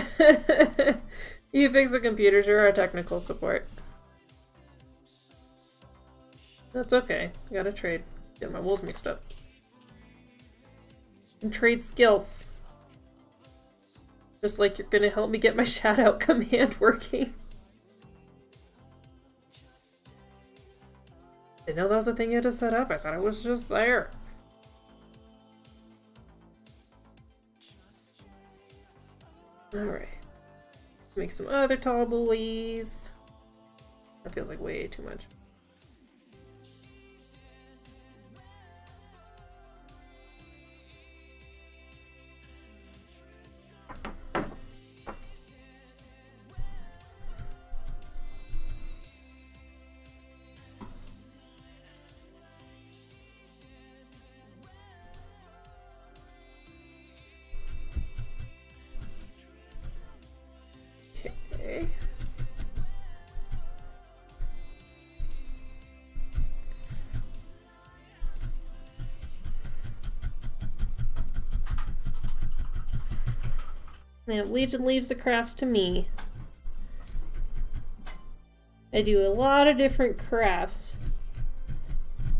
You fix the computers or our technical support. That's okay. I gotta trade. Get my wools mixed up. And trade skills. Just like you're gonna help me get my shout out command working. Didn't know that was a thing you had to set up. I thought it was just there. Alright. Make some other tall boys. That feels like way too much. Okay. Now, Legion leaves the crafts to me. I do a lot of different crafts.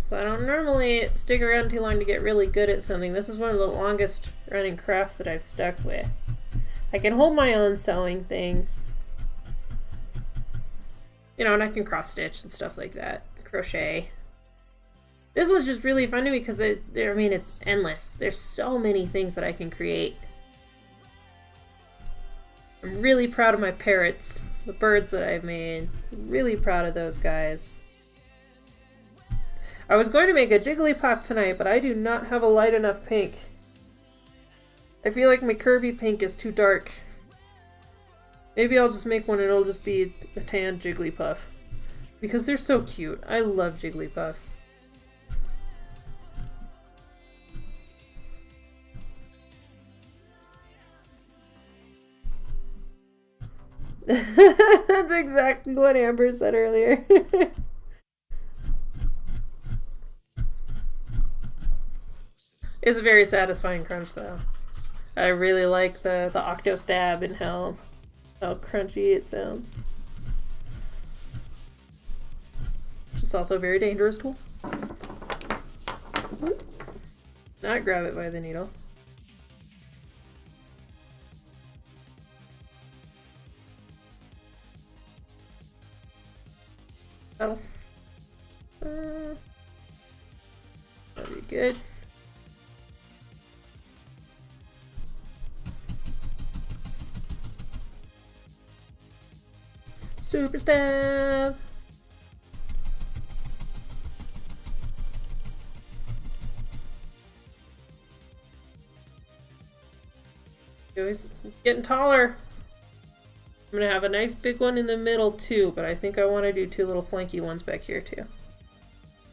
So I don't normally stick around too long to get really good at something. This is one of the longest running crafts that I've stuck with. I can hold my own sewing things. You know, and I can cross stitch and stuff like that. Crochet. This was just really fun to me because I mean, it's endless. There's so many things that I can create. I'm really proud of my parrots, the birds that I've made. Really proud of those guys. I was going to make a Jigglypuff tonight, but I do not have a light enough pink. I feel like my Kirby pink is too dark. Maybe I'll just make one and it'll just be a tan Jigglypuff. Because they're so cute. I love Jigglypuff. That's exactly what Amber said earlier. It's a very satisfying crunch though. I really like the octo stab and how crunchy it sounds. It's also a very dangerous tool. Not grab it by the needle. Oh. That'll be good. Super stab! It's getting taller. I'm gonna have a nice big one in the middle too, but I think I want to do two little flanky ones back here too.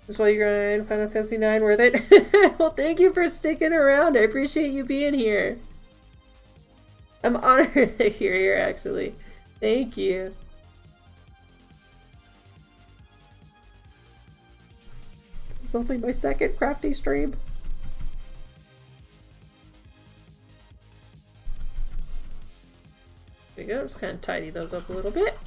That's why you're going Final Fantasy IX worth it. Well, thank you for sticking around. I appreciate you being here. I'm honored that you're here, actually. Thank you. It's only my second crafty stream. There we go. Just kind of tidy those up a little bit.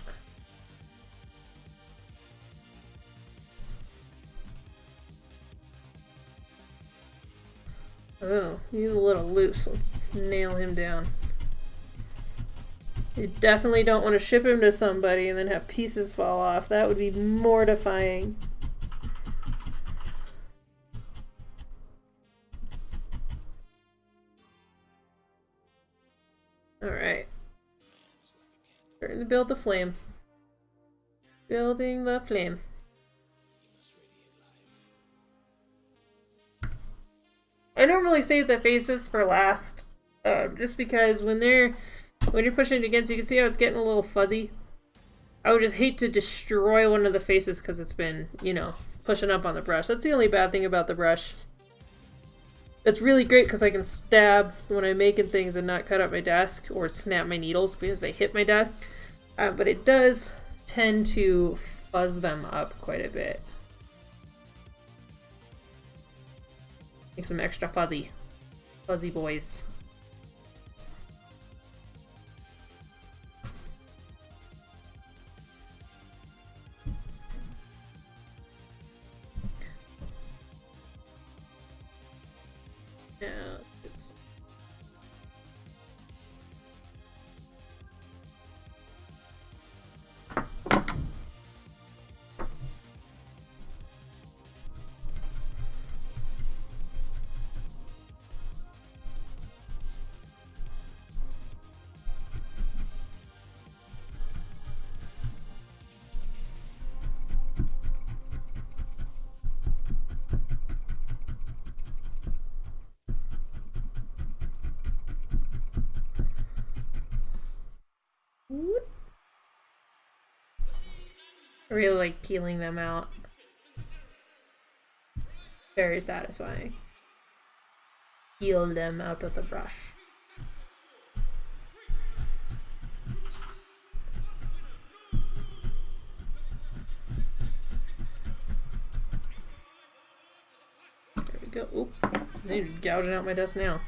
Oh, he's a little loose. Let's nail him down. You definitely don't want to ship him to somebody and then have pieces fall off. That would be mortifying. Alright. Starting to build the flame. Building the flame. I normally save the faces for last, just because when you're pushing it against, you can see how it's getting a little fuzzy. I would just hate to destroy one of the faces because it's been, you know, pushing up on the brush. That's the only bad thing about the brush. It's really great because I can stab when I'm making things and not cut up my desk or snap my needles because they hit my desk. But it does tend to fuzz them up quite a bit. Make some extra fuzzy boys. I really like peeling them out. Very satisfying. Peel them out of the brush. There we go. Oop. They're gouging out my desk now.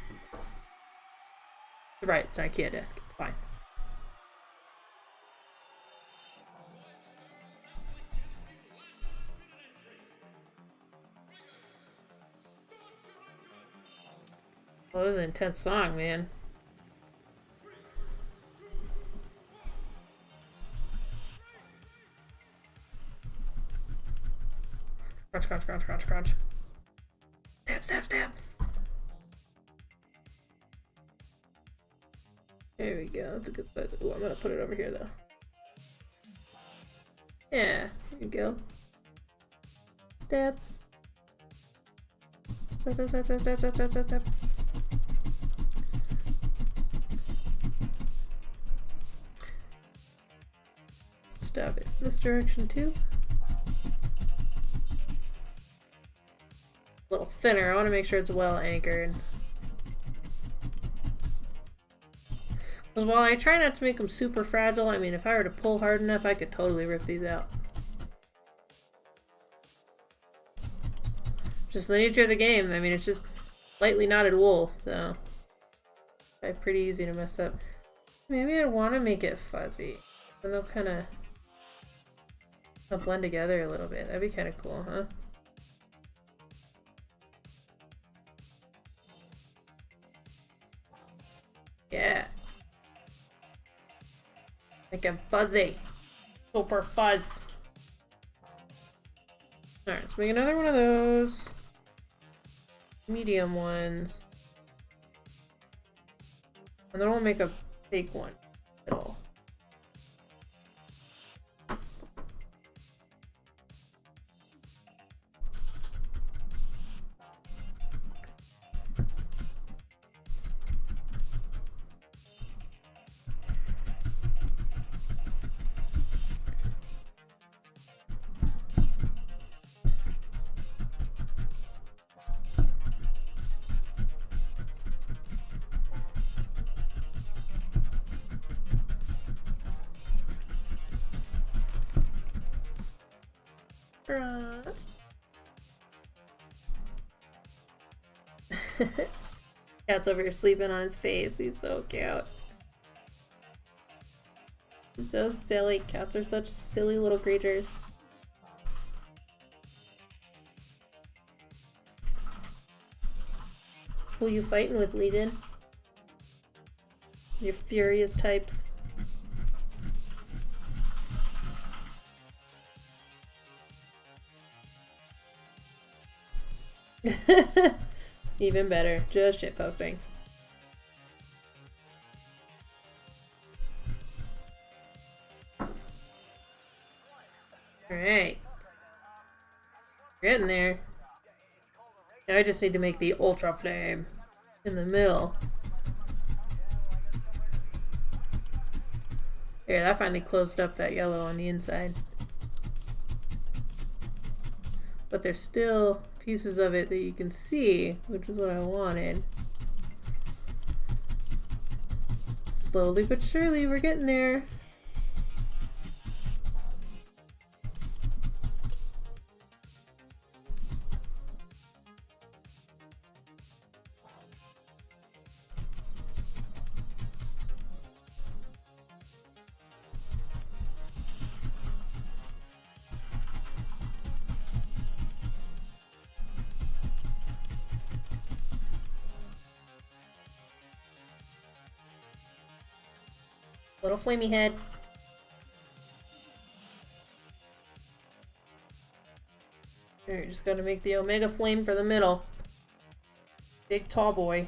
Right, it's an IKEA desk. It's fine. Well, that was an intense song, man. Crunch, crunch, crunch, crunch, crunch. Stab, stab, stab. There we go. That's a good size. Ooh, I'm gonna put it over here, though. Yeah, there you go. Stab. Stab, stab, stab, stab, stab, stab, stab, stab, stab. Stab it this direction, too. A little thinner. I want to make sure it's well anchored. Because while I try not to make them super fragile, I mean, if I were to pull hard enough, I could totally rip these out. Just the nature of the game. I mean, it's just lightly knotted wool, so it's pretty easy to mess up. Maybe I'd want to make it fuzzy, and they'll kind of blend together a little bit. That'd be kind of cool, huh? Yeah. Make it fuzzy. Super fuzz. Alright, let's make another one of those. Medium ones. And then we'll make a big one. Middle. Cat's over here sleeping on his face. He's so cute. He's so silly. Cats are such silly little creatures. Who you fighting with, Legion? Your furious types. Even better. Just shitposting. Alright. Getting there. Now I just need to make the ultra flame in the middle. Here, that finally closed up that yellow on the inside. But there's still pieces of it that you can see, which is what I wanted. Slowly but surely, we're getting there. Little flamey head. Here, just gotta make the Omega Flame for the middle. Big tall boy.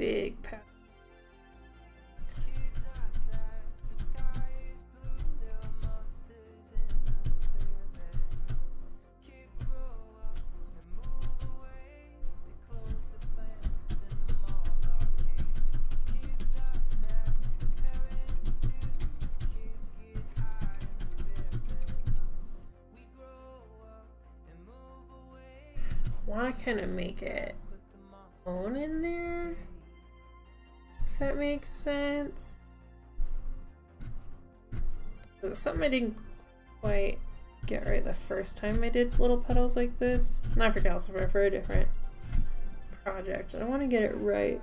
big pattern. Want to kind of make it bone in there, if that makes sense. Something I didn't quite get right the first time I did little petals like this. Not for Calcifer, for a different project. I want to get it right.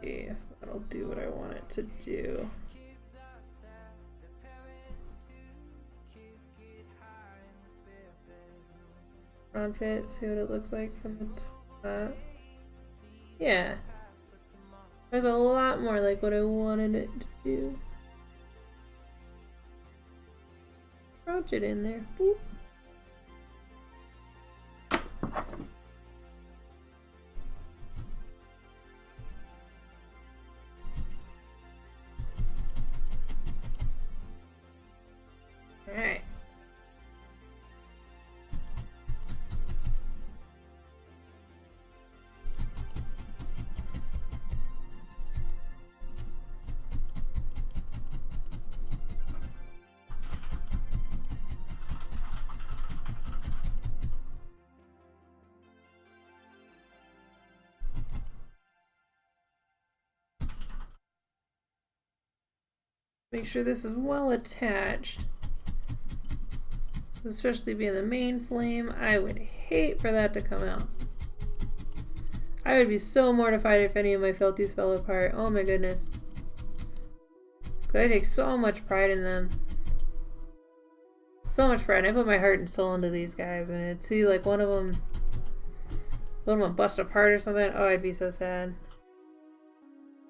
See if that'll do what I want it to do. Project, see what it looks like from the top. Yeah. There's a lot more like what I wanted it to do. Crouch it in there. Boop. Alright. Make sure this is well attached. Especially being the main flame, I would hate for that to come out. I would be so mortified if any of my felties fell apart. Oh my goodness. I take so much pride in them. So much pride. I put my heart and soul into these guys, and I'd see like one of them bust apart or something. Oh, I'd be so sad.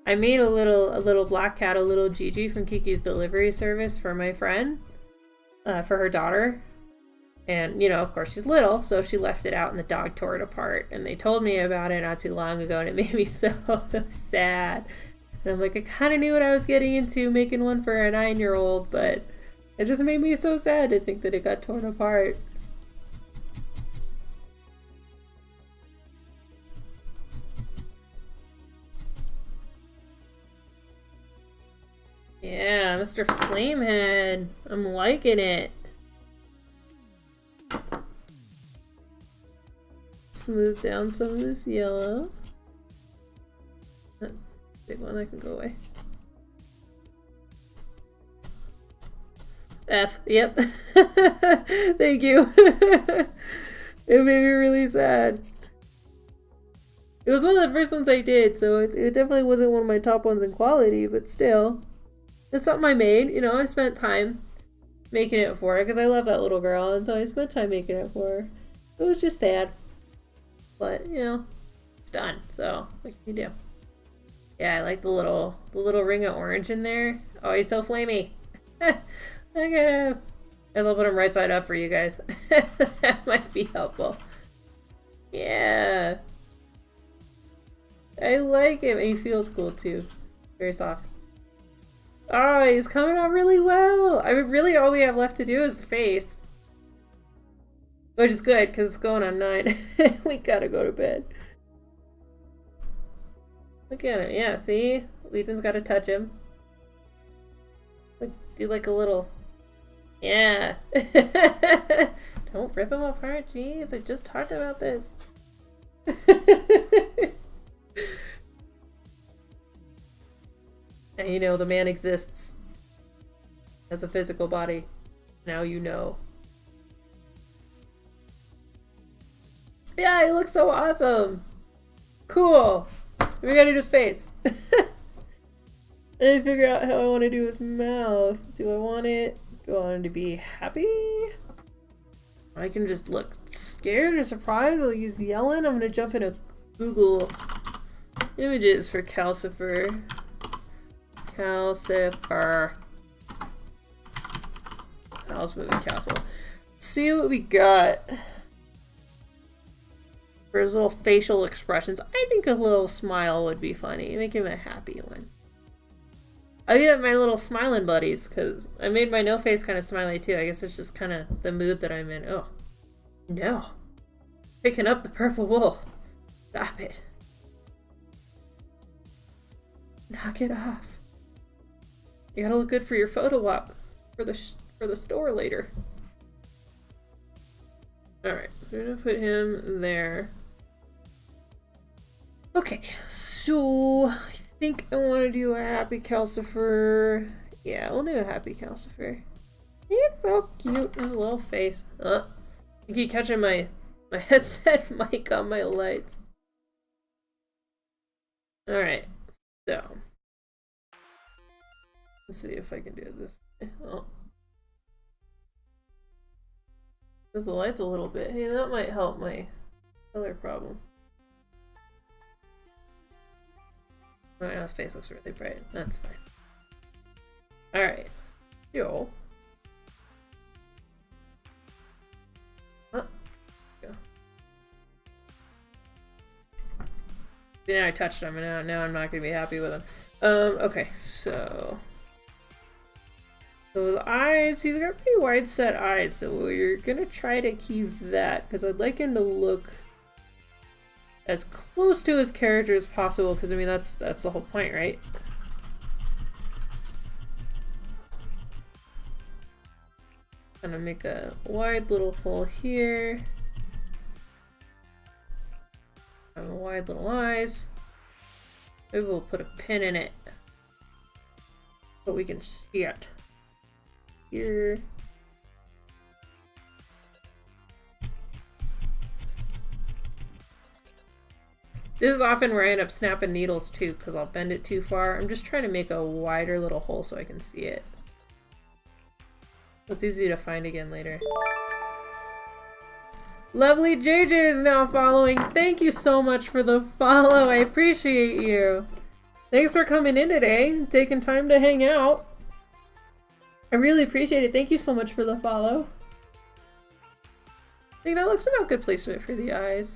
I made a little black cat, a little Gigi from Kiki's delivery service for my friend, for her daughter. And, you know, of course she's little, so she left it out and the dog tore it apart. And they told me about it not too long ago, and it made me so sad. And I'm like, I kind of knew what I was getting into making one for a 9-year-old, but it just made me so sad to think that it got torn apart. Yeah, Mr. Flamehead. I'm liking it. Smooth down some of this yellow. That big one, that can go away. F, yep. Thank you. It made me really sad. It was one of the first ones I did, so it definitely wasn't one of my top ones in quality, but still. It's something I made, you know, I spent time making it for her, because I love that little girl, and so I spent time making it for her. It was just sad. But, you know, it's done, so what can you do? Yeah, I like the little ring of orange in there. Oh, he's so flamey. Look at him. Guess I'll put him right side up for you guys. That might be helpful. Yeah. I like him, and he feels cool too. Very soft. Oh, he's coming out really well. I mean, really all we have left to do is the face. Which is good, because it's going on 9. We gotta go to bed. Look at him. Yeah, see? Legion's gotta touch him. Like, do like a little... Yeah. Don't rip him apart. Jeez, I just talked about this. And you know, the man exists as a physical body. Now you know. Yeah, he looks so awesome. Cool. We gotta do his face. I didn't figure out how I want to do his mouth. Do I want it to be happy? I can just look scared or surprised, like he's yelling. I'm gonna jump into Google images for Calcifer. Calcifer. Howl's Moving Castle. See what we got for his little facial expressions. I think a little smile would be funny. Make him a happy one. I get my little smiling buddies because I made my no face kind of smiley too. I guess it's just kind of the mood that I'm in. Oh, no. Picking up the purple wool. Stop it. Knock it off. You gotta look good for your photo op for the store later. Alright, we're gonna put him there. Okay, so I think I want to do a happy Calcifer. Yeah, we'll do a happy Calcifer. He's so cute, his little face. I keep catching my headset mic on my lights. Alright, so let's see if I can do it this way. Oh. Because the light's a little bit. Hey, that might help my color problem. Oh, now his face looks really bright. That's fine. Alright. Yo. Oh. Go. See, now I touched him, and now I'm not going to be happy with him. Okay, so those eyes, he's got pretty wide set eyes, so we're gonna try to keep that because I'd like him to look as close to his character as possible because I mean that's the whole point, right? Gonna make a wide little hole here. And wide little eyes. Maybe we'll put a pin in it so we can see it. Here. This is often where I end up snapping needles too, because I'll bend it too far. I'm just trying to make a wider little hole so I can see it. It's easy to find again later. Lovely JJ is now following. Thank you so much for the follow. I appreciate you. Thanks for coming in today, taking time to hang out. I really appreciate it. Thank you so much for the follow. I think that looks about good placement for the eyes.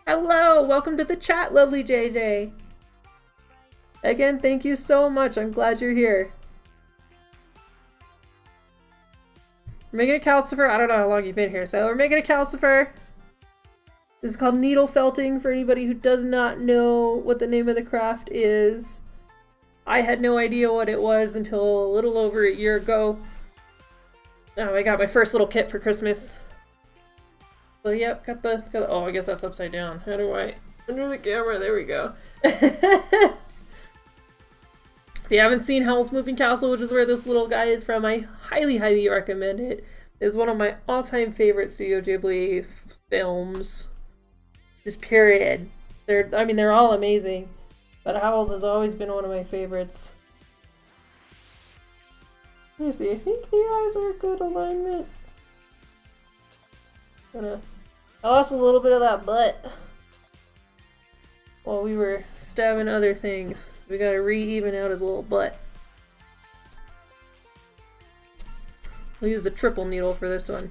Hello, welcome to the chat, lovely JJ. Again, thank you so much. I'm glad you're here. We're making a Calcifer. I don't know how long you've been here, so we're making a Calcifer. This is called needle felting for anybody who does not know what the name of the craft is. I had no idea what it was until a little over a year ago. I got my first little kit for Christmas. So yep, got the oh, I guess that's upside down. How do I under the camera? There we go. If you haven't seen Howl's Moving Castle, which is where this little guy is from, I highly, highly recommend it. It's one of my all-time favorite Studio Ghibli films. Just period. They're all amazing. But Howl's has always been one of my favorites. Let me see, I think the eyes are a good alignment. I lost a little bit of that butt while we were stabbing other things. We gotta re-even out his little butt. We'll use the triple needle for this one.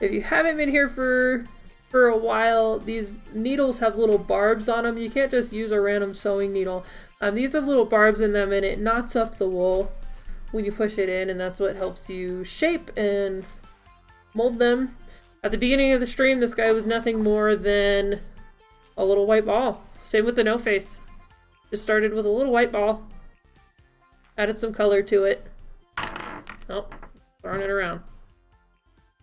If you haven't been here for a while, these needles have little barbs on them. You can't just use a random sewing needle. These have little barbs in them and it knots up the wool when you push it in, and that's what helps you shape and mold them. At the beginning of the stream, this guy was nothing more than a little white ball. Same with the no face. Just started with a little white ball. Added some color to it. Oh, throwing it around.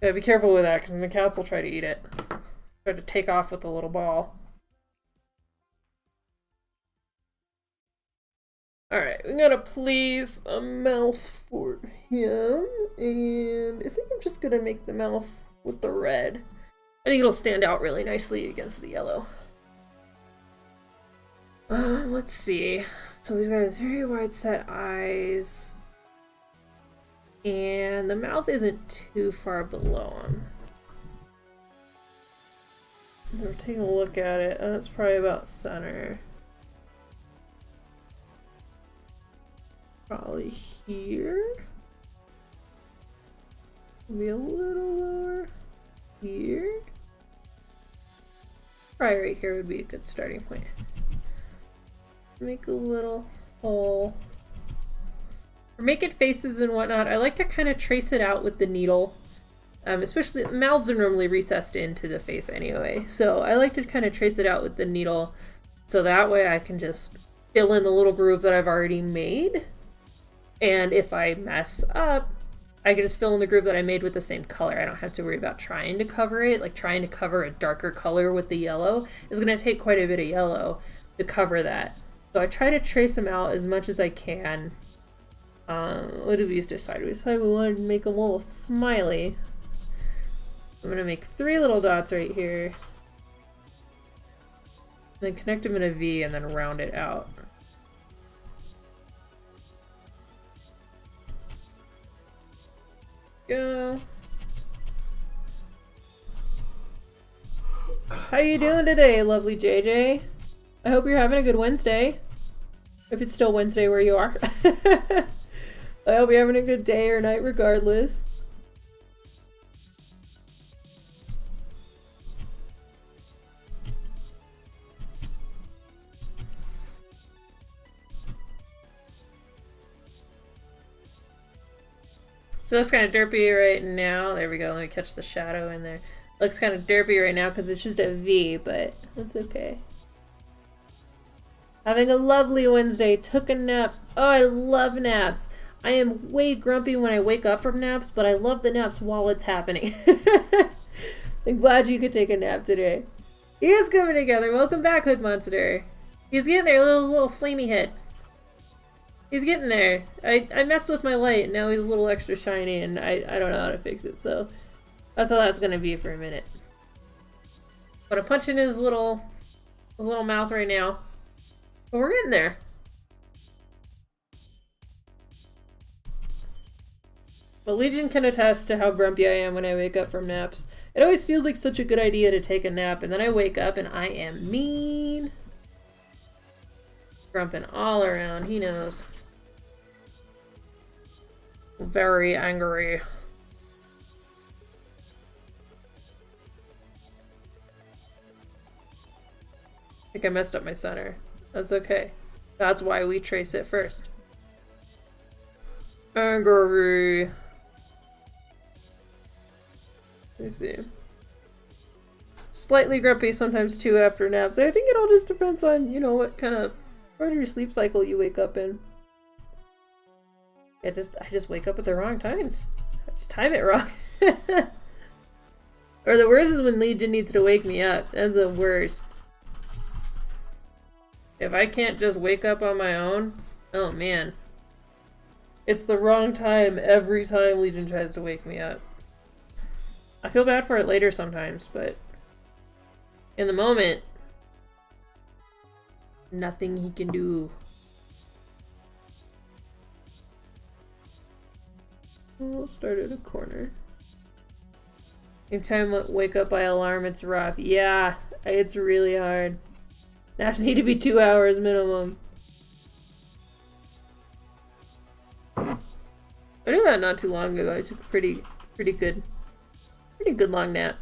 Gotta be careful with that because the cats will try to eat it. Try to take off with the little ball. Alright, we gotta place a mouth for him. And I think I'm just gonna make the mouth with the red. I think it'll stand out really nicely against the yellow. Let's see. So he's got his very wide set eyes. And the mouth isn't too far below him. So we're taking a look at it. That's probably about center. Probably here. Maybe a little lower. Here. Probably right here would be a good starting point. Make a little hole. For making faces and whatnot, I like to kind of trace it out with the needle. Especially, mouths are normally recessed into the face anyway. So I like to kind of trace it out with the needle. So that way I can just fill in the little groove that I've already made. And if I mess up, I can just fill in the groove that I made with the same color. I don't have to worry about trying to cover it. Like trying to cover a darker color with the yellow is going to take quite a bit of yellow to cover that. So I try to trace them out as much as I can. What did we decide? We decided we wanted to make a little smiley. I'm going to make 3 little dots right here. Then connect them in a V and then round it out. Go. How you doing today, lovely JJ? I hope you're having a good Wednesday. If it's still Wednesday where you are. I hope you're having a good day or night regardless. So it's kind of derpy right now. There we go. Let me catch the shadow in there. Looks kind of derpy right now because it's just a V, but that's okay. Having a lovely Wednesday. Took a nap. Oh, I love naps. I am way grumpy when I wake up from naps, but I love the naps while it's happening. I'm glad you could take a nap today. He is coming together. Welcome back, Hood Monster. He's getting there, little flamey head. He's getting there. I messed with my light, and now he's a little extra shiny, and I don't know how to fix it, so that's how that's gonna be for a minute. But I'm punching his little mouth right now. But we're getting there. But Legion can attest to how grumpy I am when I wake up from naps. It always feels like such a good idea to take a nap, and then I wake up and I am mean. Grumping all around, he knows. Very angry. I think I messed up my center. That's okay. That's why we trace it first. Angry. Let me see. Slightly grumpy sometimes too after naps. I think it all just depends on, you know, what kind of part of your sleep cycle you wake up in. I just wake up at the wrong times. I just time it wrong. Or the worst is when Legion needs to wake me up. That's the worst. If I can't just wake up on my own, oh man. It's the wrong time every time Legion tries to wake me up. I feel bad for it later sometimes, but in the moment, nothing he can do. We'll start at a corner. Anytime I wake up by alarm, it's rough. Yeah, it's really hard. Naps need to be 2 hours minimum. I did that not too long ago. I took a pretty good long nap.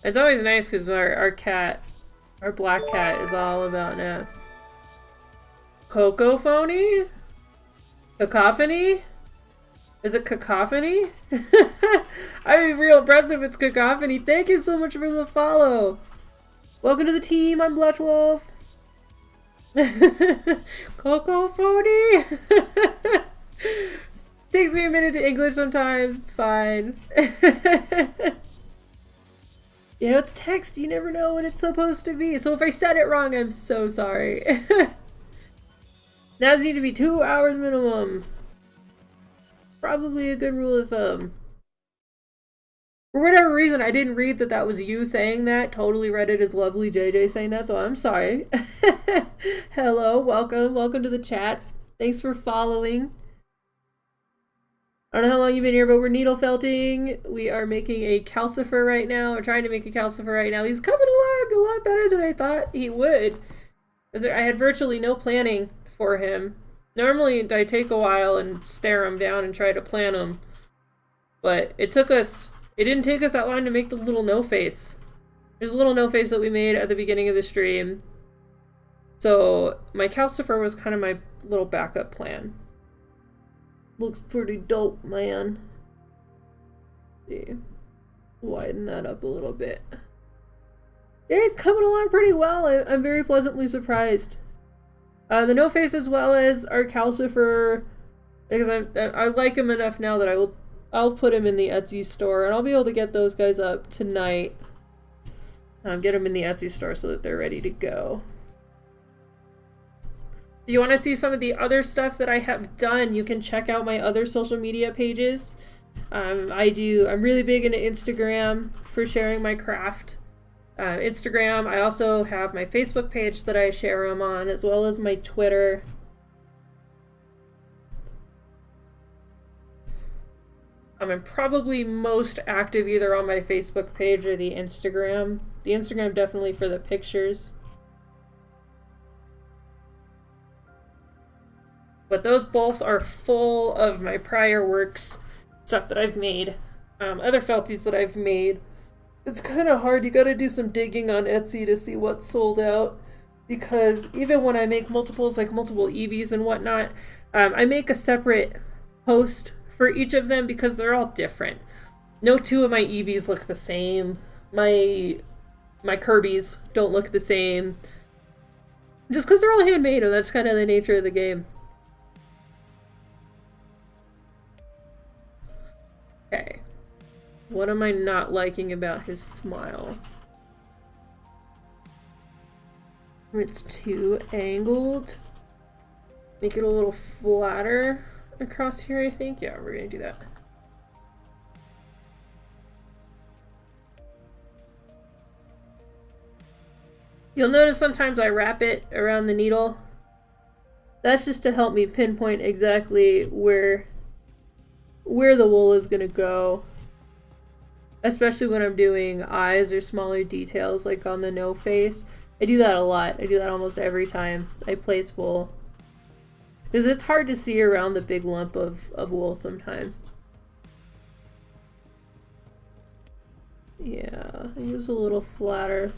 It's always nice because our cat, our black cat, is all about naps. Cocophony? Cacophony? Is it cacophony? I'd be real impressed if it's cacophony. Thank you so much for the follow. Welcome to the team. I'm Blush Wolf. Cacophony? Takes me a minute to English sometimes. It's fine. You know, it's text. You never know what it's supposed to be. So if I said it wrong, I'm so sorry. Naps need to be 2 hours minimum. Probably a good rule of thumb. For whatever reason, I didn't read that that was you saying that. Totally read it as lovely JJ saying that, so I'm sorry. Hello, welcome to the chat. Thanks for following. I don't know how long you've been here, but we're needle felting. We are making a Calcifer right now. We're trying to make a Calcifer right now. He's coming along a lot better than I thought he would. I had virtually no planning for him. Normally, I take a while and stare him down and try to plan him. But it didn't take us that long to make the little no-face. There's a little no-face that we made at the beginning of the stream. So my Calcifer was kind of my little backup plan. Looks pretty dope, man. See. Widen that up a little bit. Yeah, he's coming along pretty well. I'm very pleasantly surprised. The no-face as well as our Calcifer, because I like him enough now that I'll put him in the Etsy store, and I'll be able to get those guys up tonight. Get them in the Etsy store so that they're ready to go. If you want to see some of the other stuff that I have done, you can check out my other social media pages. I'm really big into Instagram for sharing my craft. Instagram, I also have my Facebook page that I share them on, as well as my Twitter. I'm probably most active either on my Facebook page or the Instagram. The Instagram definitely for the pictures. But those both are full of my prior works, stuff that I've made, other felties that I've made. It's kind of hard. You gotta do some digging on Etsy to see what's sold out, because even when I make multiples, like multiple EVs and whatnot, I make a separate post for each of them because they're all different. No two of my EVs look the same. My Kirby's don't look the same. Just because they're all handmade, and that's kind of the nature of the game. Okay. What am I not liking about his smile? It's too angled. Make it a little flatter across here, I think. Yeah, we're gonna do that. You'll notice sometimes I wrap it around the needle. That's just to help me pinpoint exactly where the wool is gonna go. Especially when I'm doing eyes or smaller details, like on the no face. I do that a lot. I do that almost every time I place wool. Because it's hard to see around the big lump of wool sometimes. Yeah, use a little flatter.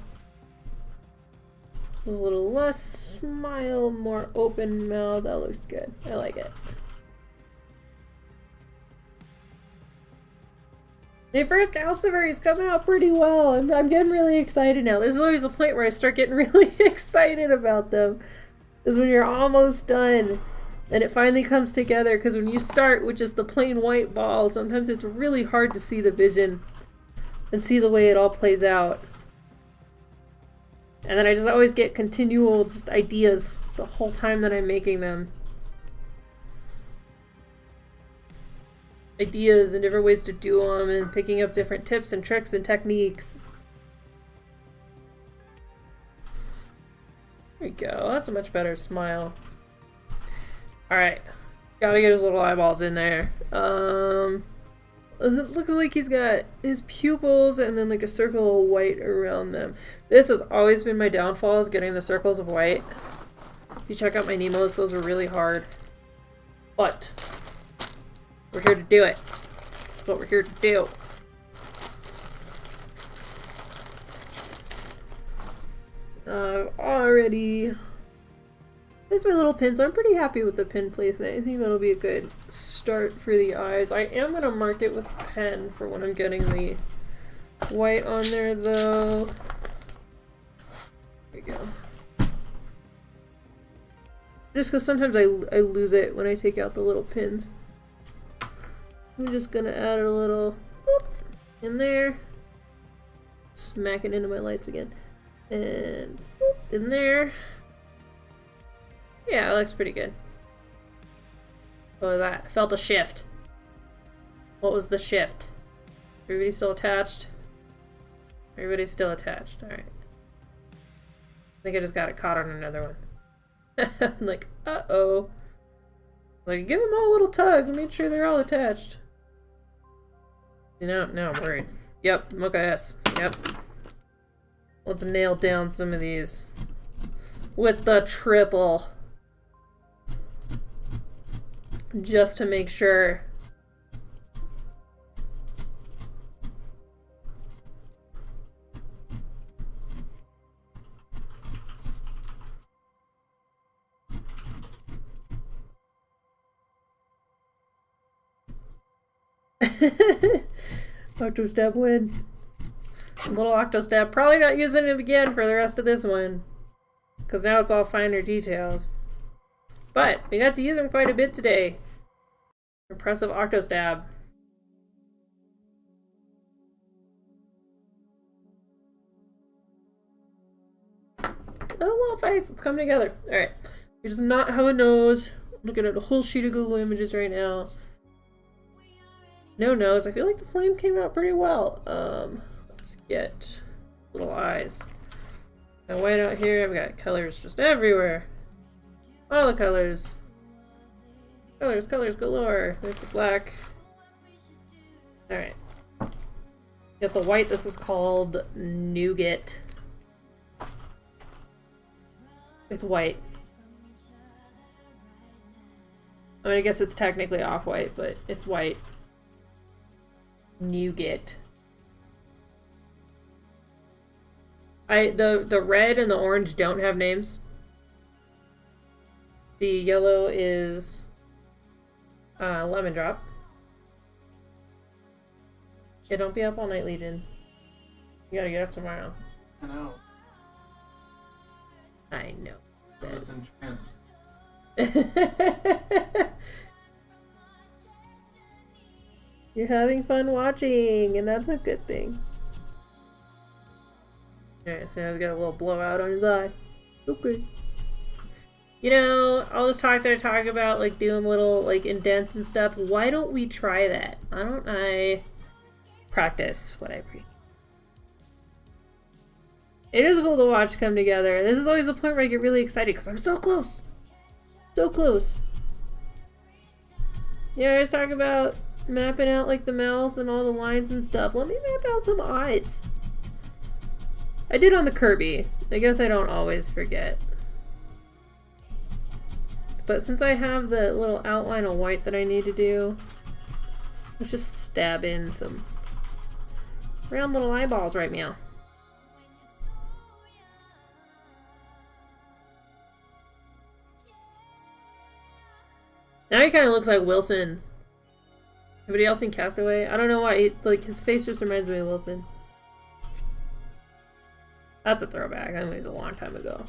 A little less smile, more open mouth. That looks good. I like it. The first Calcifer is coming out pretty well. I'm getting really excited now. This is always a point where I start getting really excited about them. Is when you're almost done and it finally comes together. Because when you start with just the plain white ball, sometimes it's really hard to see the vision and see the way it all plays out. And then I just always get continual just ideas the whole time that I'm making them. Ideas and different ways to do them, and picking up different tips and tricks and techniques. There we go. That's a much better smile. Alright. Gotta get his little eyeballs in there. It looks like he's got his pupils and then like a circle of white around them. This has always been my downfall, is getting the circles of white. If you check out my Nemos, those are really hard. But we're here to do it. That's what we're here to do. Already. There's my little pins. I'm pretty happy with the pin placement. I think that'll be a good start for the eyes. I am going to mark it with a pen for when I'm getting the white on there, though. There we go. Just because sometimes I lose it when I take out the little pins. I'm just going to add a little boop in there. Smack it into my lights again. And boop in there. Yeah, it looks pretty good. What was that? I felt a shift. What was the shift? Everybody still attached? Everybody's still attached. Alright. I think I just got it caught on another one. I'm like, uh-oh. Like, give them all a little tug and make sure they're all attached. You know, now I'm worried. Yep, okay, yes. Yep. Let's nail down some of these. with the triple. Just to make sure. Octo stab win. Little octo stab. Probably not using him again for the rest of this one. Because now it's all finer details. But we got to use him quite a bit today. Impressive octo stab. Oh, well, face. It's coming together. Alright. He does not have a nose. I'm looking at a whole sheet of Google images right now. No nose. I feel like the flame came out pretty well. Let's get little eyes. Got white out here. I've got colors just everywhere. All the colors. Colors, colors galore. There's the black. Alright. Got the white. This is called Nougat. It's white. I mean, I guess it's technically off-white, but it's white. Nougat. The red and the orange don't have names. The yellow is lemon drop. Yeah, don't be up all night, Legion. You gotta get up tomorrow. I know. I know. I was in trance. You're having fun watching, and that's a good thing. Alright, so now he's got a little blowout on his eye. Okay. You know, all this talk they're talking about, like, doing little, like, indents and stuff. Why don't we try that? Why don't I practice what I preach? It is cool to watch come together. This is always the point where I get really excited, because I'm so close! So close. Yeah, I was talking about mapping out, like, the mouth and all the lines and stuff. Let me map out some eyes. I did on the Kirby. I guess I don't always forget. But since I have the little outline of white that I need to do, let's just stab in some round little eyeballs right now. Now he kind of looks like Wilson. Anybody else seen Castaway? I don't know why. Like, his face just reminds me of Wilson. That's a throwback. I mean, it was a long time ago.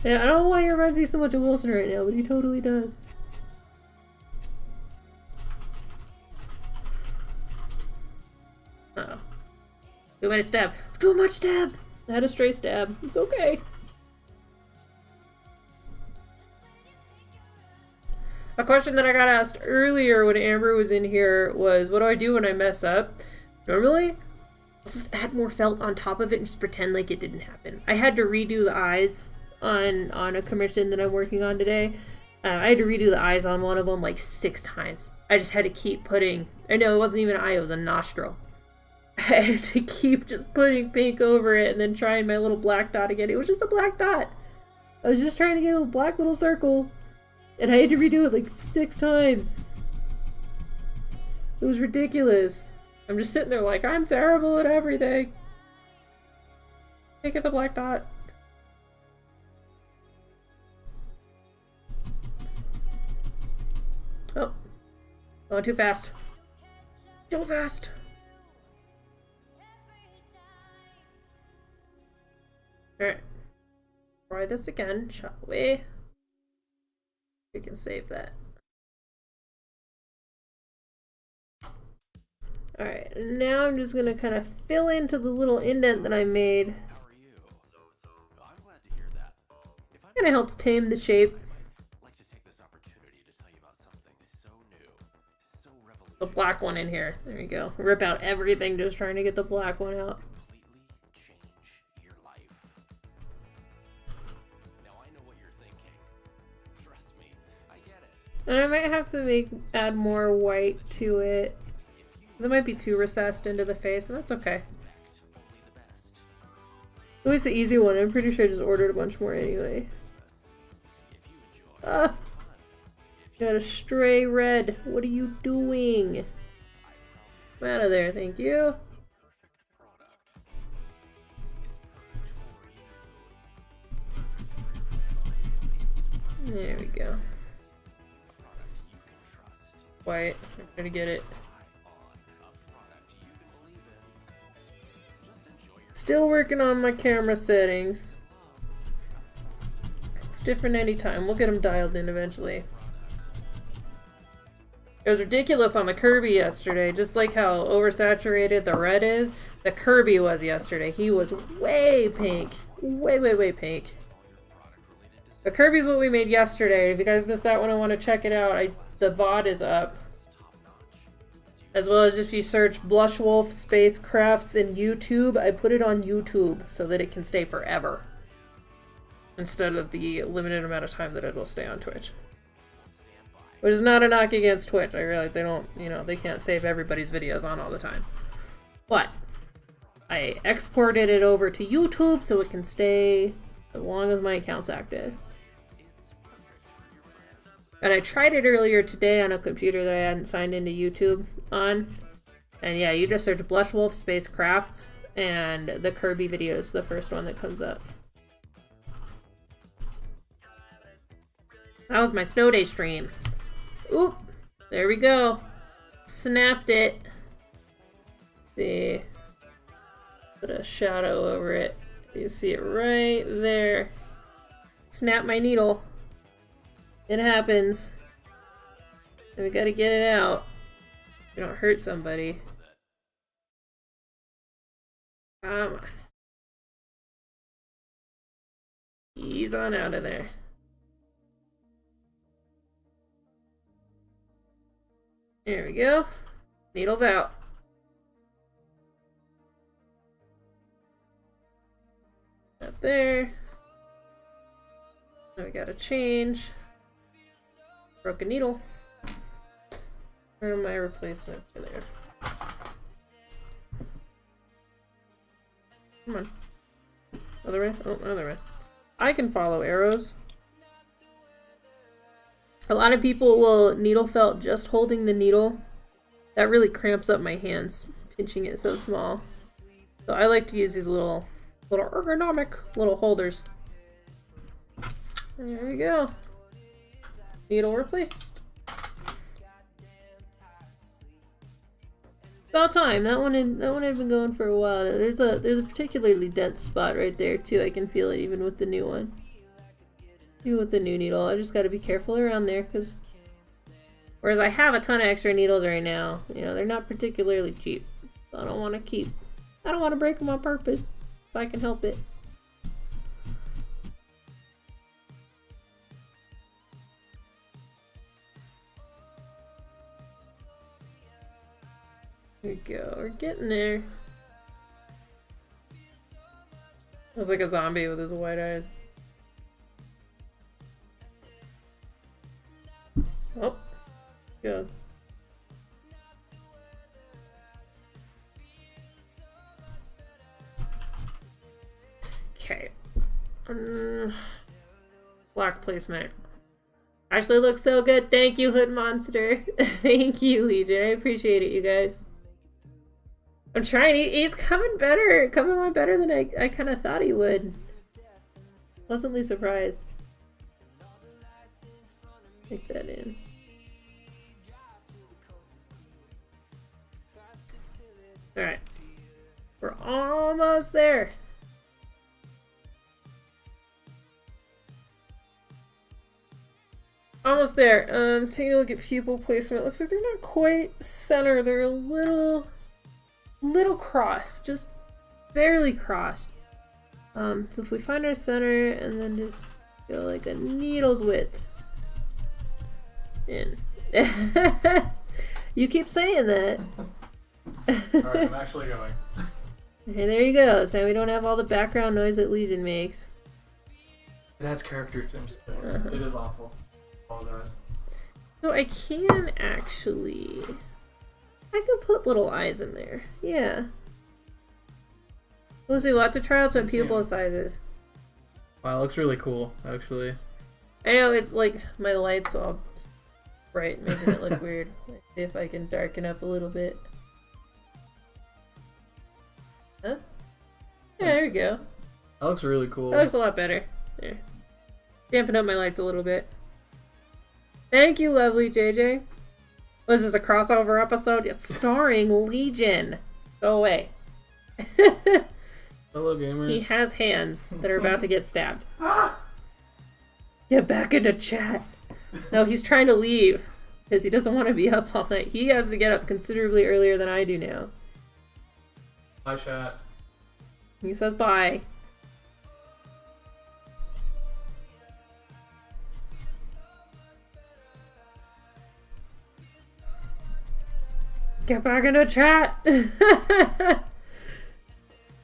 Yeah, I don't know why he reminds me so much of Wilson right now, but he totally does. Uh-oh. Too many stab. Too much stab! I had a stray stab. It's okay. A question that I got asked earlier when Amber was in here was, what do I do when I mess up? Normally, I'll just add more felt on top of it and just pretend like it didn't happen. I had to redo the eyes on a commission that I'm working on today. I had to redo the eyes on one of them like 6 times. I just had to keep putting... I know it wasn't even an eye, it was a nostril. I had to keep just putting pink over it and then trying my little black dot again. It was just a black dot. I was just trying to get a black little circle. And I had to redo it like 6 times. It was ridiculous. I'm just sitting there like, I'm terrible at everything. Can't get the black dot. Oh. Going too fast. Too fast. Alright. Try this again, shall we? We can save that. Alright, now I'm just gonna kind of fill into the little indent that I made. How are you? I'm glad to hear that. Kinda helps tame the shape. I'd like to take this opportunity to tell you about something so new, so revolutionary. The black one in here. There you go. Rip out everything just trying to get the black one out. Completely change your life. Now I know what you're thinking. Trust me, I get it. And I might have to add more white to it. If you It might be too recessed into the face, and that's okay. At least the easy one. I'm pretty sure I just ordered a bunch more anyway. Ah! Got a stray red. What are you doing? I'm out of there, thank you. There we go. White. I'm trying to get it. Still working on my camera settings. It's different anytime. We'll get them dialed in eventually. It was ridiculous on the Kirby yesterday. Just like how oversaturated the red is, the Kirby was yesterday. He was way pink. Way pink. The Kirby's what we made yesterday. If you guys missed that one, I want to check it out. The VOD is up. As well as if you search Blush Wolf Space Crafts in YouTube, I put it on YouTube so that it can stay forever. Instead of the limited amount of time that it will stay on Twitch. Which is not a knock against Twitch. I realize they don't, they can't save everybody's videos on all the time. But I exported it over to YouTube so it can stay as long as my account's active. And I tried it earlier today on a computer that I hadn't signed into YouTube on. And yeah, you just search Blush Wolf Space Crafts and the Kirby video is the first one that comes up. That was my snow day stream. Oop, there we go. Snapped it. See. Put a shadow over it. You see it right there. Snap my needle. It happens. And we gotta get it out. We don't hurt somebody. Come on. Ease on out of there. There we go. Needle's out. Up there. Now we gotta change. Broken needle. Where are my replacements in there? Come on. Other way? Oh, other way. I can follow arrows. A lot of people will needle felt just holding the needle. That really cramps up my hands, pinching it so small. So I like to use these little ergonomic little holders. There we go. Needle replaced. About time. That one had been going for a while. There's a particularly dense spot right there too. I can feel it even with the new one. Even with the new needle. I just got to be careful around there because whereas I have a ton of extra needles right now, they're not particularly cheap. So I don't want to break them on purpose if I can help it. There we go, we're getting there. Looks like a zombie with his white eyes. Oh, good. Okay. Black placement. Actually looks so good. Thank you, Hood Monster. Thank you, Legion. I appreciate it, you guys. I'm trying. He's coming better. Coming on better than I kind of thought he would. Pleasantly surprised. Take that in. Alright. We're almost there. Almost there. Taking a look at pupil placement. Looks like they're not quite center. They're a little crossed. Just barely crossed. So if we find our center and then just go like a needle's width in. You keep saying that. Alright, I'm actually going. And there you go. So we don't have all the background noise that Legion makes. It adds character to him. It is awful. Apologize. So I can actually I could put little eyes in there. Yeah. We'll see lots of trials on pupil sizes. Wow, it looks really cool, actually. I know it's like my light's all bright, making it look weird. Let's see if I can darken up a little bit. Huh? Yeah, there we go. That looks really cool. That looks a lot better. There. Dampen up my lights a little bit. Thank you, lovely JJ. Was this a crossover episode? Yes, starring Legion. Go away. Hello, gamers. He has hands that are about to get stabbed. Get back into chat. No, he's trying to leave because he doesn't want to be up all night. He has to get up considerably earlier than I do now. Hi, chat. He says bye. Get back into chat!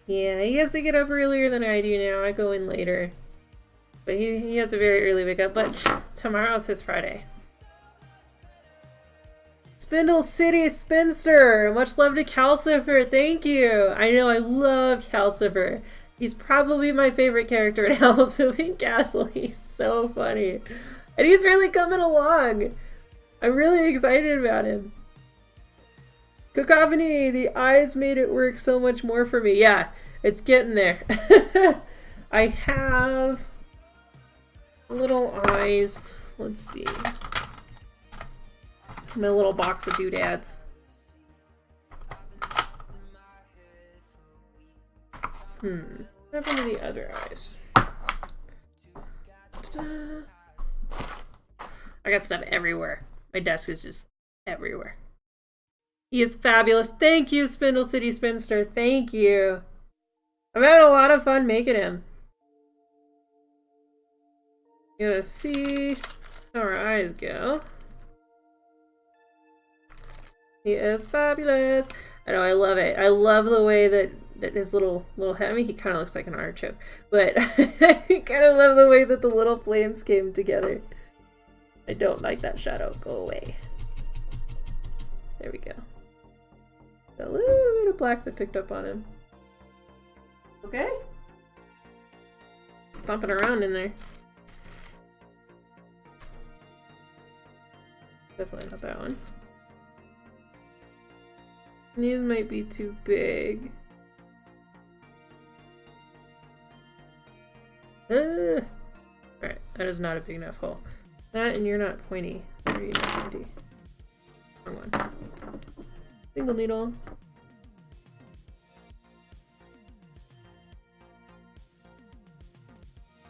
Yeah, he has to get up earlier than I do now. I go in later. But he has a very early wake up, but tomorrow's his Friday. Spindle City Spinster! Much love to Calcifer, thank you! I know, I love Calcifer. He's probably my favorite character in Howl's Moving Castle. He's so funny. And he's really coming along. I'm really excited about him. Cacophony! The eyes made it work so much more for me. Yeah, it's getting there. I have little eyes. Let's see. My little box of doodads. What happened to the other eyes? Ta-da. I got stuff everywhere. My desk is just everywhere. He is fabulous. Thank you, Spindle City Spinster. Thank you. I'm having a lot of fun making him. Gonna see how our eyes go. He is fabulous. I know, I love it. I love the way that his little head, I mean, he kind of looks like an artichoke, but I kind of love the way that the little flames came together. I don't like that shadow. Go away. There we go. A little bit of black that picked up on him. Okay. Stomping around in there. Definitely not that one. These might be too big. Alright, that is not a big enough hole. That and you're not pointy. Or you're not pointy. Wrong one. Single needle.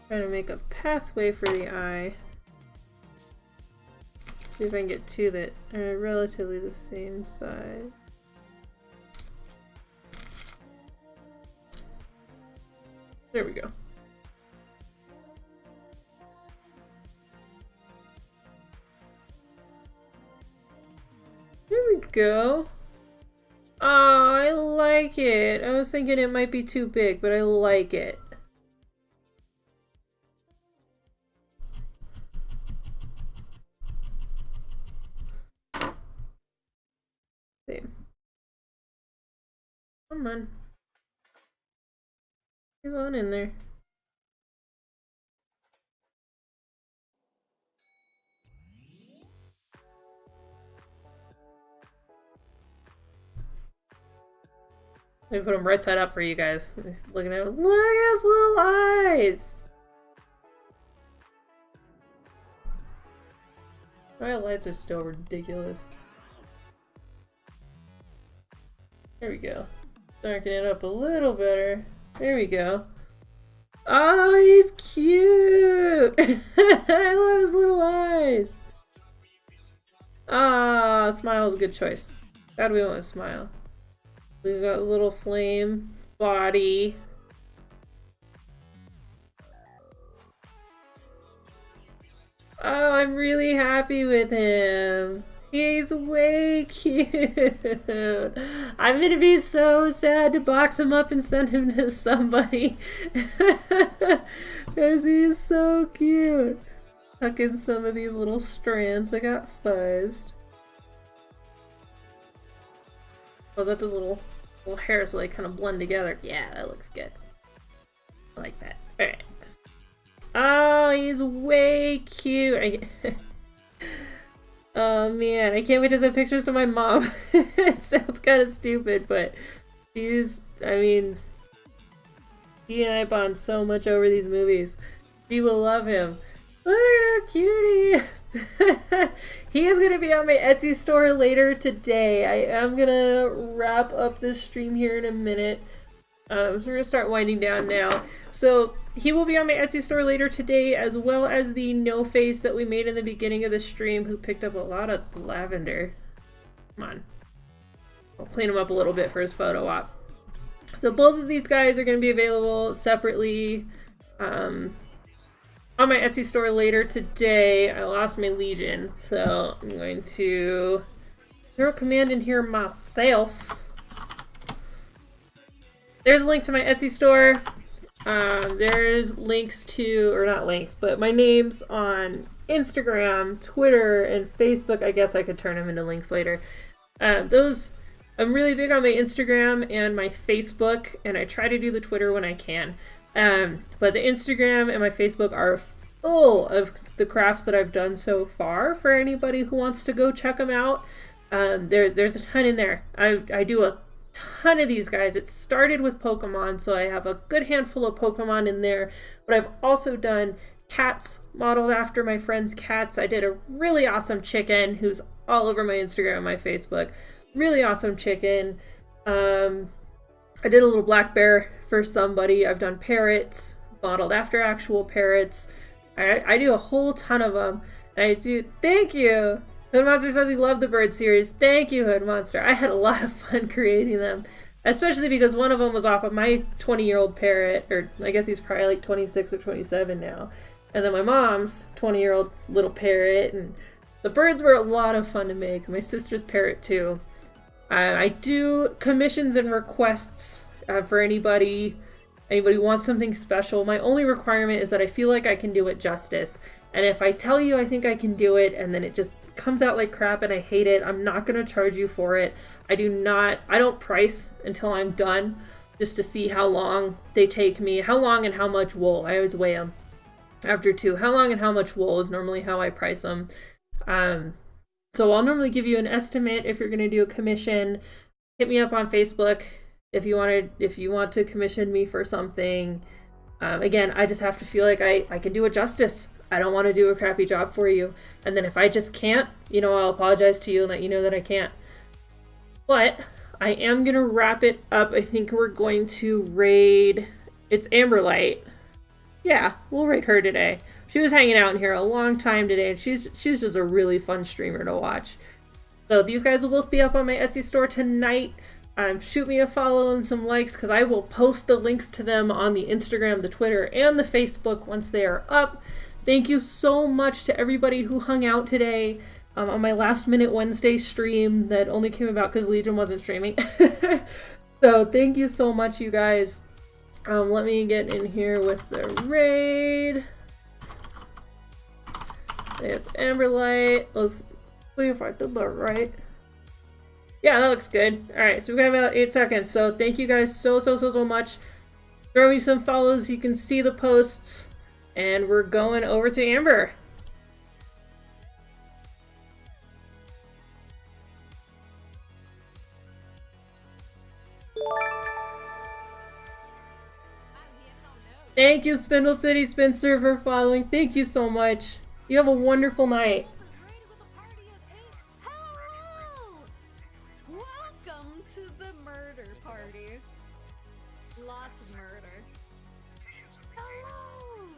Trying to make a pathway for the eye. See if I can get two that are relatively the same size. There we go. There we go. Oh, I like it. I was thinking it might be too big, but I like it. Same. Come on. Get on in there. Let me put them right side up for you guys. He's looking at him. Look at his little eyes! My lights are still ridiculous. There we go. Darken it up a little better. There we go. Oh, he's cute! I love his little eyes. Ah, Smile's a good choice. God, we want a Smile. We've got a little flame body. Oh, I'm really happy with him. He's way cute. I'm gonna be so sad to box him up and send him to somebody. Because he's so cute. Tuck in some of these little strands that got fuzzed. Pulls up his little hair so they kind of blend together. Yeah, that looks good. I like that. Alright. Oh, he's way cute. Oh man, I can't wait to send pictures to my mom. It sounds kind of stupid, but I mean, he and I bond so much over these movies. She will love him. Look at how cute he is. He is going to be on my Etsy store later today. I am going to wrap up this stream here in a minute. So we're going to start winding down now. So he will be on my Etsy store later today, as well as the no face that we made in the beginning of the stream, who picked up a lot of lavender. Come on. I'll clean him up a little bit for his photo op. So both of these guys are going to be available separately on my Etsy store later today. I lost my Legion, so I'm going to throw command in here myself. There's a link to my Etsy store. There's links to, or not links, but my names on Instagram, Twitter, and Facebook. I guess I could turn them into links later. I'm really big on my Instagram and my Facebook, and I try to do the Twitter when I can. But the Instagram and my Facebook are full of the crafts that I've done so far for anybody who wants to go check them out. There's a ton in there. I do a ton of these guys. It started with Pokemon, so I have a good handful of Pokemon in there, but I've also done cats modeled after my friend's cats. I did a really awesome chicken who's all over my Instagram and my Facebook. Really awesome chicken. I did a little black bear for somebody. I've done parrots modeled after actual parrots. I do a whole ton of them. Thank you. Hood Monster says he loved the bird series. Thank you, Hood Monster. I had a lot of fun creating them, especially because one of them was off of my 20-year-old parrot, or I guess he's probably like 26 or 27 now. And then my mom's 20-year-old little parrot, and the birds were a lot of fun to make. My sister's parrot too. I do commissions and requests for anybody who wants something special. My only requirement is that I feel like I can do it justice. And if I tell you I think I can do it and then it just comes out like crap and I hate it, I'm not going to charge you for it. I don't price until I'm done, just to see how long they take me, how long and how much wool. I always weigh them after two. How long and how much wool is normally how I price them. So I'll normally give you an estimate if you're going to do a commission. Hit me up on Facebook if you want to commission me for something. Again, I just have to feel like I can do it justice. I don't want to do a crappy job for you. And then if I just can't, I'll apologize to you and let you know that I can't. But I am going to wrap it up. I think we're going to raid... It's Amberlight. Yeah, we'll raid her today. She was hanging out in here a long time today, and she's just a really fun streamer to watch. So these guys will both be up on my Etsy store tonight. Shoot me a follow and some likes, because I will post the links to them on the Instagram, the Twitter, and the Facebook once they are up. Thank you so much to everybody who hung out today on my last minute Wednesday stream that only came about because Legion wasn't streaming. So thank you so much, you guys. Let me get in here with the raid. It's Amberlight. Let's see if I did that right. Yeah, that looks good. Alright, so we've got about 8 seconds. So thank you guys so much. Throw me some follows. You can see the posts. And we're going over to Amber. Thank you, Spindle City Spencer, for following. Thank you so much. You have a wonderful night. Hello! Welcome to the murder party. Lots of murder. Hello!